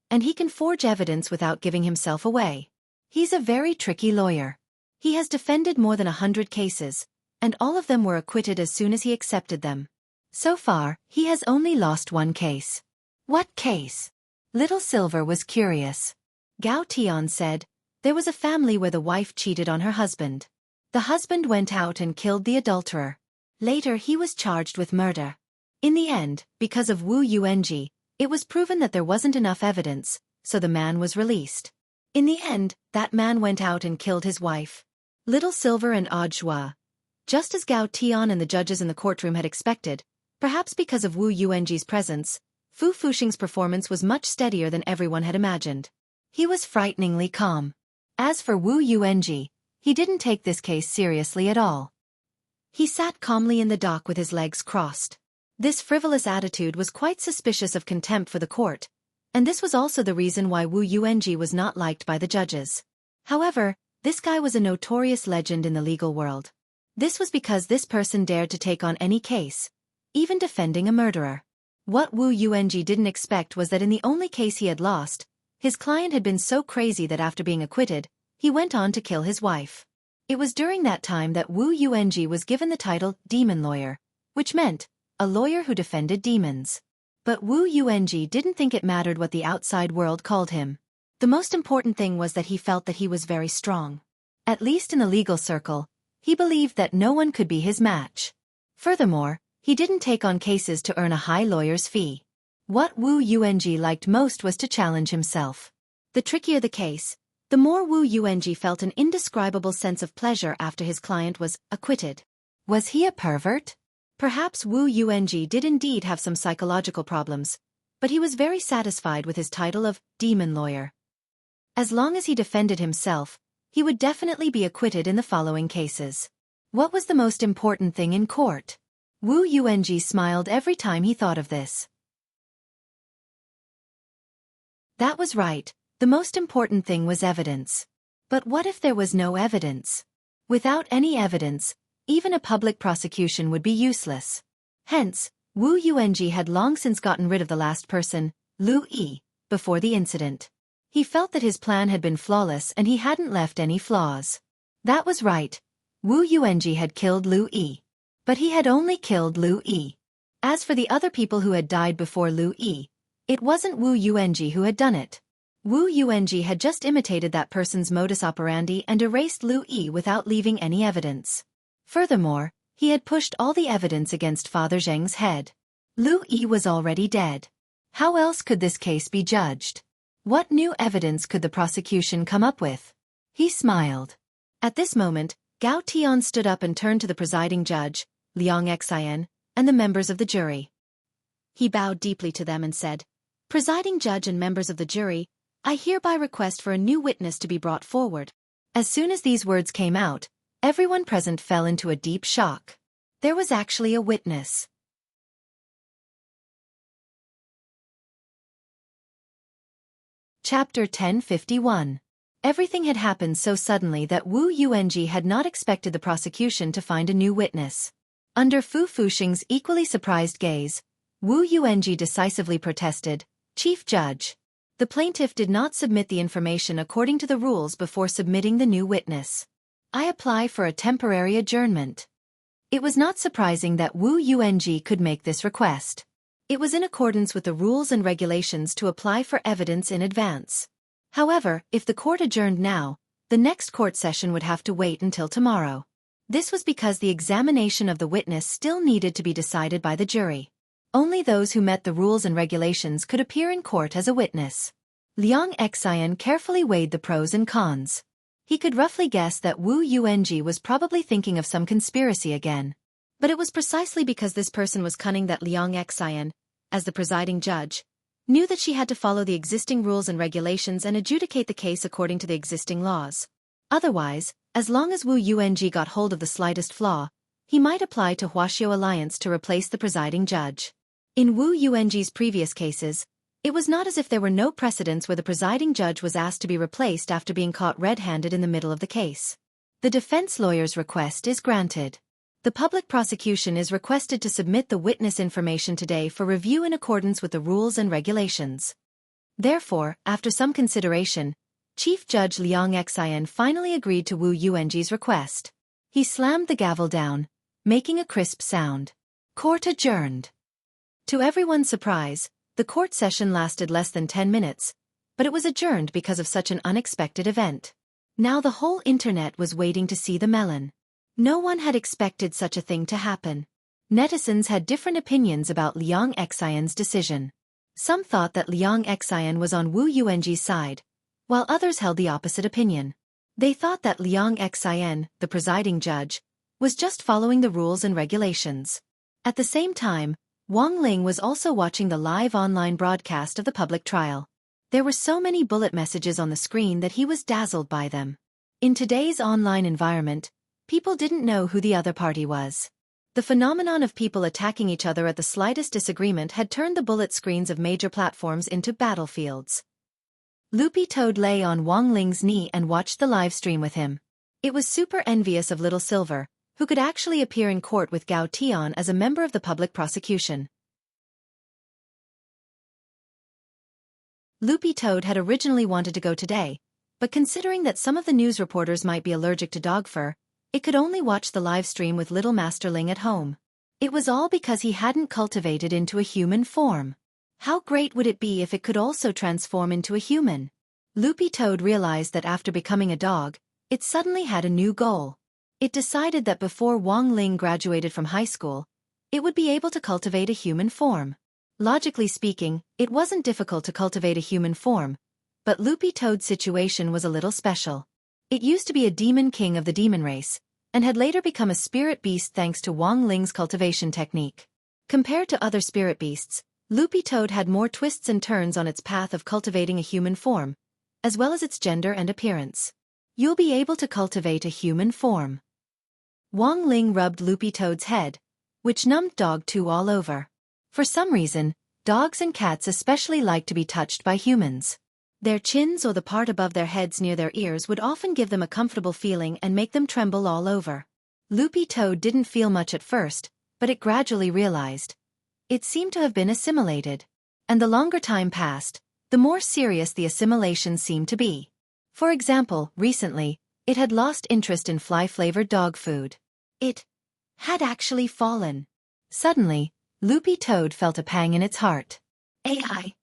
and he can forge evidence without giving himself away. He's a very tricky lawyer. He has defended more than 100 cases, and all of them were acquitted as soon as he accepted them. So far, he has only lost one case. What case? Little Silver was curious. Gao Tian said, there was a family where the wife cheated on her husband. The husband went out and killed the adulterer. Later he was charged with murder. In the end, because of Wu Yuanji, it was proven that there wasn't enough evidence, so the man was released. In the end, that man went out and killed his wife. Little Silver and Audiobook. Just as Gao Tian and the judges in the courtroom had expected, perhaps because of Wu Yuanji's presence, Fu Fuxing's performance was much steadier than everyone had imagined. He was frighteningly calm. As for Wu Yuanji, he didn't take this case seriously at all. He sat calmly in the dock with his legs crossed. This frivolous attitude was quite suspicious of contempt for the court, and this was also the reason why Wu Yuanji was not liked by the judges. However, this guy was a notorious legend in the legal world. This was because this person dared to take on any case, even defending a murderer. What Wu Yuanji didn't expect was that in the only case he had lost, his client had been so crazy that after being acquitted, he went on to kill his wife. It was during that time that Wu Yuanji was given the title Demon Lawyer, which meant a lawyer who defended demons. But Wu Yuanji didn't think it mattered what the outside world called him. The most important thing was that he felt that he was very strong. At least in the legal circle, he believed that no one could be his match. Furthermore, he didn't take on cases to earn a high lawyer's fee. What Wu Yuanji liked most was to challenge himself. The trickier the case, the more Wu Yuanji felt an indescribable sense of pleasure after his client was acquitted. Was he a pervert? Perhaps Wu Yuanji did indeed have some psychological problems, but he was very satisfied with his title of Demon Lawyer. As long as he defended himself, he would definitely be acquitted in the following cases. What was the most important thing in court? Wu Yuanji smiled every time he thought of this. That was right, the most important thing was evidence. But what if there was no evidence? Without any evidence, even a public prosecution would be useless. Hence, Wu Yuanji had long since gotten rid of the last person, Lu Yi, before the incident. He felt that his plan had been flawless and he hadn't left any flaws. That was right. Wu Yuanji had killed Lu Yi. But he had only killed Lu Yi. As for the other people who had died before Lu Yi, it wasn't Wu Yuanji who had done it. Wu Yuanji had just imitated that person's modus operandi and erased Lu Yi without leaving any evidence. Furthermore, he had pushed all the evidence against Father Zheng's head. Lu Yi was already dead. How else could this case be judged? What new evidence could the prosecution come up with? He smiled. At this moment, Gao Tian stood up and turned to the presiding judge, Liang Xian, and the members of the jury. He bowed deeply to them and said, "Presiding judge and members of the jury, I hereby request for a new witness to be brought forward." As soon as these words came out, everyone present fell into a deep shock. There was actually a witness. Chapter 1051. Everything had happened so suddenly that Wu Yuanji had not expected the prosecution to find a new witness. Under Fu Fuxing's equally surprised gaze, Wu Yuanji decisively protested, "Chief Judge, the plaintiff did not submit the information according to the rules before submitting the new witness. I apply for a temporary adjournment." It was not surprising that Wu Yuanji could make this request. It was in accordance with the rules and regulations to apply for evidence in advance. However, if the court adjourned now, the next court session would have to wait until tomorrow. This was because the examination of the witness still needed to be decided by the jury. Only those who met the rules and regulations could appear in court as a witness. Liang Xian carefully weighed the pros and cons. He could roughly guess that Wu Yuanji was probably thinking of some conspiracy again. But it was precisely because this person was cunning that Liang Xian, as the presiding judge, knew that she had to follow the existing rules and regulations and adjudicate the case according to the existing laws. Otherwise, as long as Wu Yuanji got hold of the slightest flaw, he might apply to Wuxia Alliance to replace the presiding judge. In Wu Yuanji's previous cases, it was not as if there were no precedents where the presiding judge was asked to be replaced after being caught red-handed in the middle of the case. The defense lawyer's request is granted. The public prosecution is requested to submit the witness information today for review in accordance with the rules and regulations. Therefore, after some consideration, Chief Judge Liang Xian finally agreed to Wu Yuanji's request. He slammed the gavel down, making a crisp sound. Court adjourned. To everyone's surprise, the court session lasted less than 10 minutes, but it was adjourned because of such an unexpected event. Now the whole internet was waiting to see the melon. No one had expected such a thing to happen. Netizens had different opinions about Liang Xian's decision. Some thought that Liang Xian was on Wu Yuanji's side, while others held the opposite opinion. They thought that Liang Xian, the presiding judge, was just following the rules and regulations. At the same time, Wang Ling was also watching the live online broadcast of the public trial. There were so many bullet messages on the screen that he was dazzled by them. In today's online environment, people didn't know who the other party was. The phenomenon of people attacking each other at the slightest disagreement had turned the bullet screens of major platforms into battlefields. Loopy Toad lay on Wang Ling's knee and watched the live stream with him. It was super envious of Little Silver, who could actually appear in court with Gao Tian as a member of the public prosecution. Loopy Toad had originally wanted to go today, but considering that some of the news reporters might be allergic to dog fur, it could only watch the live stream with Little Master Ling at home. It was all because he hadn't cultivated into a human form. How great would it be if it could also transform into a human? Loopy Toad realized that after becoming a dog, it suddenly had a new goal. It decided that before Wang Ling graduated from high school, it would be able to cultivate a human form. Logically speaking, it wasn't difficult to cultivate a human form, but Loopy Toad's situation was a little special. It used to be a demon king of the demon race, and had later become a spirit beast thanks to Wang Ling's cultivation technique. Compared to other spirit beasts, Loopy Toad had more twists and turns on its path of cultivating a human form, as well as its gender and appearance. You'll be able to cultivate a human form. Wang Ling rubbed Loopy Toad's head, which numbed Dog 2 all over. For some reason, dogs and cats especially like to be touched by humans. Their chins or the part above their heads near their ears would often give them a comfortable feeling and make them tremble all over. Loopy Toad didn't feel much at first, but it gradually realized. It seemed to have been assimilated. And the longer time passed, the more serious the assimilation seemed to be. For example, recently, it had lost interest in fly-flavored dog food. It had actually fallen. Suddenly, Loopy Toad felt a pang in its heart. AI.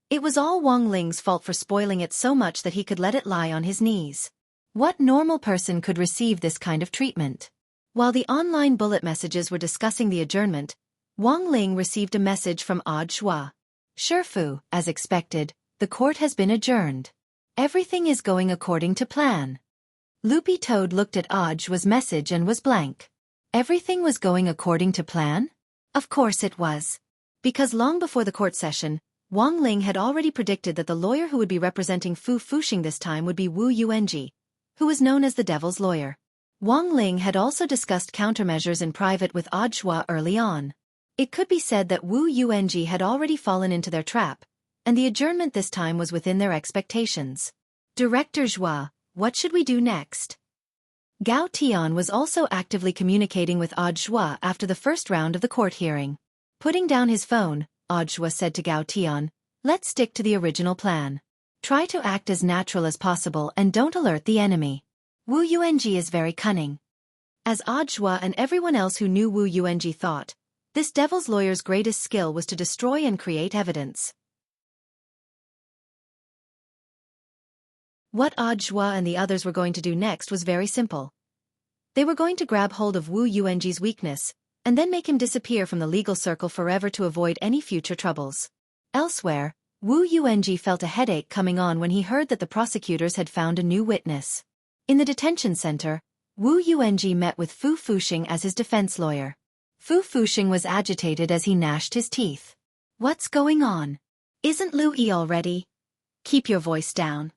It was all Wang Ling's fault for spoiling it so much that he could let it lie on his knees. What normal person could receive this kind of treatment? While the online bullet messages were discussing the adjournment, Wang Ling received a message from Audiobook. Shifu, as expected, the court has been adjourned. Everything is going according to plan. Loopy Toad looked at Audiobook's message and was blank. Everything was going according to plan? Of course it was. Because long before the court session, Wang Ling had already predicted that the lawyer who would be representing Fu Fuxing this time would be Wu Yuanji, who was known as the Devil's Lawyer. Wang Ling had also discussed countermeasures in private with Audiobook early on. It could be said that Wu Yuanji had already fallen into their trap, and the adjournment this time was within their expectations. Director Zhua, what should we do next? Gao Tian was also actively communicating with Audiobook after the first round of the court hearing. Putting down his phone, Audiobook said to Gao Tian, let's stick to the original plan. Try to act as natural as possible and don't alert the enemy. Wu Yuanji is very cunning. As Audiobook and everyone else who knew Wu Yuanji thought, this devil's lawyer's greatest skill was to destroy and create evidence. What Audiobook and the others were going to do next was very simple. They were going to grab hold of Wu Yuanji's weakness, and then make him disappear from the legal circle forever to avoid any future troubles. Elsewhere, Wu Yuanji felt a headache coming on when he heard that the prosecutors had found a new witness. In the detention center, Wu Yuanji met with Fu Fuxing as his defense lawyer. Fu Fuxing was agitated as he gnashed his teeth. What's going on? Isn't Lu Yi already? Keep your voice down.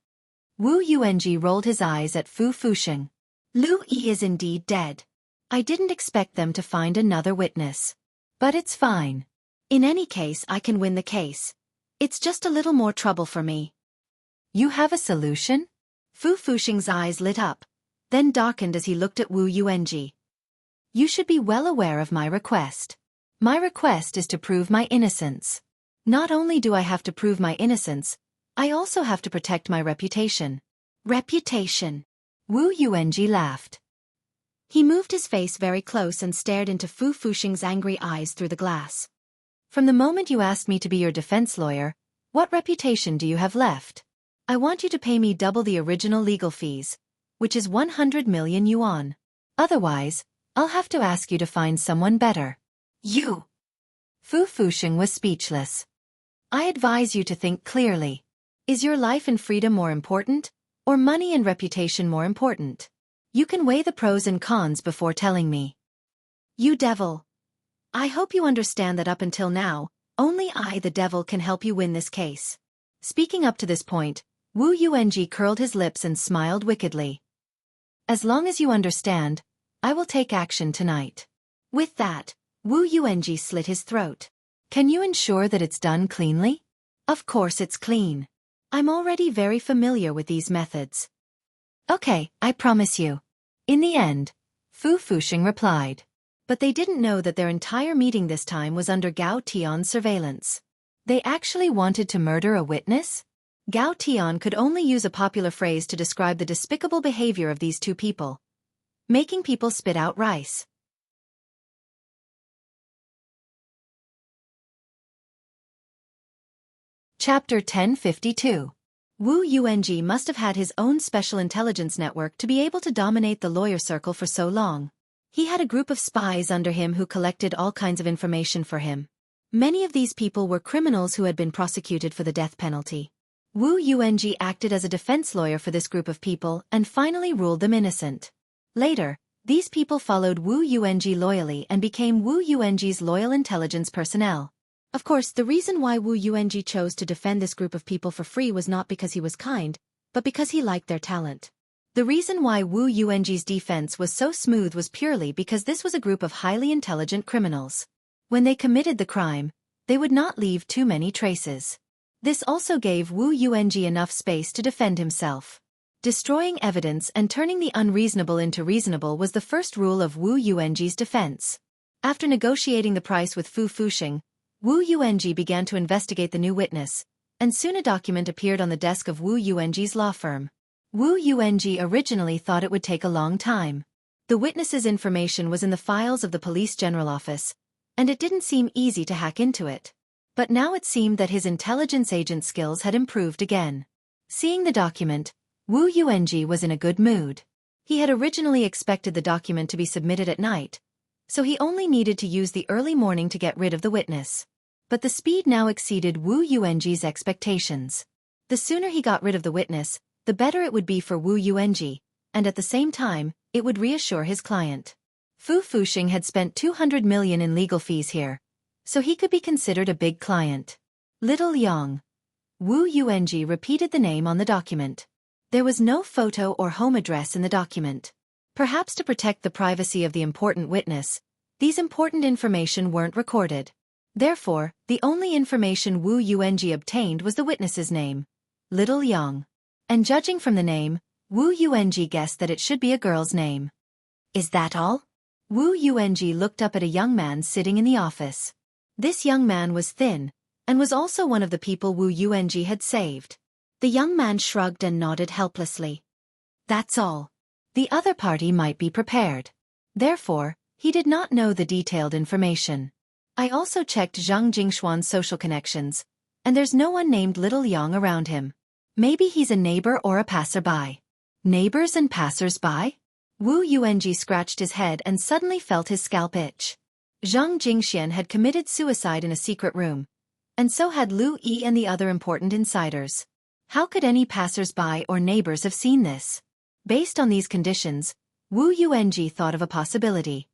Wu Yuanji rolled his eyes at Fu Fuxing. Lu Yi is indeed dead. I didn't expect them to find another witness. But it's fine. In any case, I can win the case. It's just a little more trouble for me. You have a solution? Fu Fuxing's eyes lit up, then darkened as he looked at Wu Yuanji. You should be well aware of my request. My request is to prove my innocence. Not only do I have to prove my innocence, I also have to protect my reputation. Reputation. Wu Yuanji laughed. He moved his face very close and stared into Fu Fuxing's angry eyes through the glass. From the moment you asked me to be your defense lawyer, what reputation do you have left? I want you to pay me double the original legal fees, which is 100 million yuan. Otherwise, I'll have to ask you to find someone better. You! Fu Fuxing was speechless. I advise you to think clearly. Is your life and freedom more important, or money and reputation more important? You can weigh the pros and cons before telling me. You devil! I hope you understand that up until now, only I, the devil, can help you win this case. Speaking up to this point, Wu Yuanji curled his lips and smiled wickedly. As long as you understand, I will take action tonight. With that, Wu Yuanji slit his throat. Can you ensure that it's done cleanly? Of course it's clean. I'm already very familiar with these methods. Okay, I promise you. In the end, Fu Fuxing replied. But they didn't know that their entire meeting this time was under Gao Tian's surveillance. They actually wanted to murder a witness? Gao Tian could only use a popular phrase to describe the despicable behavior of these two people. Making people spit out rice. Chapter 1052. Wu Yuanji must have had his own special intelligence network to be able to dominate the lawyer circle for so long. He had a group of spies under him who collected all kinds of information for him. Many of these people were criminals who had been prosecuted for the death penalty. Wu Yuanji acted as a defense lawyer for this group of people and finally ruled them innocent. Later, these people followed Wu Yuanji loyally and became Wu Yuanji's loyal intelligence personnel. Of course, the reason why Wu Yuanji chose to defend this group of people for free was not because he was kind, but because he liked their talent. The reason why Wu Yuanji's defense was so smooth was purely because this was a group of highly intelligent criminals. When they committed the crime, they would not leave too many traces. This also gave Wu Yuanji enough space to defend himself. Destroying evidence and turning the unreasonable into reasonable was the first rule of Wu Yuanji's defense. After negotiating the price with Fu Fuxing, Wu Yuanji began to investigate the new witness, and soon a document appeared on the desk of Wu Yuanji's law firm. Wu Yuanji originally thought it would take a long time. The witness's information was in the files of the police general office, and it didn't seem easy to hack into it. But now it seemed that his intelligence agent skills had improved again. Seeing the document, Wu Yuanji was in a good mood. He had originally expected the document to be submitted at night, so he only needed to use the early morning to get rid of the witness. But the speed now exceeded Wu Yuanji's expectations. The sooner he got rid of the witness, the better it would be for Wu Yuanji, and at the same time, it would reassure his client. Fu Fuxing had spent 200 million in legal fees here, so he could be considered a big client. Little Yang. Wu Yuanji repeated the name on the document. There was no photo or home address in the document. Perhaps to protect the privacy of the important witness, these important information weren't recorded. Therefore, the only information Wu Yuanji obtained was the witness's name, Little Yang. And judging from the name, Wu Yuanji guessed that it should be a girl's name. Is that all? Wu Yuanji looked up at a young man sitting in the office. This young man was thin, and was also one of the people Wu Yuanji had saved. The young man shrugged and nodded helplessly. That's all. The other party might be prepared. Therefore, he did not know the detailed information. I also checked Zhang Jingshuan's social connections, and there's no one named Little Yang around him. Maybe he's a neighbor or a passerby. Neighbors and passers-by? Wu Yuanji scratched his head and suddenly felt his scalp itch. Zhang Jingxian had committed suicide in a secret room, and so had Lu Yi and the other important insiders. How could any passers-by or neighbors have seen this? Based on these conditions, Wu Yuanji thought of a possibility.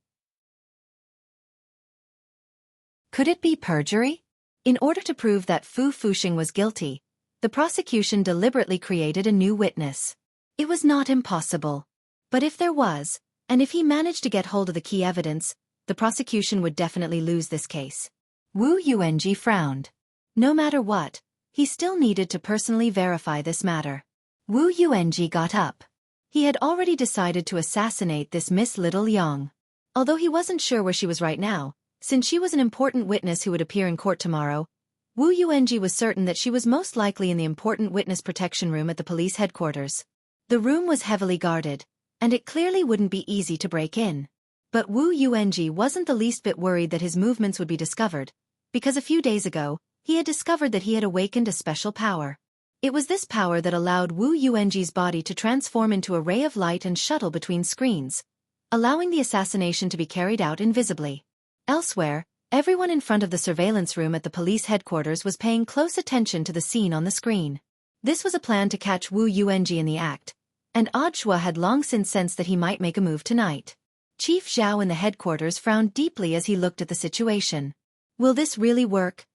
Could it be perjury? In order to prove that Fu Fuxing was guilty, the prosecution deliberately created a new witness. It was not impossible. But if there was, and if he managed to get hold of the key evidence, the prosecution would definitely lose this case. Wu Yuanji frowned. No matter what, he still needed to personally verify this matter. Wu Yuanji got up. He had already decided to assassinate this Miss Little Yang. Although he wasn't sure where she was right now, since she was an important witness who would appear in court tomorrow, Wu Yuanji was certain that she was most likely in the important witness protection room at the police headquarters. The room was heavily guarded, and it clearly wouldn't be easy to break in. But Wu Yuanji wasn't the least bit worried that his movements would be discovered, because a few days ago, he had discovered that he had awakened a special power. It was this power that allowed Wu Yuanji's body to transform into a ray of light and shuttle between screens, allowing the assassination to be carried out invisibly. Elsewhere, everyone in front of the surveillance room at the police headquarters was paying close attention to the scene on the screen. This was a plan to catch Wu Yuanji in the act, and Audiobook had long since sensed that he might make a move tonight. Chief Xiao in the headquarters frowned deeply as he looked at the situation. Will this really work?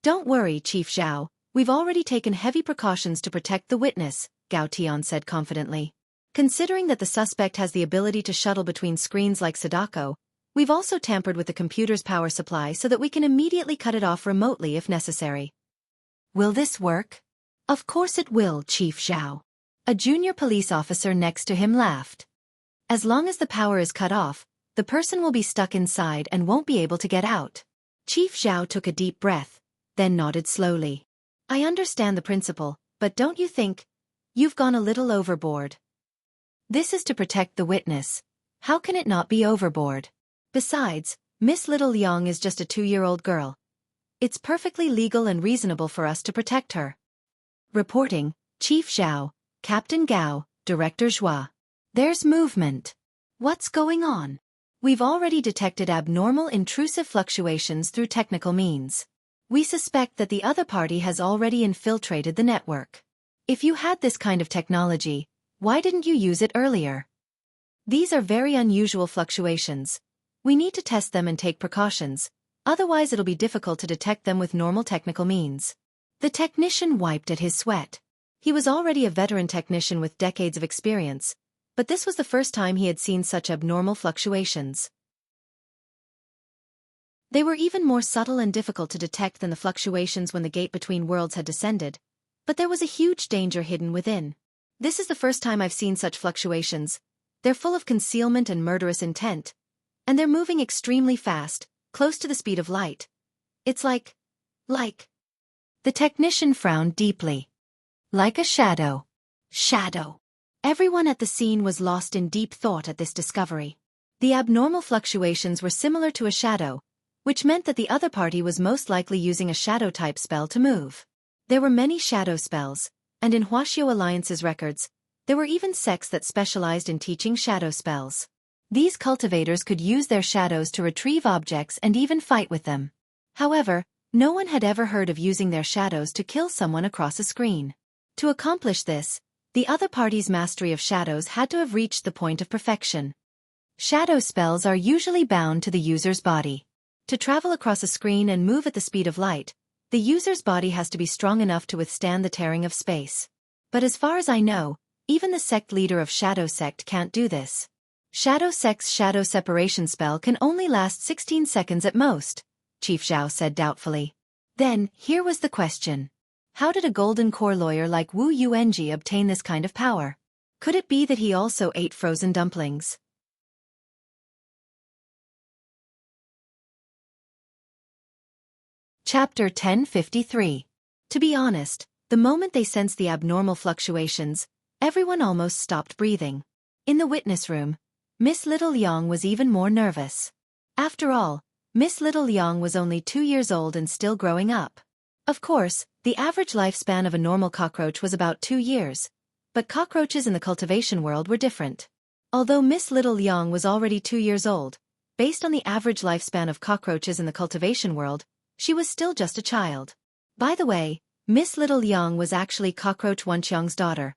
Don't worry, Chief Xiao. We've already taken heavy precautions to protect the witness, Gao Tian said confidently. Considering that the suspect has the ability to shuttle between screens like Sadako, we've also tampered with the computer's power supply so that we can immediately cut it off remotely if necessary. Will this work? Of course it will, Chief Xiao. A junior police officer next to him laughed. As long as the power is cut off, the person will be stuck inside and won't be able to get out. Chief Xiao took a deep breath, then nodded slowly. I understand the principle, but don't you think you've gone a little overboard? This is to protect the witness. How can it not be overboard? Besides, Miss Little Liang is just a 2-year-old girl. It's perfectly legal and reasonable for us to protect her. Reporting, Chief Xiao, Captain Gao, Director Zhua. There's movement. What's going on? We've already detected abnormal intrusive fluctuations through technical means. We suspect that the other party has already infiltrated the network. If you had this kind of technology, why didn't you use it earlier? These are very unusual fluctuations. We need to test them and take precautions, otherwise it'll be difficult to detect them with normal technical means. The technician wiped at his sweat. He was already a veteran technician with decades of experience, but this was the first time he had seen such abnormal fluctuations. They were even more subtle and difficult to detect than the fluctuations when the gate between worlds had descended, but there was a huge danger hidden within. This is the first time I've seen such fluctuations. They're full of concealment and murderous intent, and they're moving extremely fast, close to the speed of light. It's like... The technician frowned deeply. Like a shadow. Shadow. Everyone at the scene was lost in deep thought at this discovery. The abnormal fluctuations were similar to a shadow, which meant that the other party was most likely using a shadow-type spell to move. There were many shadow spells, and in Wuxia Alliance's records, there were even sects that specialized in teaching shadow spells. These cultivators could use their shadows to retrieve objects and even fight with them. However, no one had ever heard of using their shadows to kill someone across a screen. To accomplish this, the other party's mastery of shadows had to have reached the point of perfection. Shadow spells are usually bound to the user's body. To travel across a screen and move at the speed of light, the user's body has to be strong enough to withstand the tearing of space. But as far as I know, even the sect leader of Shadow Sect can't do this. Shadow Sect's shadow separation spell can only last 16 seconds at most, Chief Xiao said doubtfully. Then, here was the question. How did a golden core lawyer like Wu Yuanji obtain this kind of power? Could it be that he also ate frozen dumplings? Chapter 1053. To be honest, the moment they sensed the abnormal fluctuations, everyone almost stopped breathing. In the witness room, Miss Little Liang was even more nervous. After all, Miss Little Liang was only 2 years old and still growing up. Of course, the average lifespan of a normal cockroach was about 2 years, but cockroaches in the cultivation world were different. Although Miss Little Liang was already 2 years old, based on the average lifespan of cockroaches in the cultivation world, she was still just a child. By the way, Miss Little Liang was actually Cockroach Wenqiang's daughter,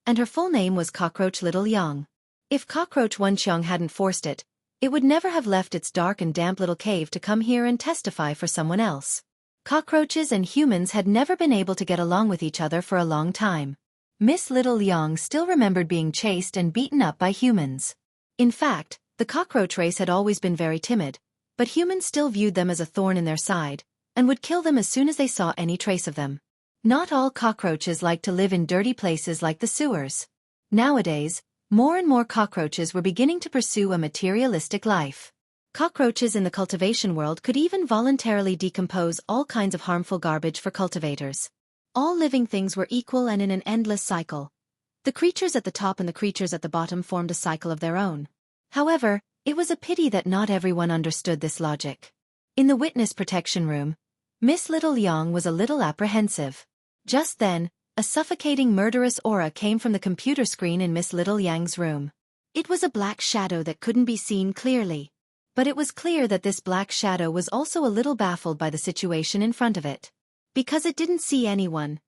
and her full name was Cockroach Little Liang. If Cockroach Wenqiang hadn't forced it, it would never have left its dark and damp little cave to come here and testify for someone else. Cockroaches and humans had never been able to get along with each other for a long time. Miss Little Liang still remembered being chased and beaten up by humans. In fact, the cockroach race had always been very timid, but humans still viewed them as a thorn in their side, and would kill them as soon as they saw any trace of them. Not all cockroaches like to live in dirty places like the sewers. Nowadays, more and more cockroaches were beginning to pursue a materialistic life. Cockroaches in the cultivation world could even voluntarily decompose all kinds of harmful garbage for cultivators. All living things were equal and in an endless cycle. The creatures at the top and the creatures at the bottom formed a cycle of their own. However, it was a pity that not everyone understood this logic. In the witness protection room, Miss Little Liang was a little apprehensive. Just then, a suffocating murderous aura came from the computer screen in Miss Little Liang's room. It was a black shadow that couldn't be seen clearly. But it was clear that this black shadow was also a little baffled by the situation in front of it. Because it didn't see anyone.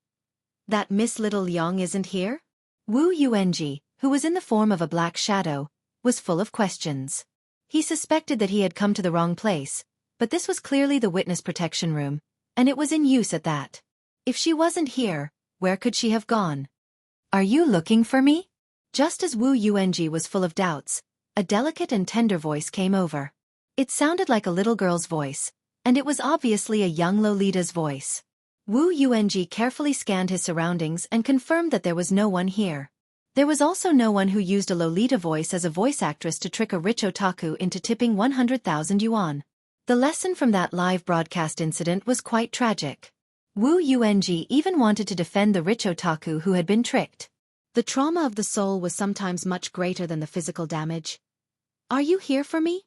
That Miss Little Liang isn't here? Wu Yuanji, who was in the form of a black shadow, was full of questions. He suspected that he had come to the wrong place, but this was clearly the witness protection room, and it was in use at that. If she wasn't here, where could she have gone? Are you looking for me? Just as Wu Yuanji was full of doubts, a delicate and tender voice came over. It sounded like a little girl's voice, and it was obviously a young Lolita's voice. Wu Yuanji carefully scanned his surroundings and confirmed that there was no one here. There was also no one who used a Lolita voice as a voice actress to trick a rich otaku into tipping 100,000 yuan. The lesson from that live broadcast incident was quite tragic. Wu Yuanji even wanted to defend the rich otaku who had been tricked. The trauma of the soul was sometimes much greater than the physical damage. Are you here for me?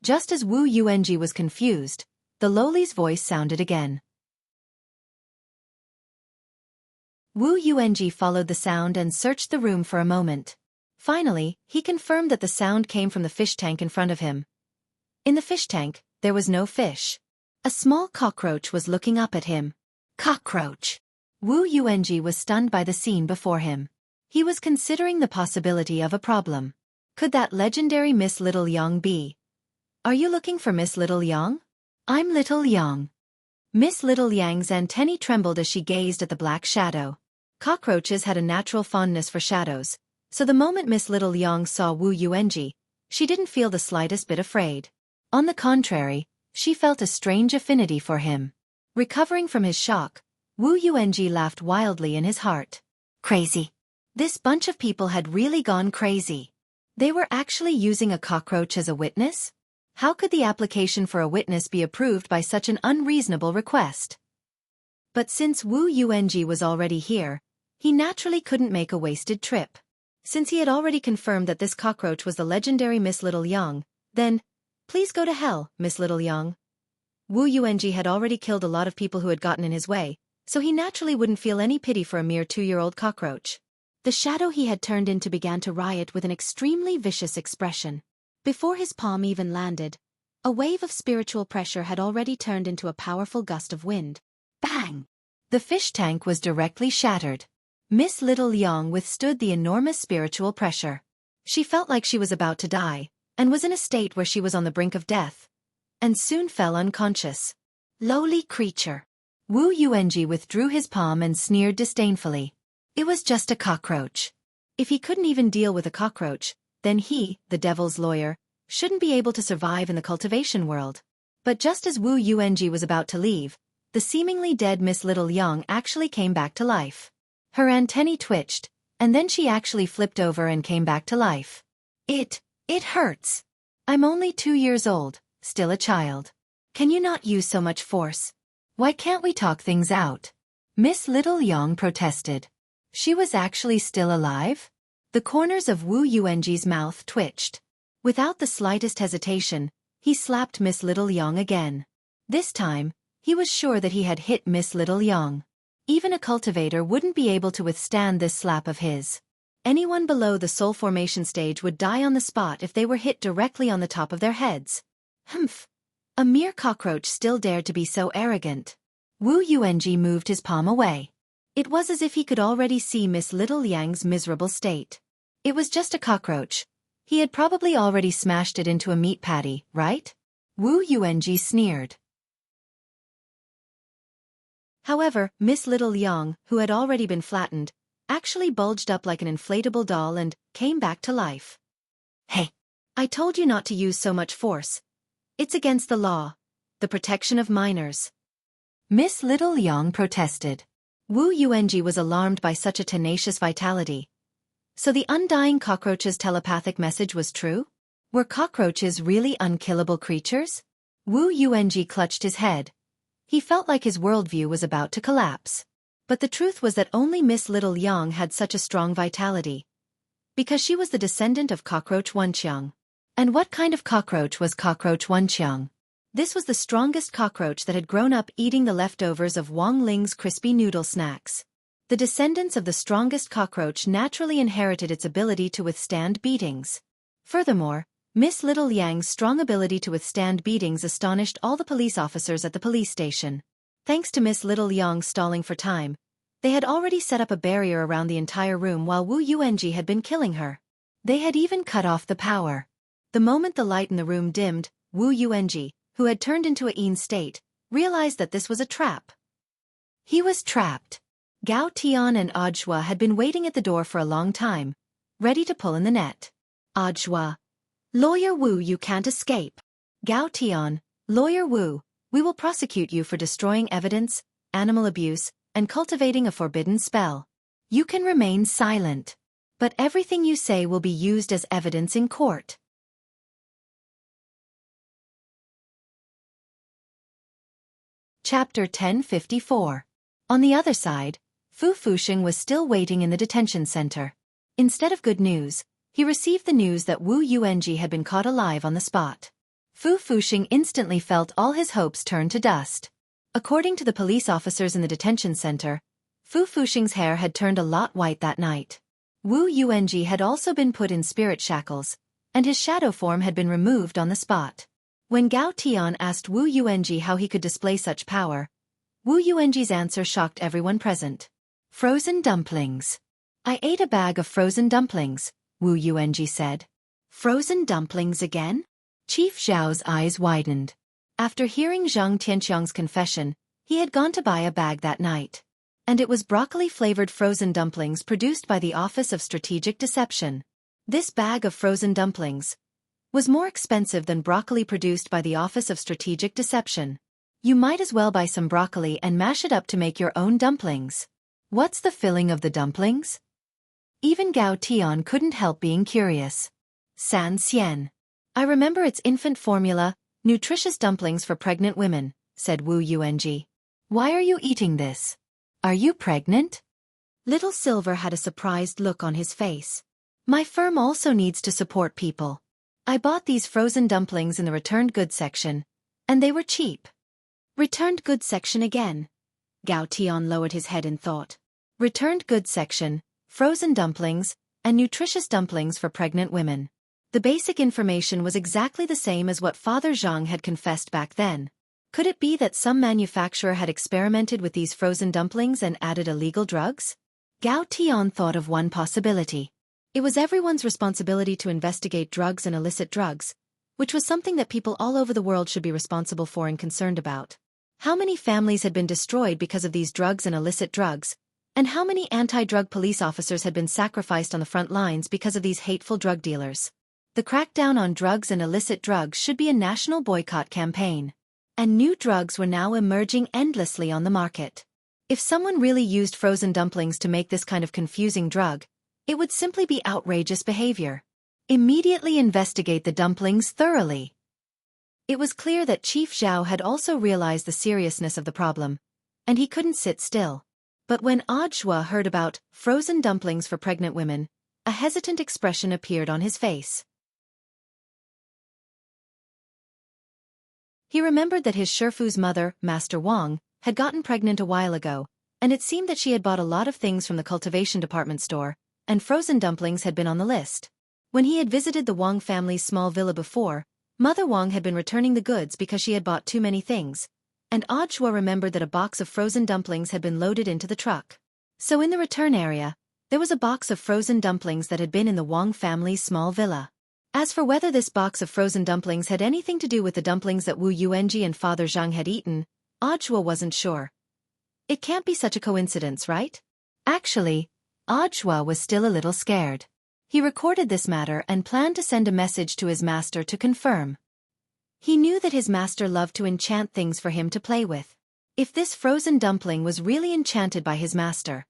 Just as Wu Yuanji was confused, the loli's voice sounded again. Wu Yuanji followed the sound and searched the room for a moment. Finally, he confirmed that the sound came from the fish tank in front of him. In the fish tank, there was no fish. A small cockroach was looking up at him. Cockroach! Wu Yuanji was stunned by the scene before him. He was considering the possibility of a problem. Could that legendary Miss Little Yang be? Are you looking for Miss Little Yang? I'm Little Yang. Miss Little Yang's antennae trembled as she gazed at the black shadow. Cockroaches had a natural fondness for shadows, so the moment Miss Little Yang saw Wu Yuanji, she didn't feel the slightest bit afraid. On the contrary, she felt a strange affinity for him. Recovering from his shock, Wu Yuanji laughed wildly in his heart. Crazy. This bunch of people had really gone crazy. They were actually using a cockroach as a witness? How could the application for a witness be approved by such an unreasonable request? But since Wu Yuanji was already here, he naturally couldn't make a wasted trip. Since he had already confirmed that this cockroach was the legendary Miss Little Yang, then, please go to hell, Miss Little Yang. Wu Yuanji had already killed a lot of people who had gotten in his way, so he naturally wouldn't feel any pity for a mere 2-year-old cockroach. The shadow he had turned into began to riot with an extremely vicious expression. Before his palm even landed, a wave of spiritual pressure had already turned into a powerful gust of wind. Bang! The fish tank was directly shattered. Miss Little Yang withstood the enormous spiritual pressure. She felt like she was about to die, and was in a state where she was on the brink of death, and soon fell unconscious. Lowly creature. Wu Yuanji withdrew his palm and sneered disdainfully. It was just a cockroach. If he couldn't even deal with a cockroach, then he, the devil's lawyer, shouldn't be able to survive in the cultivation world. But just as Wu Yuanji was about to leave, the seemingly dead Miss Little Yang actually came back to life. Her antennae twitched, and then she actually flipped over and came back to life. It hurts. I'm only 2 years old, still a child. Can you not use so much force? Why can't we talk things out? Miss Little Yang protested. She was actually still alive? The corners of Wu Yuanji's mouth twitched. Without the slightest hesitation, he slapped Miss Little Yang again. This time, he was sure that he had hit Miss Little Yang. Even a cultivator wouldn't be able to withstand this slap of his. Anyone below the soul formation stage would die on the spot if they were hit directly on the top of their heads. Humph! A mere cockroach still dared to be so arrogant. Wu Yuanji moved his palm away. It was as if he could already see Miss Little Yang's miserable state. It was just a cockroach. He had probably already smashed it into a meat patty, right? Wu Yuanji sneered. However, Miss Little Yang, who had already been flattened, actually bulged up like an inflatable doll and came back to life. Hey! I told you not to use so much force. It's against the law. The protection of minors. Miss Little Yang protested. Wu Yuanji was alarmed by such a tenacious vitality. So the undying cockroach's telepathic message was true? Were cockroaches really unkillable creatures? Wu Yuanji clutched his head. He felt like his worldview was about to collapse. But the truth was that only Miss Little Yang had such a strong vitality. Because she was the descendant of Cockroach Wenqiang. And what kind of cockroach was Cockroach Wenqiang? This was the strongest cockroach that had grown up eating the leftovers of Wang Ling's crispy noodle snacks. The descendants of the strongest cockroach naturally inherited its ability to withstand beatings. Furthermore, Miss Little Yang's strong ability to withstand beatings astonished all the police officers at the police station. Thanks to Miss Little Yang stalling for time, they had already set up a barrier around the entire room while Wu Yuanji had been killing her. They had even cut off the power. The moment the light in the room dimmed, Wu Yuanji, who had turned into a Yin state, realized that this was a trap. He was trapped. Gao Tian and Audiobook had been waiting at the door for a long time, ready to pull in the net. Audiobook. Lawyer Wu, you can't escape. Gao Tian, Lawyer Wu, we will prosecute you for destroying evidence, animal abuse, and cultivating a forbidden spell. You can remain silent, but everything you say will be used as evidence in court. Chapter 1054. On the other side, Fu Fuxing was still waiting in the detention center. Instead of good news, he received the news that Wu Yuanji had been caught alive on the spot. Fu Fuxing instantly felt all his hopes turn to dust. According to the police officers in the detention center, Fu Fuxing's hair had turned a lot white that night. Wu Yuanji had also been put in spirit shackles, and his shadow form had been removed on the spot. When Gao Tian asked Wu Yuanji how he could display such power, Wu Yuanji's answer shocked everyone present. Frozen dumplings. I ate a bag of frozen dumplings, Wu Yuanji said. Frozen dumplings again? Chief Zhao's eyes widened. After hearing Zhang Tianqiang's confession, he had gone to buy a bag that night. And it was broccoli-flavored frozen dumplings produced by the Office of Strategic Deception. This bag of frozen dumplings was more expensive than broccoli produced by the Office of Strategic Deception. You might as well buy some broccoli and mash it up to make your own dumplings. What's the filling of the dumplings? Even Gao Tian couldn't help being curious. San Xian. I remember it's infant formula, nutritious dumplings for pregnant women, said Wu Yuanji. Why are you eating this? Are you pregnant? Little Silver had a surprised look on his face. My firm also needs to support people. I bought these frozen dumplings in the returned goods section, and they were cheap. Returned goods section again. Gao Tian lowered his head in thought. Returned goods section, frozen dumplings, and nutritious dumplings for pregnant women. The basic information was exactly the same as what Father Zhang had confessed back then. Could it be that some manufacturer had experimented with these frozen dumplings and added illegal drugs? Gao Tian thought of one possibility. It was everyone's responsibility to investigate drugs and illicit drugs, which was something that people all over the world should be responsible for and concerned about. How many families had been destroyed because of these drugs and illicit drugs, and how many anti-drug police officers had been sacrificed on the front lines because of these hateful drug dealers? The crackdown on drugs and illicit drugs should be a national boycott campaign. And new drugs were now emerging endlessly on the market. If someone really used frozen dumplings to make this kind of confusing drug, it would simply be outrageous behavior. Immediately investigate the dumplings thoroughly. It was clear that Chief Zhao had also realized the seriousness of the problem, and he couldn't sit still. But when Audiobook heard about frozen dumplings for pregnant women, a hesitant expression appeared on his face. He remembered that his Shifu's mother, Master Wang, had gotten pregnant a while ago, and it seemed that she had bought a lot of things from the cultivation department store, and frozen dumplings had been on the list. When he had visited the Wang family's small villa before, Mother Wang had been returning the goods because she had bought too many things, and Audiobook remembered that a box of frozen dumplings had been loaded into the truck. So in the return area, there was a box of frozen dumplings that had been in the Wang family's small villa. As for whether this box of frozen dumplings had anything to do with the dumplings that Wu Yuanji and Father Zhang had eaten, Audiobook wasn't sure. It can't be such a coincidence, right? Actually, Audiobook was still a little scared. He recorded this matter and planned to send a message to his master to confirm. He knew that his master loved to enchant things for him to play with. If this frozen dumpling was really enchanted by his master,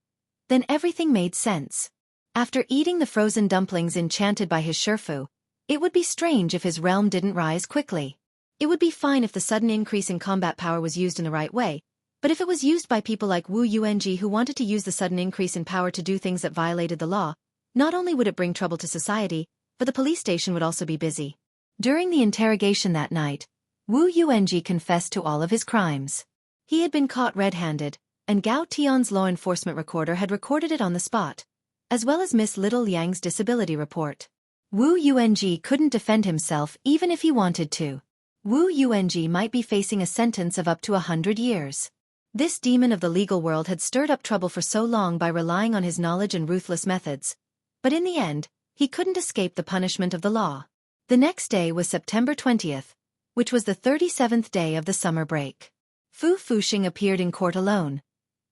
then everything made sense. After eating the frozen dumplings enchanted by his Shifu, it would be strange if his realm didn't rise quickly. It would be fine if the sudden increase in combat power was used in the right way, but if it was used by people like Wu Yuanji who wanted to use the sudden increase in power to do things that violated the law, not only would it bring trouble to society, but the police station would also be busy. During the interrogation that night, Wu Yuanji confessed to all of his crimes. He had been caught red-handed, and Gao Tian's law enforcement recorder had recorded it on the spot, as well as Miss Little Liang's disability report. Wu Yuanji couldn't defend himself even if he wanted to. Wu Yuanji might be facing a sentence of up to 100 years. This demon of the legal world had stirred up trouble for so long by relying on his knowledge and ruthless methods, but in the end, he couldn't escape the punishment of the law. The next day was September 20th, which was the 37th day of the summer break. Fu Fuxing appeared in court alone.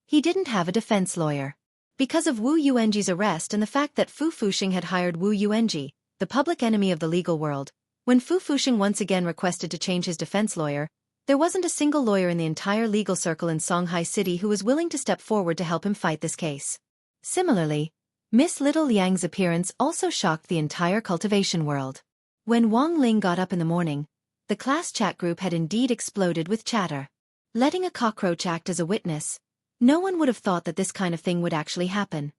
He didn't have a defense lawyer. Because of Wu Yuanji's arrest and the fact that Fu Fuxing had hired Wu Yuanji, the public enemy of the legal world, when Fu Fuxing once again requested to change his defense lawyer, there wasn't a single lawyer in the entire legal circle in Songhai City who was willing to step forward to help him fight this case. Similarly, Miss Little Liang's appearance also shocked the entire cultivation world. When Wang Ling got up in the morning, the class chat group had indeed exploded with chatter. Letting a cockroach act as a witness, no one would have thought that this kind of thing would actually happen.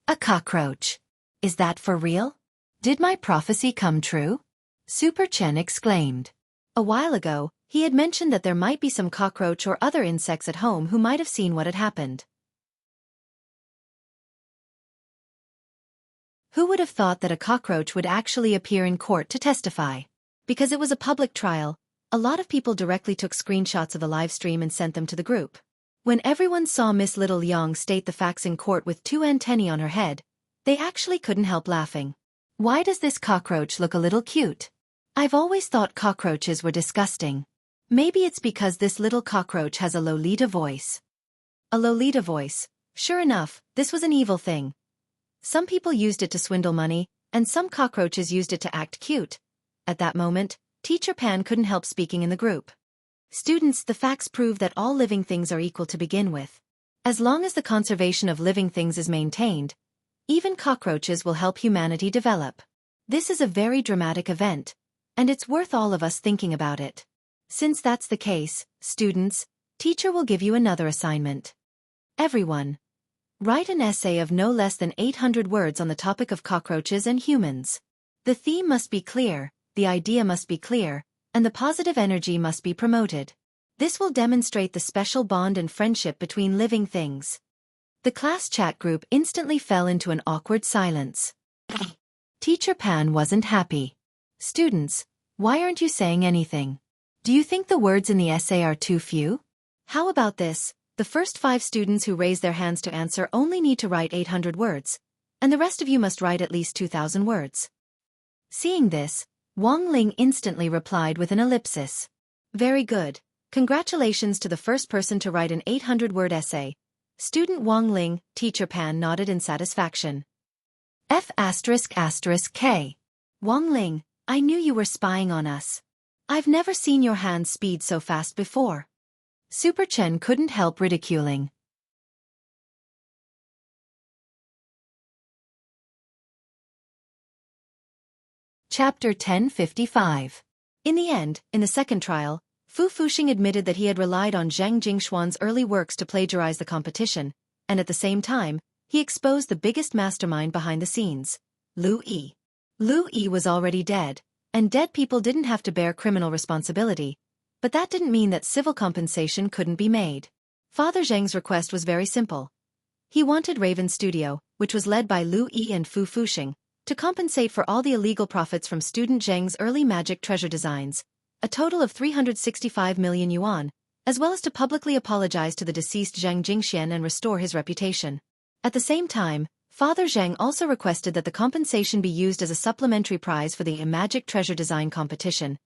A cockroach. Is that for real? Did my prophecy come true? Super Chen exclaimed. A while ago, he had mentioned that there might be some cockroach or other insects at home who might have seen what had happened. Who would have thought that a cockroach would actually appear in court to testify? Because it was a public trial, a lot of people directly took screenshots of the live stream and sent them to the group. When everyone saw Miss Little Liang state the facts in court with 2 antennae on her head, they actually couldn't help laughing. Why does this cockroach look a little cute? I've always thought cockroaches were disgusting. Maybe it's because this little cockroach has a Lolita voice. A Lolita voice. Sure enough, this was an evil thing. Some people used it to swindle money, and some cockroaches used it to act cute. At that moment, Teacher Pan couldn't help speaking in the group. Students, the facts prove that all living things are equal to begin with. As long as the conservation of living things is maintained, even cockroaches will help humanity develop. This is a very dramatic event, and it's worth all of us thinking about it. Since that's the case, students, teacher will give you another assignment. Everyone, write an essay of no less than 800 words on the topic of cockroaches and humans. The theme must be clear, the idea must be clear, and the positive energy must be promoted. This will demonstrate the special bond and friendship between living things. The class chat group instantly fell into an awkward silence. Teacher Pan wasn't happy. Students, why aren't you saying anything? Do you think the words in the essay are too few? How about this? The first 5 students who raise their hands to answer only need to write 800 words, and the rest of you must write at least 2,000 words. Seeing this, Wang Ling instantly replied with an ellipsis. Very good. Congratulations to the first person to write an 800-word essay. Student Wang Ling. Teacher Pan nodded in satisfaction. F***K. Wang Ling, I knew you were spying on us. I've never seen your hand speed so fast before. Super Chen couldn't help ridiculing. Chapter 1055. In the end, in the second trial, Fu Fuxing admitted that he had relied on Zhang Jingxuan's early works to plagiarize the competition, and at the same time, he exposed the biggest mastermind behind the scenes, Lu Yi. Lu Yi was already dead, and dead people didn't have to bear criminal responsibility, but that didn't mean that civil compensation couldn't be made. Father Zheng's request was very simple. He wanted Raven Studio, which was led by Lu Yi and Fu Fuxing, to compensate for all the illegal profits from student Zheng's early magic treasure designs, a total of 365 million yuan, as well as to publicly apologize to the deceased Zhang Jingxian and restore his reputation. At the same time, Father Zheng also requested that the compensation be used as a supplementary prize for the magic treasure design competition,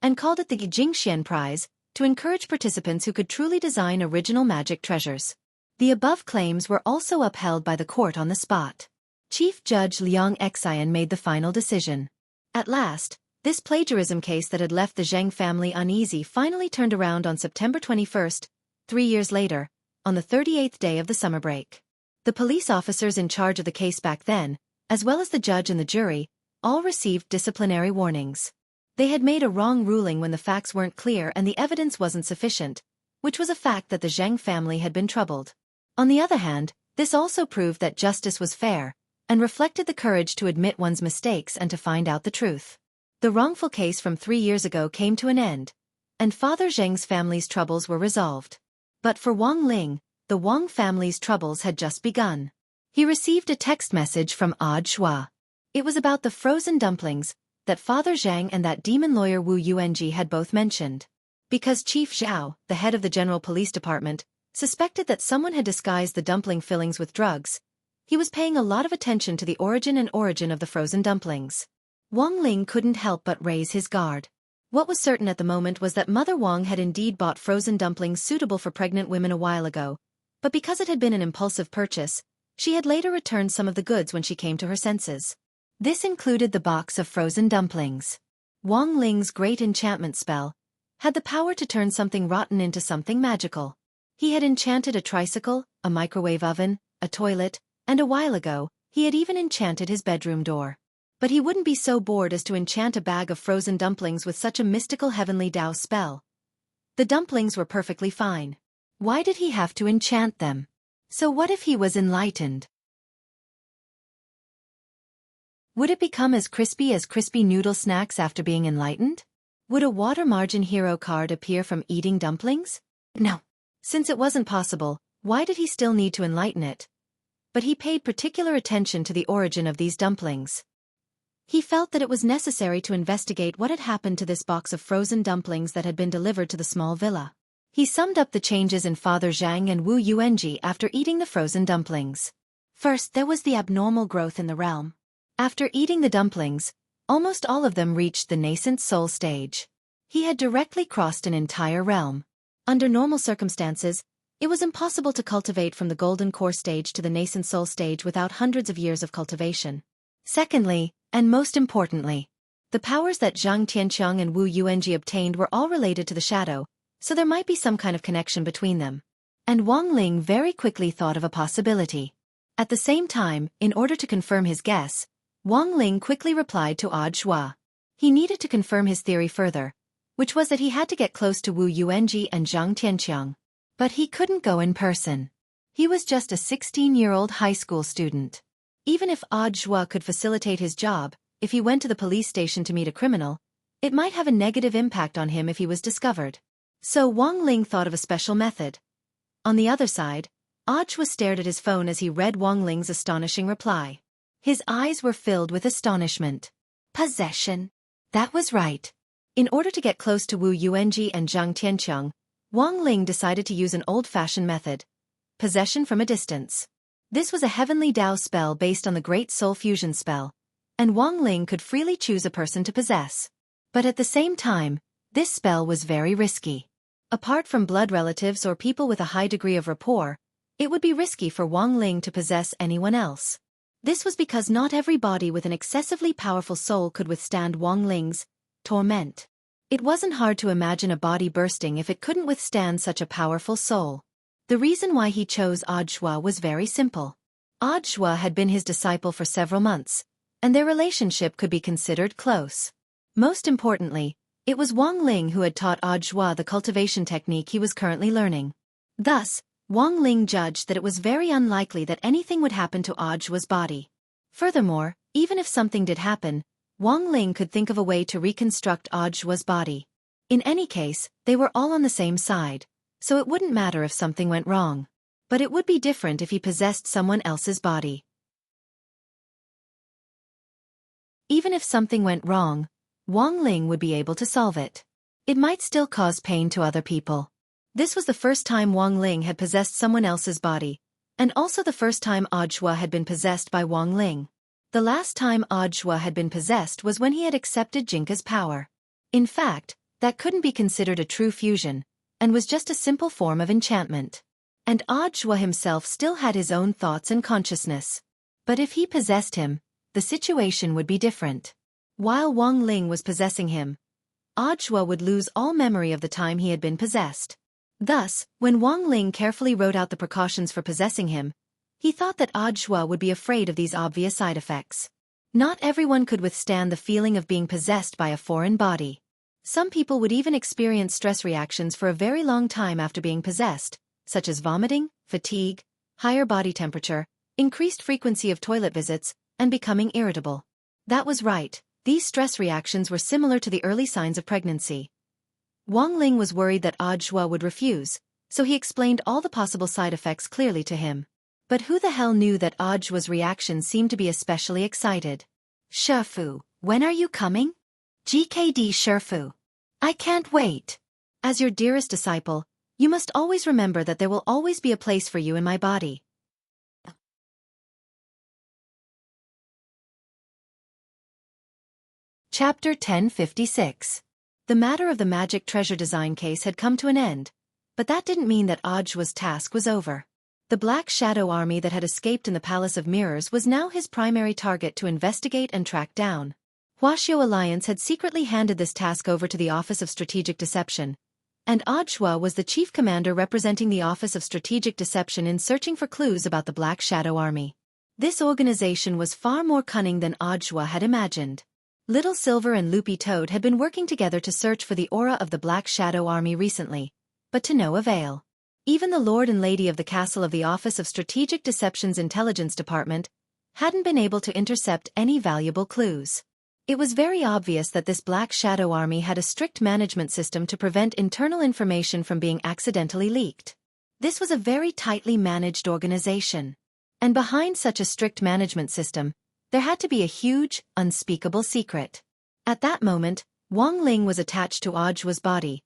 and called it the Jingxian Prize, to encourage participants who could truly design original magic treasures. The above claims were also upheld by the court on the spot. Chief Judge Liang Xian made the final decision. At last, this plagiarism case that had left the Zheng family uneasy finally turned around on September 21st, 3 years later, on the 38th day of the summer break. The police officers in charge of the case back then, as well as the judge and the jury, all received disciplinary warnings. They had made a wrong ruling when the facts weren't clear and the evidence wasn't sufficient, which was a fact that the Zheng family had been troubled. On the other hand, this also proved that justice was fair, and reflected the courage to admit one's mistakes and to find out the truth. The wrongful case from 3 years ago came to an end, and Father Zheng's family's troubles were resolved. But for Wang Ling, the Wang family's troubles had just begun. He received a text message from Odd Shua. It was about the frozen dumplings that Father Zhang and that demon lawyer Wu Yuanji had both mentioned. Because Chief Zhao, the head of the General Police Department, suspected that someone had disguised the dumpling fillings with drugs, he was paying a lot of attention to the origin of the frozen dumplings. Wang Ling couldn't help but raise his guard. What was certain at the moment was that Mother Wang had indeed bought frozen dumplings suitable for pregnant women a while ago, but because it had been an impulsive purchase, she had later returned some of the goods when she came to her senses. This included the box of frozen dumplings. Wang Ling's great enchantment spell had the power to turn something rotten into something magical. He had enchanted a tricycle, a microwave oven, a toilet, and a while ago, he had even enchanted his bedroom door. But he wouldn't be so bored as to enchant a bag of frozen dumplings with such a mystical heavenly Tao spell. The dumplings were perfectly fine. Why did he have to enchant them? So what if he was enlightened? Would it become as crispy noodle snacks after being enlightened? Would a water margin hero card appear from eating dumplings? No. Since it wasn't possible, why did he still need to enlighten it? But he paid particular attention to the origin of these dumplings. He felt that it was necessary to investigate what had happened to this box of frozen dumplings that had been delivered to the small villa. He summed up the changes in Father Zhang and Wu Yuanji after eating the frozen dumplings. First, there was the abnormal growth in the realm. After eating the dumplings, almost all of them reached the nascent soul stage. He had directly crossed an entire realm. Under normal circumstances, it was impossible to cultivate from the golden core stage to the nascent soul stage without hundreds of years of cultivation. Secondly, and most importantly, the powers that Zhang Tianqiang and Wu Yuanji obtained were all related to the shadow, so there might be some kind of connection between them. And Wang Ling very quickly thought of a possibility. At the same time, in order to confirm his guess, Wang Ling quickly replied to Odd Shua. He needed to confirm his theory further, which was that he had to get close to Wu Yuanji and Zhang Tianqiang. But he couldn't go in person. He was just a 16-year-old high school student. Even if Odd Shua could facilitate his job, if he went to the police station to meet a criminal, it might have a negative impact on him if he was discovered. So Wang Ling thought of a special method. On the other side, Odd Shua stared at his phone as he read Wang Ling's astonishing reply. His eyes were filled with astonishment. Possession. That was right. In order to get close to Wu Yuanji and Zhang Tianqiang, Wang Ling decided to use an old-fashioned method. Possession from a distance. This was a heavenly Tao spell based on the Great Soul Fusion spell, and Wang Ling could freely choose a person to possess. But at the same time, this spell was very risky. Apart from blood relatives or people with a high degree of rapport, it would be risky for Wang Ling to possess anyone else. This was because not every body with an excessively powerful soul could withstand Wang Ling's torment. It wasn't hard to imagine a body bursting if it couldn't withstand such a powerful soul. The reason why he chose Odd Shua was very simple. Odd Shua had been his disciple for several months, and their relationship could be considered close. Most importantly, it was Wang Ling who had taught Odd Shua the cultivation technique he was currently learning. Thus, Wang Ling judged that it was very unlikely that anything would happen to Odd Shua's body. Furthermore, even if something did happen, Wang Ling could think of a way to reconstruct Odd Shua's body. In any case, they were all on the same side, so it wouldn't matter if something went wrong. But it would be different if he possessed someone else's body. Even if something went wrong, Wang Ling would be able to solve it. It might still cause pain to other people. This was the first time Wang Ling had possessed someone else's body, and also the first time Odd Shua had been possessed by Wang Ling. The last time Odd Shua had been possessed was when he had accepted Jinka's power. In fact, that couldn't be considered a true fusion, and was just a simple form of enchantment. And Odd Shua himself still had his own thoughts and consciousness. But if he possessed him, the situation would be different. While Wang Ling was possessing him, Odd Shua would lose all memory of the time he had been possessed. Thus, when Wang Ling carefully wrote out the precautions for possessing him, he thought that Odd Shua would be afraid of these obvious side effects. Not everyone could withstand the feeling of being possessed by a foreign body. Some people would even experience stress reactions for a very long time after being possessed, such as vomiting, fatigue, higher body temperature, increased frequency of toilet visits, and becoming irritable. That was right, these stress reactions were similar to the early signs of pregnancy. Wang Ling was worried that Odd Shua would refuse, so he explained all the possible side effects clearly to him. But who the hell knew that Odd Shua's reaction seemed to be especially excited? Shifu, when are you coming? GKD Shifu. I can't wait. As your dearest disciple, you must always remember that there will always be a place for you in my body. Chapter 1056. The matter of the magic treasure design case had come to an end, but that didn't mean that Aujua's task was over. The Black Shadow Army that had escaped in the Palace of Mirrors was now his primary target to investigate and track down. Wuxia Alliance had secretly handed this task over to the Office of Strategic Deception, and Aujua was the chief commander representing the Office of Strategic Deception in searching for clues about the Black Shadow Army. This organization was far more cunning than Aujua had imagined. Little Silver and Loopy Toad had been working together to search for the aura of the Black Shadow Army recently, but to no avail. Even the Lord and Lady of the Castle of the Office of Strategic Deception's Intelligence Department hadn't been able to intercept any valuable clues. It was very obvious that this Black Shadow Army had a strict management system to prevent internal information from being accidentally leaked. This was a very tightly managed organization. And behind such a strict management system, there had to be a huge, unspeakable secret. At that moment, Wang Ling was attached to Aujua's body,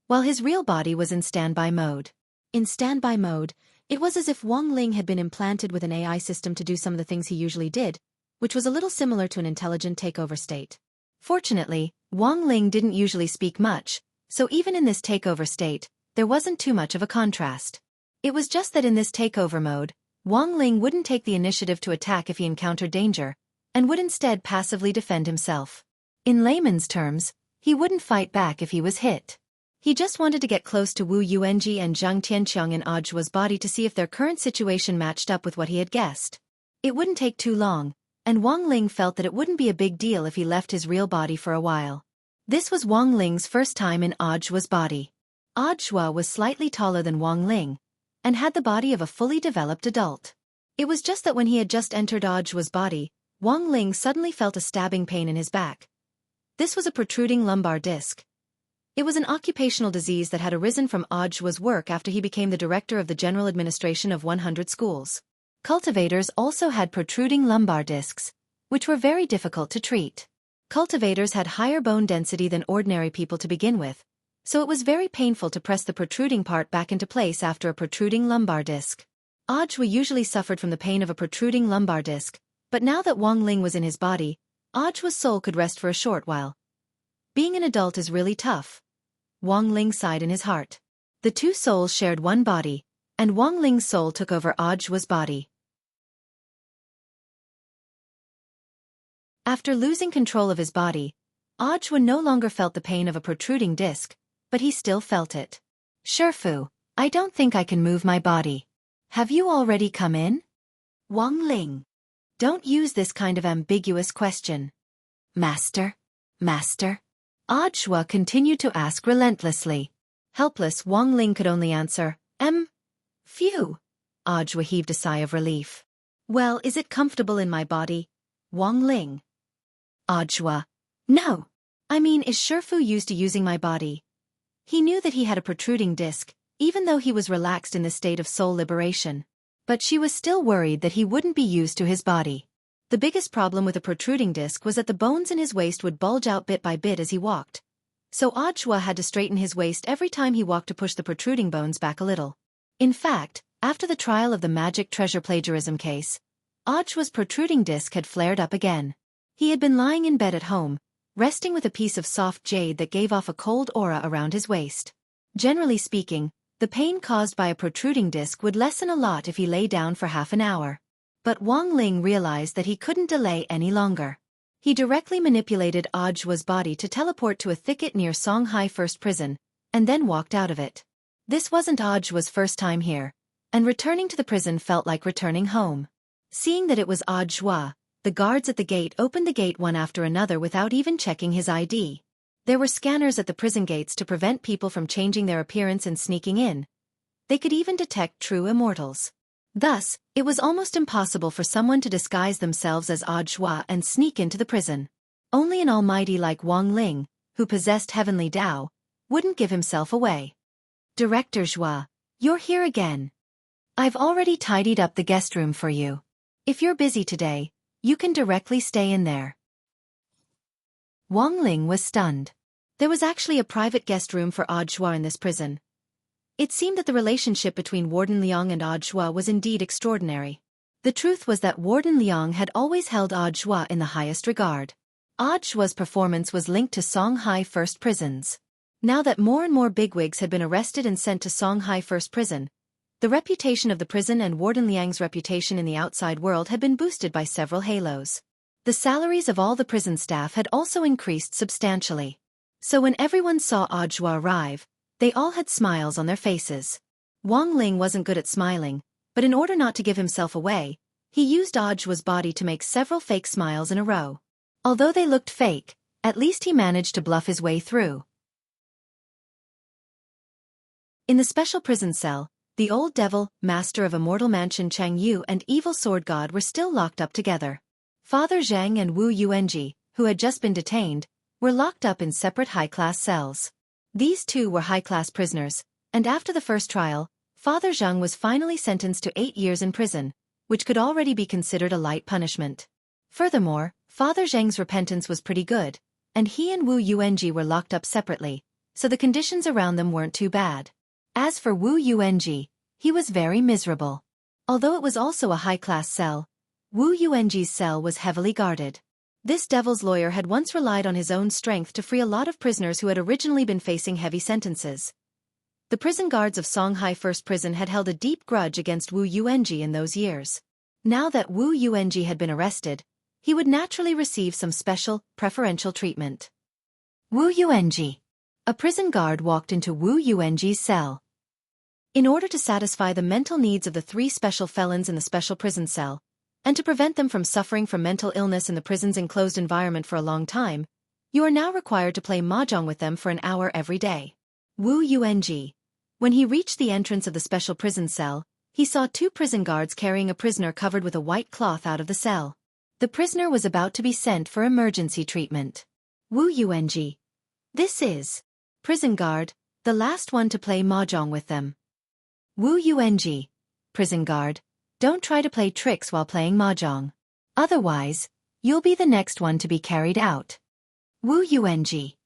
while his real body was in standby mode. In standby mode, it was as if Wang Ling had been implanted with an AI system to do some of the things he usually did, which was a little similar to an intelligent takeover state. Fortunately, Wang Ling didn't usually speak much, so even in this takeover state, there wasn't too much of a contrast. It was just that in this takeover mode, Wang Ling wouldn't take the initiative to attack if he encountered danger, and would instead passively defend himself. In layman's terms, he wouldn't fight back if he was hit. He just wanted to get close to Wu Yuanji and Zhang Tianqiang in Aujua's body to see if their current situation matched up with what he had guessed. It wouldn't take too long, and Wang Ling felt that it wouldn't be a big deal if he left his real body for a while. This was Wang Ling's first time in Aujua's body. Aujua was slightly taller than Wang Ling, and had the body of a fully developed adult. It was just that when he had just entered Aujua's body, Wang Ling suddenly felt a stabbing pain in his back. This was a protruding lumbar disc. It was an occupational disease that had arisen from Aujua's work after he became the director of the general administration of 100 schools. Cultivators also had protruding lumbar discs, which were very difficult to treat. Cultivators had higher bone density than ordinary people to begin with, so it was very painful to press the protruding part back into place after a protruding lumbar disc. Aujua usually suffered from the pain of a protruding lumbar disc, but now that Wang Ling was in his body, Aujua's soul could rest for a short while. Being an adult is really tough. Wang Ling sighed in his heart. The two souls shared one body, and Wang Ling's soul took over Aujua's body. After losing control of his body, Aujua no longer felt the pain of a protruding disc, but he still felt it. Shifu, I don't think I can move my body. Have you already come in? Wang Ling. Don't use this kind of ambiguous question. Master? Master? Aujua continued to ask relentlessly. Helpless, Wang Ling could only answer, Phew. Aujua heaved a sigh of relief. Well, is it comfortable in my body? Wang Ling. Aujua. No. I mean, is Shifu used to using my body? He knew that he had a protruding disc, even though he was relaxed in the state of soul liberation. But she was still worried that he wouldn't be used to his body. The biggest problem with a protruding disc was that the bones in his waist would bulge out bit by bit as he walked. So Aujua had to straighten his waist every time he walked to push the protruding bones back a little. In fact, after the trial of the magic treasure plagiarism case, Aujua's protruding disc had flared up again. He had been lying in bed at home, resting with a piece of soft jade that gave off a cold aura around his waist. Generally speaking, the pain caused by a protruding disc would lessen a lot if he lay down for half an hour. But Wang Ling realized that he couldn't delay any longer. He directly manipulated Aujua's body to teleport to a thicket near Songhai First Prison, and then walked out of it. This wasn't Aujua's first time here, and returning to the prison felt like returning home. Seeing that it was Aujua, the guards at the gate opened the gate one after another without even checking his ID. There were scanners at the prison gates to prevent people from changing their appearance and sneaking in. They could even detect true immortals. Thus, it was almost impossible for someone to disguise themselves as Aujua and sneak into the prison. Only an almighty like Wang Ling, who possessed heavenly Tao, wouldn't give himself away. Director Zhua, you're here again. I've already tidied up the guest room for you. If you're busy today, you can directly stay in there. Wang Ling was stunned. There was actually a private guest room for Aujua in this prison. It seemed that the relationship between Warden Liang and Aujua was indeed extraordinary. The truth was that Warden Liang had always held Aujua in the highest regard. Audiobook's performance was linked to Songhai First prisons. Now that more and more bigwigs had been arrested and sent to Songhai First prison, the reputation of the prison and Warden Liang's reputation in the outside world had been boosted by several halos. The salaries of all the prison staff had also increased substantially. So when everyone saw Audiobook arrive, they all had smiles on their faces. Wang Ling wasn't good at smiling, but in order not to give himself away, he used Audiobook's body to make several fake smiles in a row. Although they looked fake, at least he managed to bluff his way through. In the special prison cell, the old devil, master of Immortal Mansion Chang Yu and evil sword god were still locked up together. Father Zhang and Wu Yuanji, who had just been detained, were locked up in separate high-class cells. These two were high-class prisoners, and after the first trial, Father Zhang was finally sentenced to 8 years in prison, which could already be considered a light punishment. Furthermore, Father Zhang's repentance was pretty good, and he and Wu Yuanji were locked up separately, so the conditions around them weren't too bad. As for Wu Yuanji, he was very miserable. Although it was also a high-class cell, Wu Yuanji's cell was heavily guarded. This devil's lawyer had once relied on his own strength to free a lot of prisoners who had originally been facing heavy sentences. The prison guards of Songhai First Prison had held a deep grudge against Wu Yuanji in those years. Now that Wu Yuanji had been arrested, he would naturally receive some special, preferential treatment. Wu Yuanji. A prison guard walked into Wu Yuanji's cell. In order to satisfy the mental needs of the 3 special felons in the special prison cell, and to prevent them from suffering from mental illness in the prison's enclosed environment for a long time, you are now required to play mahjong with them for an hour every day. Wu Yuanji. When he reached the entrance of the special prison cell, he saw 2 prison guards carrying a prisoner covered with a white cloth out of the cell. The prisoner was about to be sent for emergency treatment. Wu Yuanji. This is prison guard, the last one to play mahjong with them. Wu Yuanji. Prison guard. Don't try to play tricks while playing mahjong. Otherwise, you'll be the next one to be carried out. Wu Yuanji.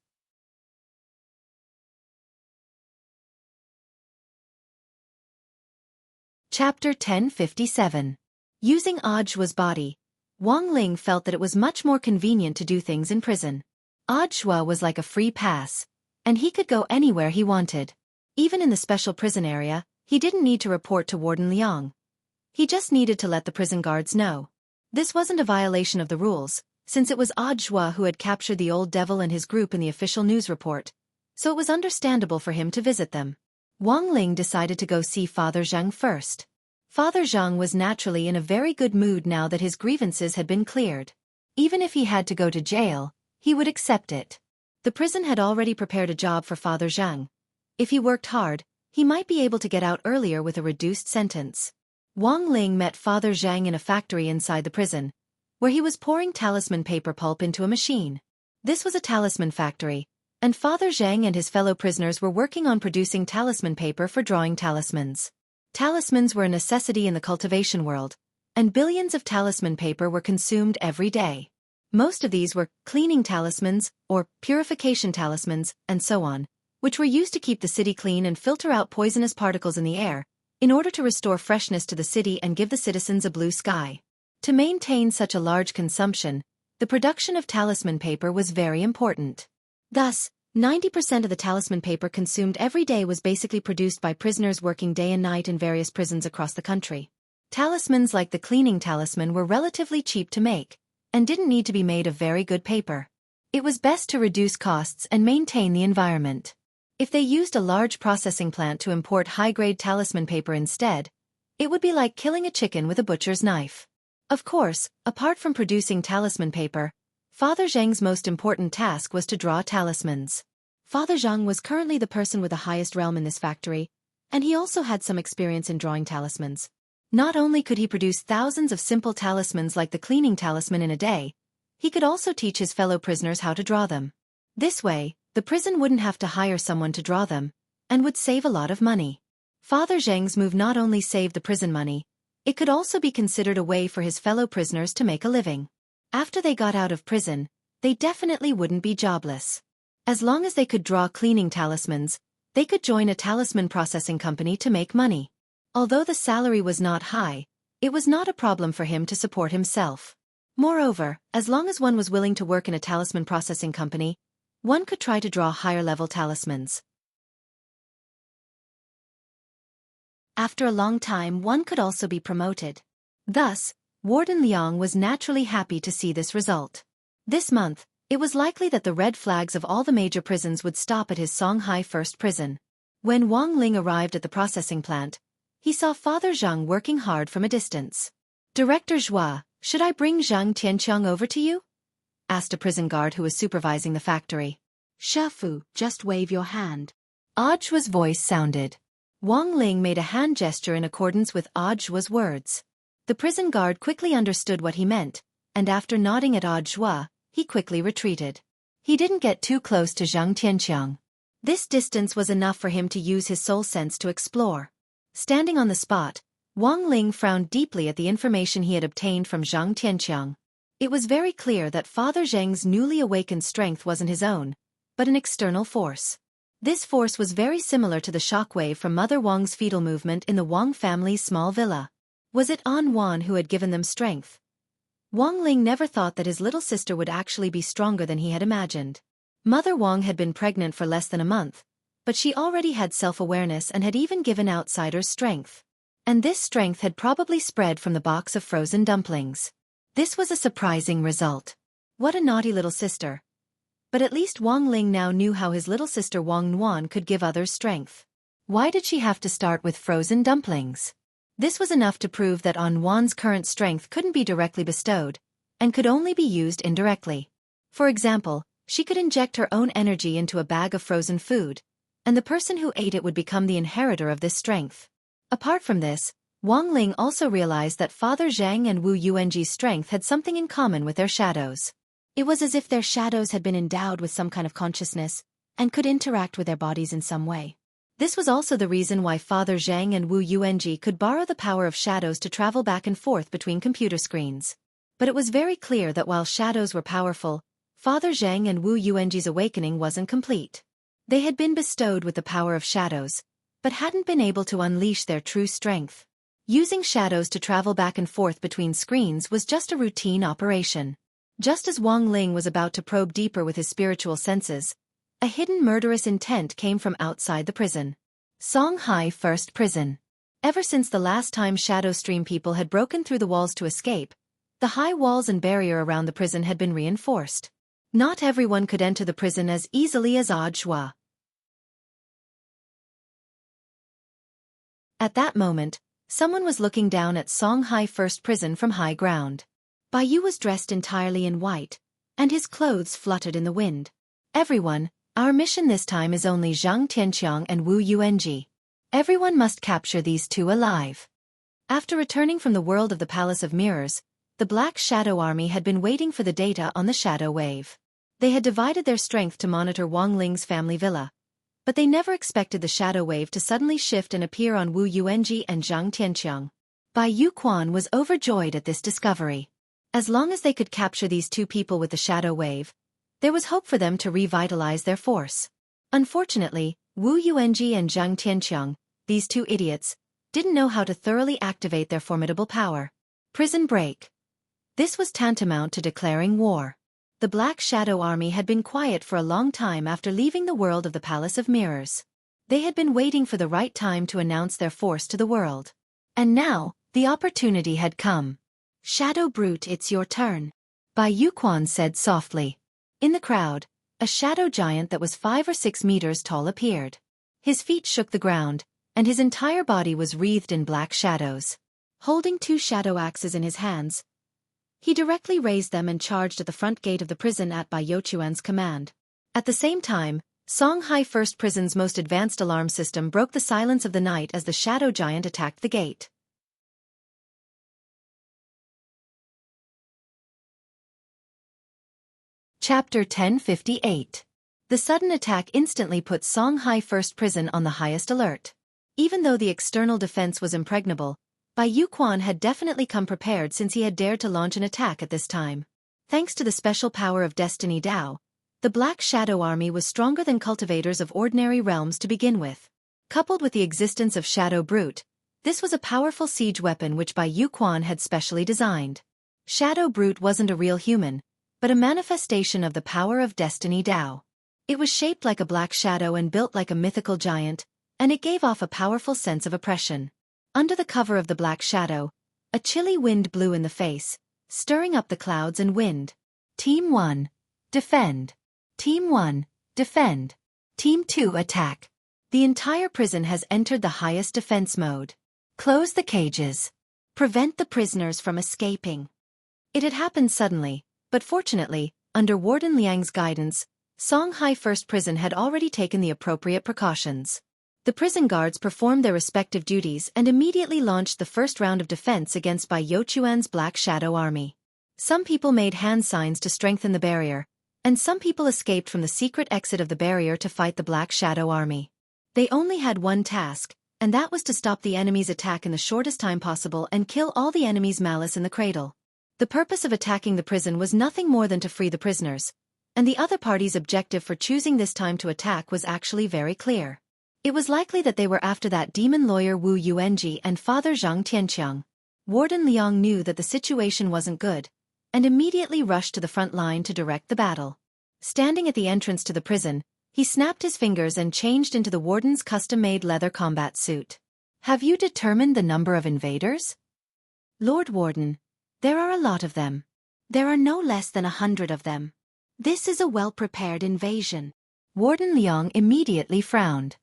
Chapter 1057. Using Audiobook's body, Wang Ling felt that it was much more convenient to do things in prison. Audiobook was like a free pass, and he could go anywhere he wanted. Even in the special prison area, he didn't need to report to Warden Liang. He just needed to let the prison guards know. This wasn't a violation of the rules, since it was Audiobook who had captured the old devil and his group in the official news report, so it was understandable for him to visit them. Wang Ling decided to go see Father Zhang first. Father Zhang was naturally in a very good mood now that his grievances had been cleared. Even if he had to go to jail, he would accept it. The prison had already prepared a job for Father Zhang. If he worked hard, he might be able to get out earlier with a reduced sentence. Wang Ling met Father Zhang in a factory inside the prison, where he was pouring talisman paper pulp into a machine. This was a talisman factory, and Father Zhang and his fellow prisoners were working on producing talisman paper for drawing talismans. Talismans were a necessity in the cultivation world, and billions of talisman paper were consumed every day. Most of these were cleaning talismans, or purification talismans, and so on, which were used to keep the city clean and filter out poisonous particles in the air, in order to restore freshness to the city and give the citizens a blue sky. To maintain such a large consumption, the production of talisman paper was very important. Thus, 90% of the talisman paper consumed every day was basically produced by prisoners working day and night in various prisons across the country. Talismans like the cleaning talisman were relatively cheap to make, and didn't need to be made of very good paper. It was best to reduce costs and maintain the environment. If they used a large processing plant to import high-grade talisman paper instead, it would be like killing a chicken with a butcher's knife. Of course, apart from producing talisman paper, Father Zhang's most important task was to draw talismans. Father Zhang was currently the person with the highest realm in this factory, and he also had some experience in drawing talismans. Not only could he produce thousands of simple talismans like the cleaning talisman in a day, he could also teach his fellow prisoners how to draw them. This way, the prison wouldn't have to hire someone to draw them, and would save a lot of money. Father Zhang's move not only saved the prison money, it could also be considered a way for his fellow prisoners to make a living. After they got out of prison, they definitely wouldn't be jobless. As long as they could draw cleaning talismans, they could join a talisman processing company to make money. Although the salary was not high, it was not a problem for him to support himself. Moreover, as long as one was willing to work in a talisman processing company, one could try to draw higher-level talismans. After a long time, one could also be promoted. Thus, Warden Liang was naturally happy to see this result. This month, it was likely that the red flags of all the major prisons would stop at his Songhai First Prison. When Wang Ling arrived at the processing plant, he saw Father Zhang working hard from a distance. "Director Zhua, should I bring Zhang Tianqiang over to you?" asked a prison guard who was supervising the factory. "Shafu, just wave your hand." Zhua's voice sounded. Wang Ling made a hand gesture in accordance with Zhua's words. The prison guard quickly understood what he meant, and after nodding at Zhua, he quickly retreated. He didn't get too close to Zhang Tianqiang. This distance was enough for him to use his soul sense to explore. Standing on the spot, Wang Ling frowned deeply at the information he had obtained from Zhang Tianqiang. It was very clear that Father Zheng's newly awakened strength wasn't his own, but an external force. This force was very similar to the shockwave from Mother Wang's fetal movement in the Wang family's small villa. Was it An Wan who had given them strength? Wang Ling never thought that his little sister would actually be stronger than he had imagined. Mother Wang had been pregnant for less than a month, but she already had self-awareness and had even given outsiders strength. And this strength had probably spread from the box of frozen dumplings. This was a surprising result. What a naughty little sister. But at least Wang Ling now knew how his little sister Wang Nuan could give others strength. Why did she have to start with frozen dumplings? This was enough to prove that An Wan's current strength couldn't be directly bestowed, and could only be used indirectly. For example, she could inject her own energy into a bag of frozen food, and the person who ate it would become the inheritor of this strength. Apart from this, Wang Ling also realized that Father Zhang and Wu Yuanji's strength had something in common with their shadows. It was as if their shadows had been endowed with some kind of consciousness, and could interact with their bodies in some way. This was also the reason why Father Zhang and Wu Yuanji could borrow the power of shadows to travel back and forth between computer screens. But it was very clear that while shadows were powerful, Father Zhang and Wu Yuanji's awakening wasn't complete. They had been bestowed with the power of shadows, but hadn't been able to unleash their true strength. Using shadows to travel back and forth between screens was just a routine operation. Just as Wang Ling was about to probe deeper with his spiritual senses, a hidden murderous intent came from outside the prison. Songhai First Prison. Ever since the last time Shadow Stream people had broken through the walls to escape, the high walls and barrier around the prison had been reinforced. Not everyone could enter the prison as easily as Zhua. At that moment, someone was looking down at Songhai First Prison from high ground. Bai Yu was dressed entirely in white, and his clothes fluttered in the wind. "Everyone, our mission this time is only Zhang Tianqiang and Wu Yuanji. Everyone must capture these two alive." After returning from the world of the Palace of Mirrors, the Black Shadow Army had been waiting for the data on the Shadow Wave. They had divided their strength to monitor Wang Ling's family villa, but they never expected the Shadow Wave to suddenly shift and appear on Wu Yuanji and Zhang Tianqiang. Bai Yu Quan was overjoyed at this discovery. As long as they could capture these two people with the Shadow Wave, there was hope for them to revitalize their force. Unfortunately, Wu Yuanji and Zhang Tianqiang, these two idiots, didn't know how to thoroughly activate their formidable power. Prison break. This was tantamount to declaring war. The Black Shadow Army had been quiet for a long time after leaving the world of the Palace of Mirrors. They had been waiting for the right time to announce their force to the world. And now, the opportunity had come. "Shadow Brute, it's your turn," Bai Yu Quan said softly. In the crowd, a shadow giant that was 5 or 6 meters tall appeared. His feet shook the ground, and his entire body was wreathed in black shadows. Holding 2 shadow axes in his hands, he directly raised them and charged at the front gate of the prison at Bai Youchuan's command. At the same time, Songhai First Prison's most advanced alarm system broke the silence of the night as the shadow giant attacked the gate. Chapter 1058. The sudden attack instantly put Songhai First Prison on the highest alert. Even though the external defense was impregnable, Bai Yu Quan had definitely come prepared since he had dared to launch an attack at this time. Thanks to the special power of Destiny Dao, the Black Shadow Army was stronger than cultivators of ordinary realms to begin with. Coupled with the existence of Shadow Brute, this was a powerful siege weapon which Bai Yu Quan had specially designed. Shadow Brute wasn't a real human, but a manifestation of the power of destiny Tao. It was shaped like a black shadow and built like a mythical giant, and it gave off a powerful sense of oppression. Under the cover of the black shadow, a chilly wind blew in the face, stirring up the clouds and wind. Team 1, defend. Team 1, defend. Team 2, attack. The entire prison has entered the highest defense mode. Close the cages. Prevent the prisoners from escaping. It had happened suddenly, but fortunately, under Warden Liang's guidance, Songhai First Prison had already taken the appropriate precautions. The prison guards performed their respective duties and immediately launched the first round of defense against Bai Youquan's Black Shadow Army. Some people made hand signs to strengthen the barrier, and some people escaped from the secret exit of the barrier to fight the Black Shadow Army. They only had one task, and that was to stop the enemy's attack in the shortest time possible and kill all the enemy's malice in the cradle. The purpose of attacking the prison was nothing more than to free the prisoners, and the other party's objective for choosing this time to attack was actually very clear. It was likely that they were after that demon lawyer Wu Yuanji and Father Zhang Tianqiang. Warden Liang knew that the situation wasn't good, and immediately rushed to the front line to direct the battle. Standing at the entrance to the prison, he snapped his fingers and changed into the warden's custom-made leather combat suit. Have you determined the number of invaders? Lord Warden, there are a lot of them. There are no less than 100 of them. This is a well-prepared invasion. Warden Liang immediately frowned.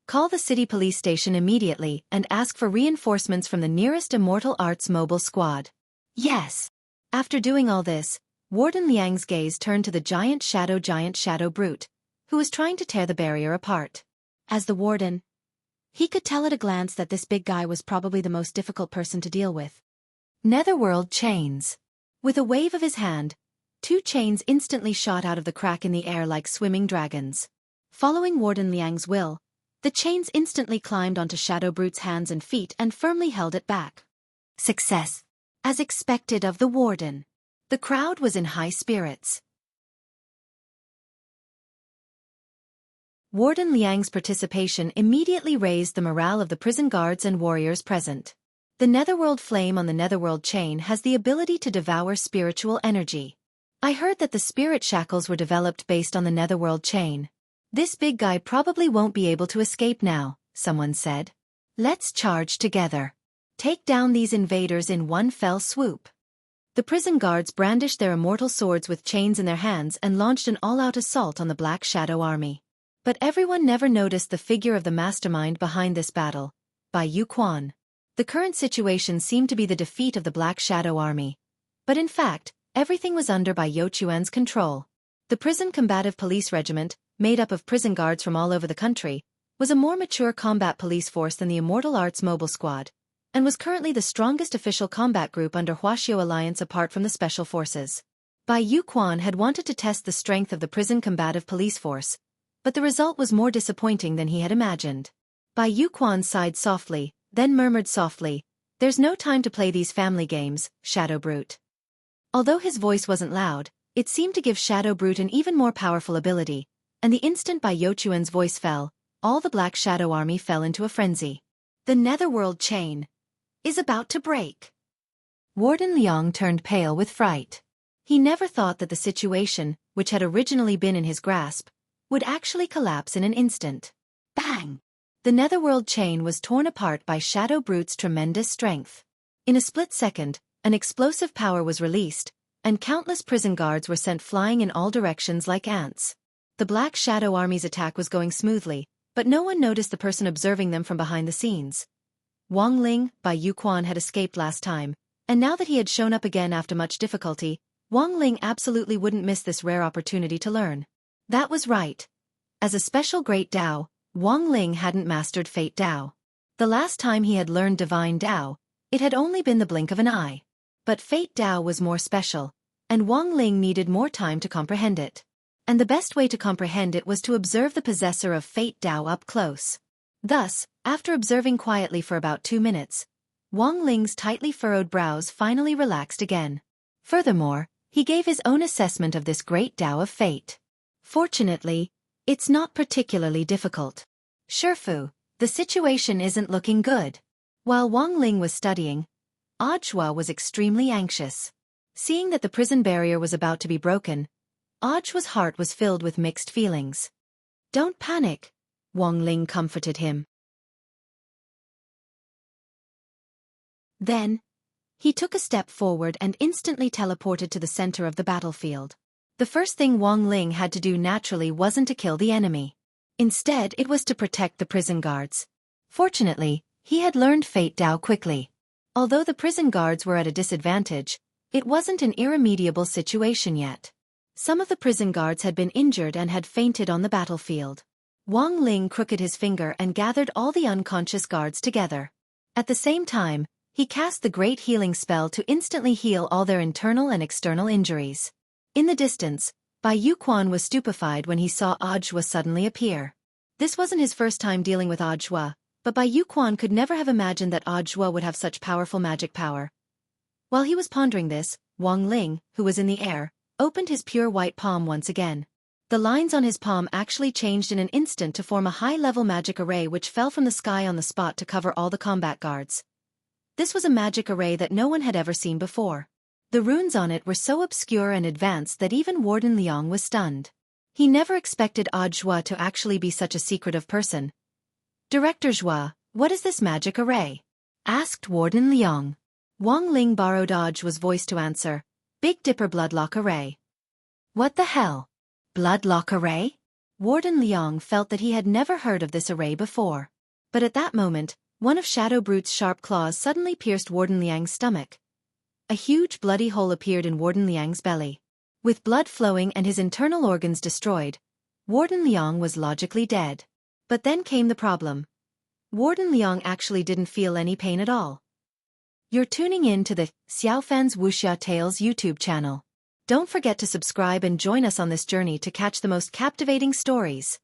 Call the city police station immediately and ask for reinforcements from the nearest Immortal Arts mobile squad. Yes. After doing all this, Warden Liang's gaze turned to the giant Shadow Brute, who was trying to tear the barrier apart. As the warden, he could tell at a glance that this big guy was probably the most difficult person to deal with. Netherworld chains. With a wave of his hand, 2 chains instantly shot out of the crack in the air like swimming dragons. Following Warden Liang's will, the chains instantly climbed onto Shadow Brute's hands and feet and firmly held it back. Success. As expected of the warden. The crowd was in high spirits. Warden Liang's participation immediately raised the morale of the prison guards and warriors present. The Netherworld flame on the Netherworld chain has the ability to devour spiritual energy. I heard that the spirit shackles were developed based on the Netherworld chain. This big guy probably won't be able to escape now, someone said. Let's charge together. Take down these invaders in one fell swoop. The prison guards brandished their immortal swords with chains in their hands and launched an all-out assault on the Black Shadow Army. But everyone never noticed the figure of the mastermind behind this battle, Bai Youquan. The current situation seemed to be the defeat of the Black Shadow Army. But in fact, everything was under Bai Youquan's control. The Prison Combative Police Regiment, made up of prison guards from all over the country, was a more mature combat police force than the Immortal Arts Mobile Squad, and was currently the strongest official combat group under Wuxia Alliance apart from the Special Forces. Bai Youquan had wanted to test the strength of the Prison Combative Police Force, but the result was more disappointing than he had imagined. Bai Youquan sighed softly, then murmured softly, "There's no time to play these family games, Shadow Brute." Although his voice wasn't loud, it seemed to give Shadow Brute an even more powerful ability, and the instant Bai Youquan's voice fell, all the Black Shadow Army fell into a frenzy. The Netherworld chain is about to break. Warden Liang turned pale with fright. He never thought that the situation, which had originally been in his grasp, would actually collapse in an instant. Bang! The Netherworld chain was torn apart by Shadow Brute's tremendous strength. In a split second, an explosive power was released, and countless prison guards were sent flying in all directions like ants. The Black Shadow Army's attack was going smoothly, but no one noticed the person observing them from behind the scenes. Wang Ling, Bai Youquan had escaped last time, and now that he had shown up again after much difficulty, Wang Ling absolutely wouldn't miss this rare opportunity to learn. That was right. As a special Great Dao, Wang Ling hadn't mastered Fate Dao. The last time he had learned Divine Dao, it had only been the blink of an eye. But Fate Dao was more special, and Wang Ling needed more time to comprehend it. And the best way to comprehend it was to observe the possessor of Fate Dao up close. Thus, after observing quietly for about 2 minutes, Wang Ling's tightly furrowed brows finally relaxed again. Furthermore, he gave his own assessment of this great Dao of fate. Fortunately, it's not particularly difficult. Shifu, the situation isn't looking good. While Wang Ling was studying, Ajua was extremely anxious. Seeing that the prison barrier was about to be broken, Audhua's heart was filled with mixed feelings. "Don't panic," Wang Ling comforted him. Then, he took a step forward and instantly teleported to the center of the battlefield. The first thing Wang Ling had to do naturally wasn't to kill the enemy. Instead, it was to protect the prison guards. Fortunately, he had learned Fate Dao quickly. Although the prison guards were at a disadvantage, it wasn't an irremediable situation yet. Some of the prison guards had been injured and had fainted on the battlefield. Wang Ling crooked his finger and gathered all the unconscious guards together. At the same time, he cast the great healing spell to instantly heal all their internal and external injuries. In the distance, Bai Yuquan was stupefied when he saw Audhua suddenly appear. This wasn't his first time dealing with Audhua, but Bai Yuquan could never have imagined that Audhua would have such powerful magic power. While he was pondering this, Wang Ling, who was in the air, opened his pure white palm once again. The lines on his palm actually changed in an instant to form a high-level magic array which fell from the sky on the spot to cover all the combat guards. This was a magic array that no one had ever seen before. The runes on it were so obscure and advanced that even Warden Liang was stunned. He never expected Audhua to actually be such a secretive person. "Director Zhua, what is this magic array?" asked Warden Liang. Wang Ling borrowed Audhua's voice to answer, "Big Dipper Bloodlock Array." "What the hell? Bloodlock Array?" Warden Liang felt that he had never heard of this array before. But at that moment, one of Shadow Brute's sharp claws suddenly pierced Warden Liang's stomach. A huge bloody hole appeared in Warden Liang's belly. With blood flowing and his internal organs destroyed, Warden Liang was logically dead. But then came the problem. Warden Liang actually didn't feel any pain at all. You're tuning in to the Xiaofan's Wuxia Tales YouTube channel. Don't forget to subscribe and join us on this journey to catch the most captivating stories.